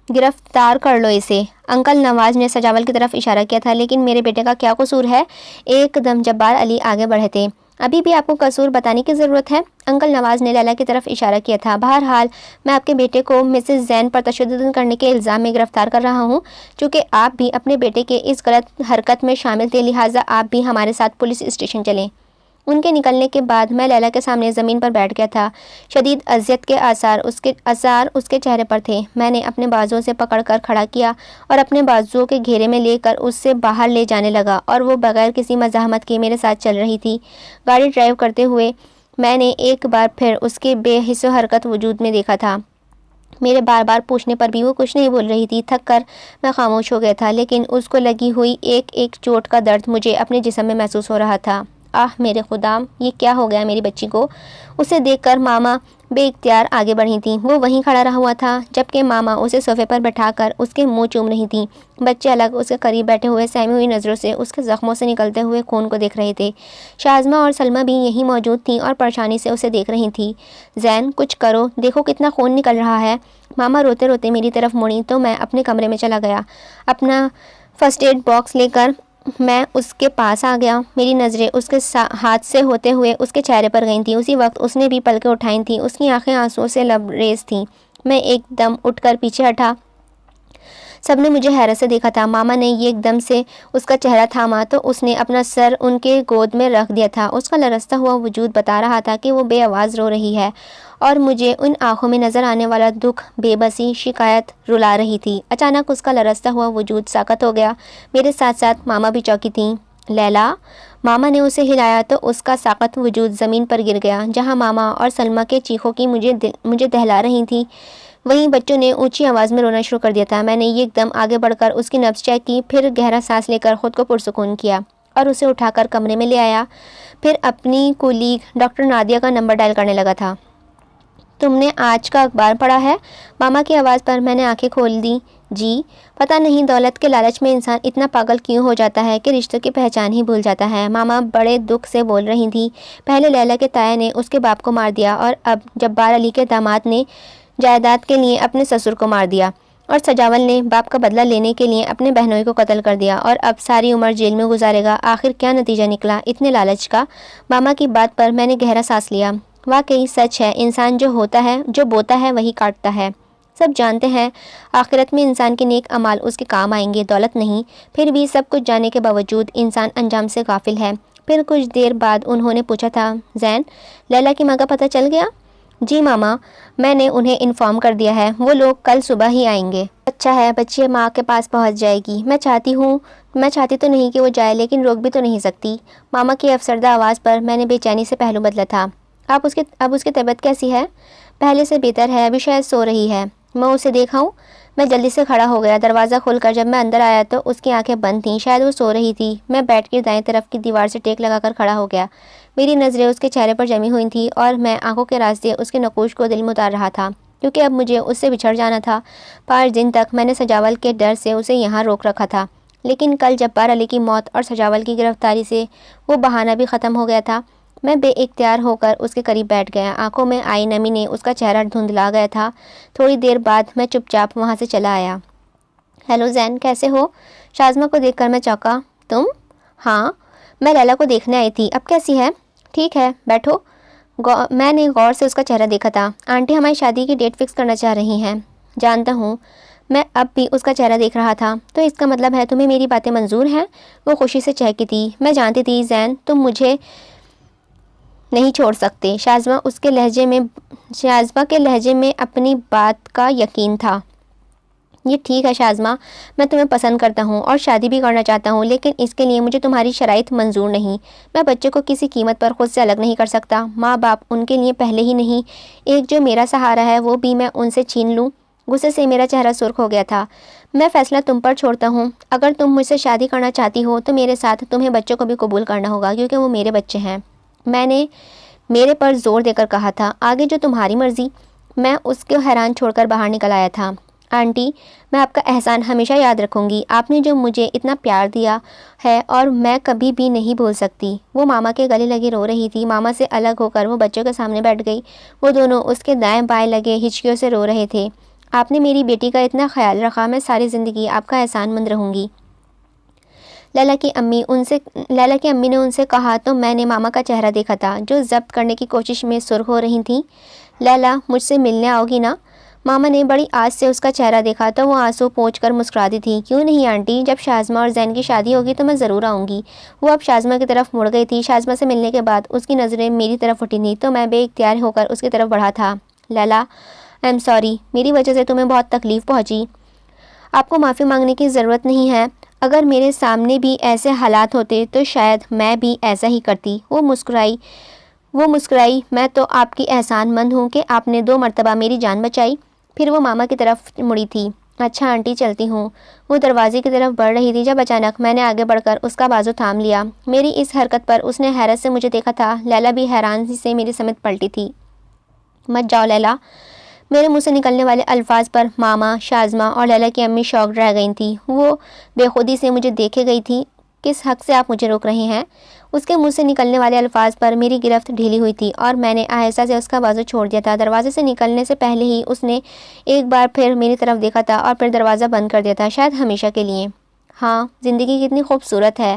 گرفتار کر لو اسے! انکل نواز نے سجاول کی طرف اشارہ کیا تھا، لیکن میرے بیٹے کا کیا قصور ہے؟ ایک دم جبار علی آگے بڑھے تھے۔ ابھی بھی آپ کو قصور بتانے کی ضرورت ہے؟ انکل نواز نے لیلا کی طرف اشارہ کیا تھا۔ بہرحال میں آپ کے بیٹے کو مسز زین پر تشدد کرنے کے الزام میں گرفتار کر رہا ہوں۔ چونکہ آپ بھی اپنے بیٹے کے اس غلط حرکت میں شامل تھے، لہٰذا آپ بھی ہمارے ساتھ پولیس اسٹیشن چلیں۔ ان کے نکلنے کے بعد میں لیلا کے سامنے زمین پر بیٹھ گیا تھا۔ شدید اذیت کے آثار اس کے چہرے پر تھے۔ میں نے اپنے بازوؤں سے پکڑ کر کھڑا کیا اور اپنے بازوؤں کے گھیرے میں لے کر اس سے باہر لے جانے لگا اور وہ بغیر کسی مزاحمت کے میرے ساتھ چل رہی تھی۔ گاڑی ڈرائیو کرتے ہوئے میں نے ایک بار پھر اس کے بے حس و حرکت وجود میں دیکھا تھا۔ میرے بار بار پوچھنے پر بھی وہ کچھ نہیں بول رہی تھی۔ تھک کر میں خاموش ہو گیا تھا، لیکن اس کو لگی ہوئی ایک ایک چوٹ کا درد مجھے اپنے جسم میں محسوس ہو رہا تھا۔ آہ میرے خدا! یہ کیا ہو گیا میری بچی کو؟ اسے دیکھ کر ماما بے اختیار آگے بڑھی تھیں۔ وہ وہیں کھڑا رہا ہوا تھا، جبکہ ماما اسے صوفے پر بٹھا کر اس کے منہ چوم رہی تھیں۔ بچے الگ اس کے قریب بیٹھے ہوئے سہمی ہوئی نظروں سے اس کے زخموں سے نکلتے ہوئے خون کو دیکھ رہے تھے۔ شازمہ اور سلمہ بھی یہیں موجود تھیں اور پریشانی سے اسے دیکھ رہی تھیں۔ زین! کچھ کرو، دیکھو کتنا خون نکل رہا ہے۔ ماما روتے روتے میری طرف مڑی تو میں اپنے کمرے میں چلا گیا۔ اپنا فرسٹ ایڈ باکس لے کر میں اس کے پاس آ گیا۔ میری نظریں اس کے ہاتھ سے ہوتے ہوئے اس کے چہرے پر گئی تھیں۔ اسی وقت اس نے بھی پلکیں اٹھائی تھیں۔ اس کی آنکھیں آنسوؤں سے لبریز تھیں۔ میں ایک دم اٹھ کر پیچھے ہٹا۔ سب نے مجھے حیرت سے دیکھا تھا۔ ماما نے ایک دم سے اس کا چہرہ تھاما تو اس نے اپنا سر ان کے گود میں رکھ دیا تھا۔ اس کا لرزتا ہوا وجود بتا رہا تھا کہ وہ بے آواز رو رہی ہے اور مجھے ان آنکھوں میں نظر آنے والا دکھ، بے بسی، شکایت رلا رہی تھی۔ اچانک اس کا لرزتا ہوا وجود ساکت ہو گیا۔ میرے ساتھ ساتھ ماما بھی چونکی تھیں۔ لیلا! ماما نے اسے ہلایا تو اس کا ساکت وجود زمین پر گر گیا۔ جہاں ماما اور سلمہ کے چیخوں کی مجھے دہلا رہی تھی، وہیں بچوں نے اونچی آواز میں رونا شروع کر دیا تھا۔ میں نے ایک دم آگے بڑھ کر اس کی نبض چیک کی، پھر گہرا سانس لے کر خود کو پرسکون کیا اور اسے اٹھا کر کمرے میں لے آیا۔ پھر اپنی کولیگ ڈاکٹر نادیہ کا نمبر ڈائل کرنے لگا تھا۔ تم نے آج کا اخبار پڑھا ہے؟ ماما کی آواز پر میں نے آنکھیں کھول دیں۔ جی۔ پتہ نہیں دولت کے لالچ میں انسان اتنا پاگل کیوں ہو جاتا ہے کہ رشتوں کی پہچان ہی بھول جاتا ہے۔ ماما بڑے دکھ سے بول رہی تھیں۔ پہلے لیلا کے تایا نے اس کے باپ کو مار دیا اور اب جبار علی کے داماد نے جائیداد کے لیے اپنے سسر کو مار دیا اور سجاول نے باپ کا بدلہ لینے کے لیے اپنے بہنوئی کو قتل کر دیا اور اب ساری عمر جیل میں گزارے گا۔ آخر کیا نتیجہ نکلا اتنے لالچ کا؟ ماما کی بات پر میں نے گہرا سانس لیا۔ واقعی سچ ہے، انسان جو بوتا ہے وہی کاٹتا ہے۔ سب جانتے ہیں آخرت میں انسان کے نیک اعمال اس کے کام آئیں گے، دولت نہیں۔ پھر بھی سب کچھ جانے کے باوجود انسان انجام سے غافل ہے۔ پھر کچھ دیر بعد انہوں نے پوچھا تھا، زین، لیلا کی ماں کا پتہ چل گیا؟ جی ماما، میں نے انہیں انفارم کر دیا ہے، وہ لوگ کل صبح ہی آئیں گے۔ اچھا ہے، بچی ماں کے پاس پہنچ جائے گی۔ میں چاہتی تو نہیں کہ وہ جائے، لیکن روک بھی تو نہیں سکتی۔ ماما کی افسردہ آواز پر میں نے بے چینی سے پہلو بدلا تھا۔ اب اس کی طبیعت کیسی ہے؟ پہلے سے بہتر ہے، ابھی شاید سو رہی ہے۔ میں اسے دیکھاؤں؟ میں جلدی سے کھڑا ہو گیا۔ دروازہ کھول کر جب میں اندر آیا تو اس کی آنکھیں بند تھیں، شاید وہ سو رہی تھی۔ میں بیٹھ کے دائیں طرف کی دیوار سے ٹیک لگا کر کھڑا ہو گیا۔ میری نظریں اس کے چہرے پر جمی ہوئی تھیں اور میں آنکھوں کے راستے اس کے نقوش کو دل میں اتار رہا تھا۔ کیونکہ اب مجھے اس سے بچھڑ جانا تھا۔ 5 دن تک میں نے سجاول کے ڈر سے اسے یہاں روک رکھا تھا، لیکن کل جبار علی کی موت اور سجاول کی گرفتاری سے وہ بہانہ بھی ختم ہو گیا تھا۔ میں بے اختیار ہو کر اس کے قریب بیٹھ گیا۔ آنکھوں میں آئی نمی نے اس کا چہرہ دھندلا گیا تھا۔ تھوڑی دیر بعد میں چپ چاپ وہاں سے چلا آیا۔ ہیلو زین، کیسے ہو؟ شازمہ کو دیکھ کر میں چونکا۔ تم؟ ہاں، میں لیلا کو دیکھنے آئی تھی۔ اب کیسی ہے؟ ٹھیک ہے، بیٹھو۔ میں نے غور سے اس کا چہرہ دیکھا تھا۔ آنٹی ہماری شادی کی ڈیٹ فکس کرنا چاہ رہی ہیں۔ جانتا ہوں۔ میں اب بھی اس کا چہرہ دیکھ رہا تھا۔ تو اس کا مطلب ہے تمہیں میری باتیں منظور ہیں؟ وہ خوشی سے چہکی تھی۔ میں جانتی تھی زین تم مجھے نہیں چھوڑ سکتے۔ شازمہ کے لہجے میں اپنی بات کا یقین تھا۔ یہ ٹھیک ہے شازمہ، میں تمہیں پسند کرتا ہوں اور شادی بھی کرنا چاہتا ہوں، لیکن اس کے لیے مجھے تمہاری شرائط منظور نہیں۔ میں بچے کو کسی قیمت پر خود سے الگ نہیں کر سکتا۔ ماں باپ ان کے لیے پہلے ہی نہیں، ایک جو میرا سہارا ہے وہ بھی میں ان سے چھین لوں؟ غصے سے میرا چہرہ سرخ ہو گیا تھا۔ میں فیصلہ تم پر چھوڑتا ہوں۔ اگر تم مجھ سے شادی کرنا چاہتی ہو تو میرے ساتھ تمہیں بچوں کو بھی قبول کرنا ہوگا، کیونکہ وہ میرے بچے ہیں۔ میں نے میرے پر زور دے کر کہا تھا۔ آگے جو تمہاری مرضی۔ میں اس کو حیران چھوڑ کر باہر نکل آیا تھا۔ آنٹی، میں آپ کا احسان ہمیشہ یاد رکھوں گی۔ آپ نے جو مجھے اتنا پیار دیا ہے اور میں کبھی بھی نہیں بھول سکتی۔ وہ ماما کے گلے لگی رو رہی تھی۔ ماما سے الگ ہو کر وہ بچوں کے سامنے بیٹھ گئی۔ وہ دونوں اس کے دائیں بائیں لگے ہچکیوں سے رو رہے تھے۔ آپ نے میری بیٹی کا اتنا خیال رکھا، میں ساری زندگی آپ کا احسان مند رہوں گی۔ لیلا کی امی نے ان سے کہا تو میں نے ماما کا چہرہ دیکھا تھا جو ضبط کرنے کی کوشش میں سرخ ہو رہی تھیں۔ لیلا، مجھ سے ملنے آؤ گی نا؟ ماما نے بڑی آس سے اس کا چہرہ دیکھا تو وہ آنسو پونچھ کر مسکراتی تھی۔ کیوں نہیں آنٹی، جب شازمہ اور زین کی شادی ہوگی تو میں ضرور آؤں گی۔ وہ اب شازمہ کی طرف مڑ گئی تھی۔ شازمہ سے ملنے کے بعد اس کی نظریں میری طرف اٹھی تھیں تو میں بے اختیار ہو کر اس کی طرف بڑھا تھا۔ لیلا، آئی ایم سوری، میری وجہ سے تمہیں بہت تکلیف پہنچی۔ آپ کو معافی مانگنے کی ضرورت نہیں ہے۔ اگر میرے سامنے بھی ایسے حالات ہوتے تو شاید میں بھی ایسا ہی کرتی۔ وہ مسکرائی۔ میں تو آپ کی احسان مند ہوں کہ آپ نے 2 مرتبہ میری جان بچائی۔ پھر وہ ماما کی طرف مڑی تھی۔ اچھا آنٹی، چلتی ہوں۔ وہ دروازے کی طرف بڑھ رہی تھی جب اچانک میں نے آگے بڑھ کر اس کا بازو تھام لیا۔ میری اس حرکت پر اس نے حیرت سے مجھے دیکھا تھا۔ لیلا بھی حیرانی سے میری سمت پلٹی تھی۔ مت جاؤ لیلا۔ میرے منہ سے نکلنے والے الفاظ پر ماما، شازمہ اور لیلا کی امی شاکڈ رہ گئی تھیں۔ وہ بے خودی سے مجھے دیکھے گئی تھی۔ کس حق سے آپ مجھے روک رہے ہیں؟ اس کے منہ سے نکلنے والے الفاظ پر میری گرفت ڈھیلی ہوئی تھی اور میں نے آہستہ سے اس کا بازو چھوڑ دیا تھا۔ دروازے سے نکلنے سے پہلے ہی اس نے ایک بار پھر میری طرف دیکھا تھا اور پھر دروازہ بند کر دیا تھا، شاید ہمیشہ کے لیے۔ ہاں، زندگی کتنی خوبصورت ہے۔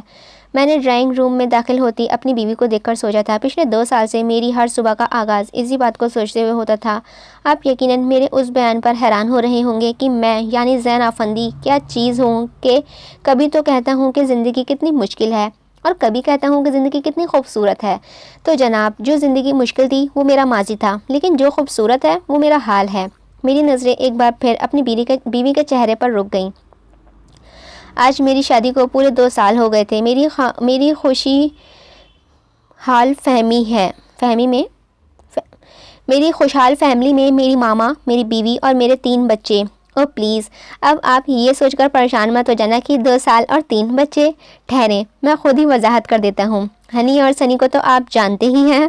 میں نے ڈرائنگ روم میں داخل ہوتی اپنی بیوی کو دیکھ کر سوچا تھا۔ پچھلے 2 سال سے میری ہر صبح کا آغاز اسی بات کو سوچتے ہوئے ہوتا تھا۔ آپ یقیناً میرے اس بیان پر حیران ہو رہے ہوں گے کہ میں یعنی زین آفندی کیا چیز ہوں کہ کبھی تو کہتا ہوں کہ زندگی کتنی مشکل ہے اور کبھی کہتا ہوں کہ زندگی کتنی خوبصورت ہے۔ تو جناب، جو زندگی مشکل تھی وہ میرا ماضی تھا، لیکن جو خوبصورت ہے وہ میرا حال ہے۔ میری نظریں ایک بار پھر اپنی بیوی کے چہرے پر رک گئیں۔ آج میری شادی کو پورے 2 سال ہو گئے تھے۔ میری خوشی حال فیملی میں میری ماما، میری بیوی اور میرے 3 بچے۔ او پلیز، اب آپ یہ سوچ کر پریشان مت ہو جانا کہ 2 سال اور 3 بچے۔ ٹھہریں، میں خود ہی وضاحت کر دیتا ہوں۔ ہنی اور سنی کو تو آپ جانتے ہی ہیں۔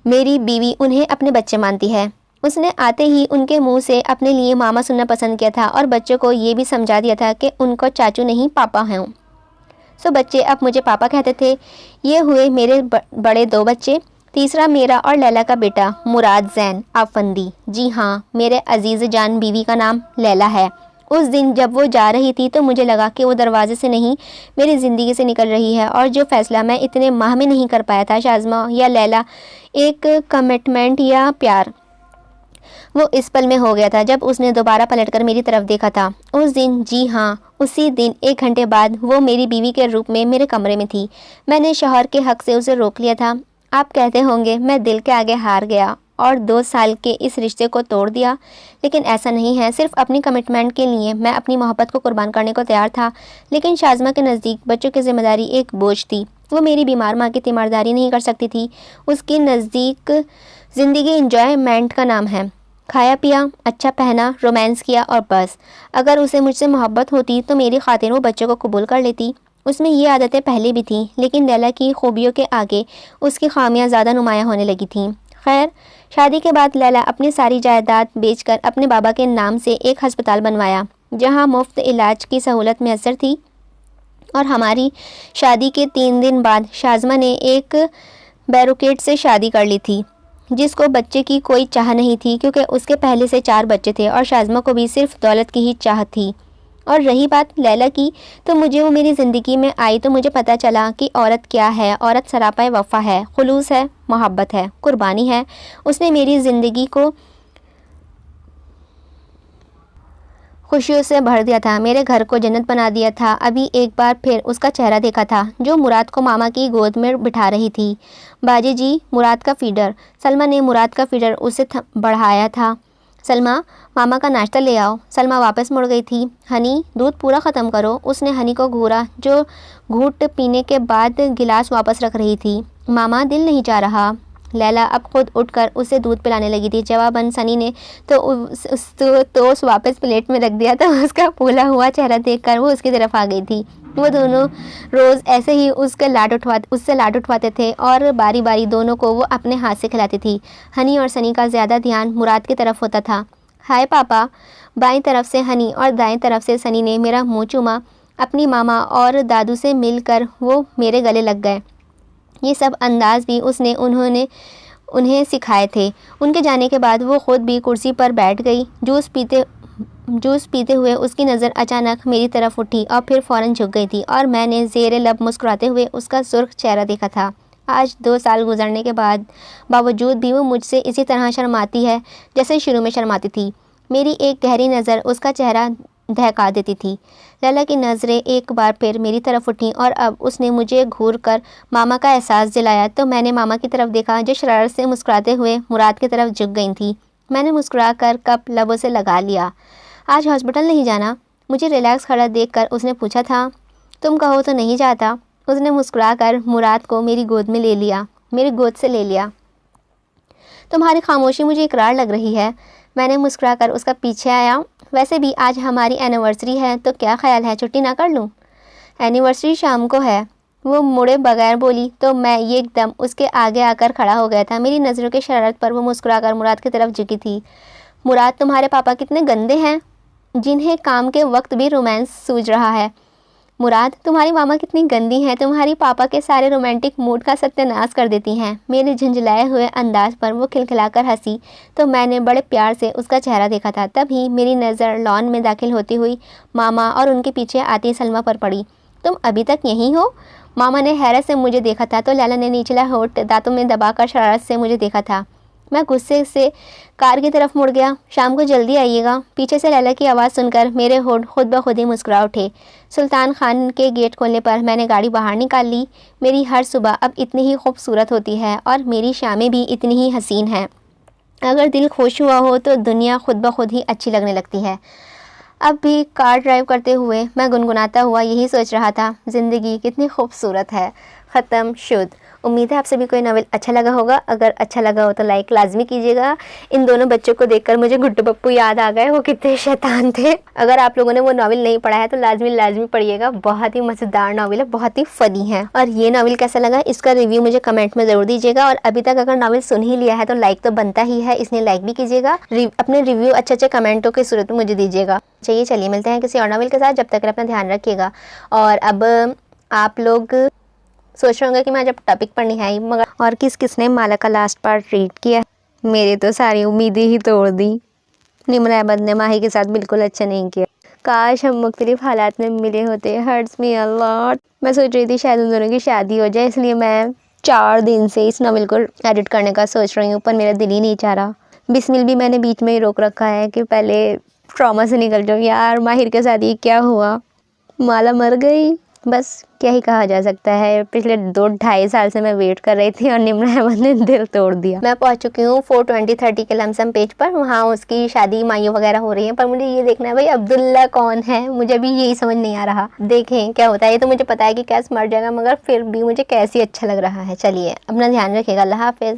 میری بیوی انہیں اپنے بچے مانتی ہے۔ اس نے آتے ہی ان کے منہ سے اپنے لیے ماما سننا پسند کیا تھا اور بچوں کو یہ بھی سمجھا دیا تھا کہ ان کو چاچو نہیں پاپا ہیں۔ سو بچے اب مجھے پاپا کہتے تھے۔ یہ ہوئے میرے بڑے 2 بچے، تیسرا میرا اور لیلا کا بیٹا مراد زین آفندی۔ جی ہاں، میرے عزیز جان بیوی کا نام لیلا ہے۔ اس دن جب وہ جا رہی تھی تو مجھے لگا کہ وہ دروازے سے نہیں میری زندگی سے نکل رہی ہے، اور جو فیصلہ میں اتنے ماہ میں نہیں کر پایا تھا، شازمہ یا لیلا، ایک کمٹمنٹ یا پیار، وہ اس پل میں ہو گیا تھا جب اس نے دوبارہ پلٹ کر میری طرف دیکھا تھا۔ اس دن، جی ہاں اسی دن 1 گھنٹے بعد وہ میری بیوی کے روپ میں میرے کمرے میں تھی۔ میں نے شوہر کے حق سے اسے روک لیا تھا۔ آپ کہتے ہوں گے میں دل کے آگے ہار گیا اور 2 سال کے اس رشتے کو توڑ دیا، لیکن ایسا نہیں ہے۔ صرف اپنی کمٹمنٹ کے لیے میں اپنی محبت کو قربان کرنے کو تیار تھا، لیکن شازمہ کے نزدیک بچوں کی ذمہ داری ایک بوجھ تھی۔ وہ میری بیمار ماں کی تیمارداری نہیں کر سکتی تھی۔ اس کے نزدیک زندگی انجوائمنٹ کا نام ہے۔ کھایا پیا، اچھا پہنا، رومانس کیا اور بس۔ اگر اسے مجھ سے محبت ہوتی تو میری خاطر وہ بچوں کو قبول کر لیتی۔ اس میں یہ عادتیں پہلے بھی تھیں، لیکن لیلا کی خوبیوں کے آگے اس کی خامیاں زیادہ نمایاں ہونے لگی تھیں۔ خیر، شادی کے بعد لیلا اپنی ساری جائیداد بیچ کر اپنے بابا کے نام سے ایک ہسپتال بنوایا جہاں مفت علاج کی سہولت میسر تھی، اور ہماری شادی کے 3 دن بعد شازمہ نے ایک بیروکیٹ سے شادی کر لی تھی جس کو بچے کی کوئی چاہ نہیں تھی، کیونکہ اس کے پہلے سے 4 بچے تھے اور شازمہ کو بھی صرف دولت کی ہی چاہت تھی۔ اور رہی بات لیلا کی، تو مجھے وہ میری زندگی میں آئی تو مجھے پتہ چلا کہ عورت کیا ہے۔ عورت سراپا وفا ہے، خلوص ہے، محبت ہے، قربانی ہے۔ اس نے میری زندگی کو خوشیوں سے بھر دیا تھا، میرے گھر کو جنت بنا دیا تھا۔ ابھی ایک بار پھر اس کا چہرہ دیکھا تھا جو مراد کو ماما کی گود میں بٹھا رہی تھی۔ باجی جی، مراد کا فیڈر۔ سلمیٰ نے مراد کا فیڈر اسے بڑھایا تھا۔ سلمیٰ، ماما کا ناشتہ لے آؤ۔ سلمیٰ واپس مڑ گئی تھی۔ ہنی، دودھ پورا ختم کرو۔ اس نے ہنی کو گھورا جو گھونٹ پینے کے بعد گلاس واپس رکھ رہی تھی۔ ماما، دل نہیں چاہ رہا۔ لیلا اب خود اٹھ کر اسے دودھ پلانے لگی تھی۔ جواباً سنی نے تو واپس پلیٹ میں رکھ دیا تھا۔ اس کا پھولا ہوا چہرہ دیکھ کر وہ اس کی طرف آ گئی تھی۔ وہ دونوں روز ایسے ہی اس سے لاڈ اٹھواتے تھے اور باری باری دونوں کو وہ اپنے ہاتھ سے کھلاتی تھی۔ ہنی اور سنی کا زیادہ دھیان مراد کی طرف ہوتا تھا۔ ہائے پاپا، بائیں طرف سے ہنی اور دائیں طرف سے سنی نے میرا منہ چوما۔ اپنی ماما اور دادو سے مل کر وہ میرے گلے لگ گئے۔ یہ سب انداز بھی انہیں سکھائے تھے۔ ان کے جانے کے بعد وہ خود بھی کرسی پر بیٹھ گئی۔ جوس پیتے ہوئے اس کی نظر اچانک میری طرف اٹھی اور پھر فوراً جھک گئی تھی، اور میں نے زیر لب مسکراتے ہوئے اس کا سرخ چہرہ دیکھا تھا۔ آج 2 سال گزرنے کے باوجود بھی وہ مجھ سے اسی طرح شرماتی ہے جیسے شروع میں شرماتی تھی۔ میری ایک گہری نظر اس کا چہرہ دہکا دیتی تھی۔ لیلا کی نظریں ایک بار پھر میری طرف اٹھیں اور اب اس نے مجھے گھور کر ماما کا احساس دلایا تو میں نے ماما کی طرف دیکھا جو شرارت سے مسکراتے ہوئے مراد کی طرف جھک گئی تھی۔ میں نے مسکرا کر کپ لبوں سے لگا لیا۔ آج ہاسپٹل نہیں جانا؟ مجھے ریلیکس کھڑا دیکھ کر اس نے پوچھا تھا۔ تم کہو تو نہیں جاتا۔ اس نے مسکرا کر مراد کو میری گود سے لے لیا۔ تمہاری خاموشی مجھے اقرار لگ رہی ہے۔ میں نے مسکرا کر اس کا پیچھے آیا۔ ویسے بھی آج ہماری اینیورسری ہے تو کیا خیال ہے چھٹی نہ کر لوں؟ اینیورسری شام کو ہے، وہ مڑے بغیر بولی تو میں ایک دم اس کے آگے آ کر کھڑا ہو گیا تھا۔ میری نظروں کی شرارت پر وہ مسکرا کر مراد کی طرف جھکی تھی۔ مراد، تمہارے پاپا کتنے گندے ہیں جنہیں کام کے وقت بھی رومانس سوجھ رہا ہے۔ مراد، تمہاری ماما کتنی گندی ہیں، تمہاری پاپا کے سارے رومانٹک موڈ کا ستیہ ناش کر دیتی ہیں۔ میرے جھنجھلائے ہوئے انداز پر وہ کھلکھلا کر ہنسی تو میں نے بڑے پیار سے اس کا چہرہ دیکھا تھا۔ تبھی میری نظر لان میں داخل ہوتی ہوئی ماما اور ان کے پیچھے آتی سلمیٰ پر پڑی۔ تم ابھی تک یہیں ہو؟ ماما نے حیرت سے مجھے دیکھا تھا تو لیلا نے نچلا ہونٹ دانتوں میں دبا کر شرارت سے مجھے دیکھا تھا۔ میں غصے سے کار کی طرف مڑ گیا۔ شام کو جلدی آئیے گا۔ پیچھے سے لیلا کی آواز سن کر میرے ہونٹ خود بخود ہی مسکرا اٹھے۔ سلطان خان کے گیٹ کھولنے پر میں نے گاڑی باہر نکال لی۔ میری ہر صبح اب اتنی ہی خوبصورت ہوتی ہے اور میری شامیں بھی اتنی ہی حسین ہیں۔ اگر دل خوش ہوا ہو تو دنیا خود بخود ہی اچھی لگنے لگتی ہے۔ اب بھی کار ڈرائیو کرتے ہوئے میں گنگناتا ہوا یہی سوچ رہا تھا، زندگی کتنی خوبصورت ہے۔ ختم شد۔ امید ہے آپ سبھی کو یہ ناول اچھا لگا ہوگا۔ اگر اچھا لگا ہو تو لائک لازمی کیجیے گا۔ ان دونوں بچوں کو دیکھ کر مجھے گڈو پپو یاد آ گئے، وہ کتنے شیطان تھے۔ اگر آپ لوگوں نے وہ ناول نہیں پڑھا ہے تو لازمی پڑھیے گا، بہت ہی مزیدار ناول ہے، بہت ہی فنی ہے۔ اور یہ ناول کیسا لگا اس کا ریویو مجھے کمنٹ میں ضرور دیجیے گا، اور ابھی تک اگر ناول سن ہی لیا ہے تو لائک تو بنتا ہی ہے، اس لیے لائک بھی کیجیے گا۔ اپنے ریویو اچھے کمنٹوں کی صورت میں مجھے دیجیے گا۔ چلیے ملتے ہیں کسی اور ناول کے ساتھ، جب تک اپنا دھیان رکھیے گا۔ اور اب آپ لوگ سوچ رہے ہوں گے کہ میں جب ٹاپک پر نہیں آئی مگر اور کس نے مالا کا لاسٹ پارٹ ریڈ کیا؟ میرے تو ساری امیدیں ہی توڑ دی۔ نمرہ احمد نے ماہی کے ساتھ بالکل اچھا نہیں کیا۔ کاش ہم مختلف حالات میں ملے ہوتے۔ ہرٹس می اے لاٹ۔ میں سوچ رہی تھی شاید ان دونوں کی شادی ہو جائے، اس لیے میں 4 دن سے اس ناول کو ایڈٹ کرنے کا سوچ رہی ہوں، پر میرا دل ہی نہیں چاہ رہا۔ بسمل بھی میں نے بیچ میں ہی روک رکھا ہے کہ پہلے ٹراما سے نکل جاؤ۔ یار ماہر کے ساتھ یہ کیا ہوا؟ مالا مر گئی، بس کیا ہی کہا جا سکتا ہے۔ پچھلے 2-2.5 سال سے میں ویٹ کر رہی تھی اور نمرہ احمد نے دل توڑ دیا۔ میں پہنچ چکی ہوں 420-30 کے لمسم پیج پر، وہاں اس کی شادی مائیوں وغیرہ ہو رہی ہیں، پر مجھے یہ دیکھنا ہے بھائی عبداللہ کون ہے، مجھے بھی یہی سمجھ نہیں آ رہا۔ دیکھیں کیا ہوتا ہے۔ یہ تو مجھے پتا ہے کہ کیس مر جائے گا، مگر پھر بھی مجھے کیسی اچھا لگ رہا ہے۔ چلیے اپنا دھیان رکھیے گا، اللہ حافظ۔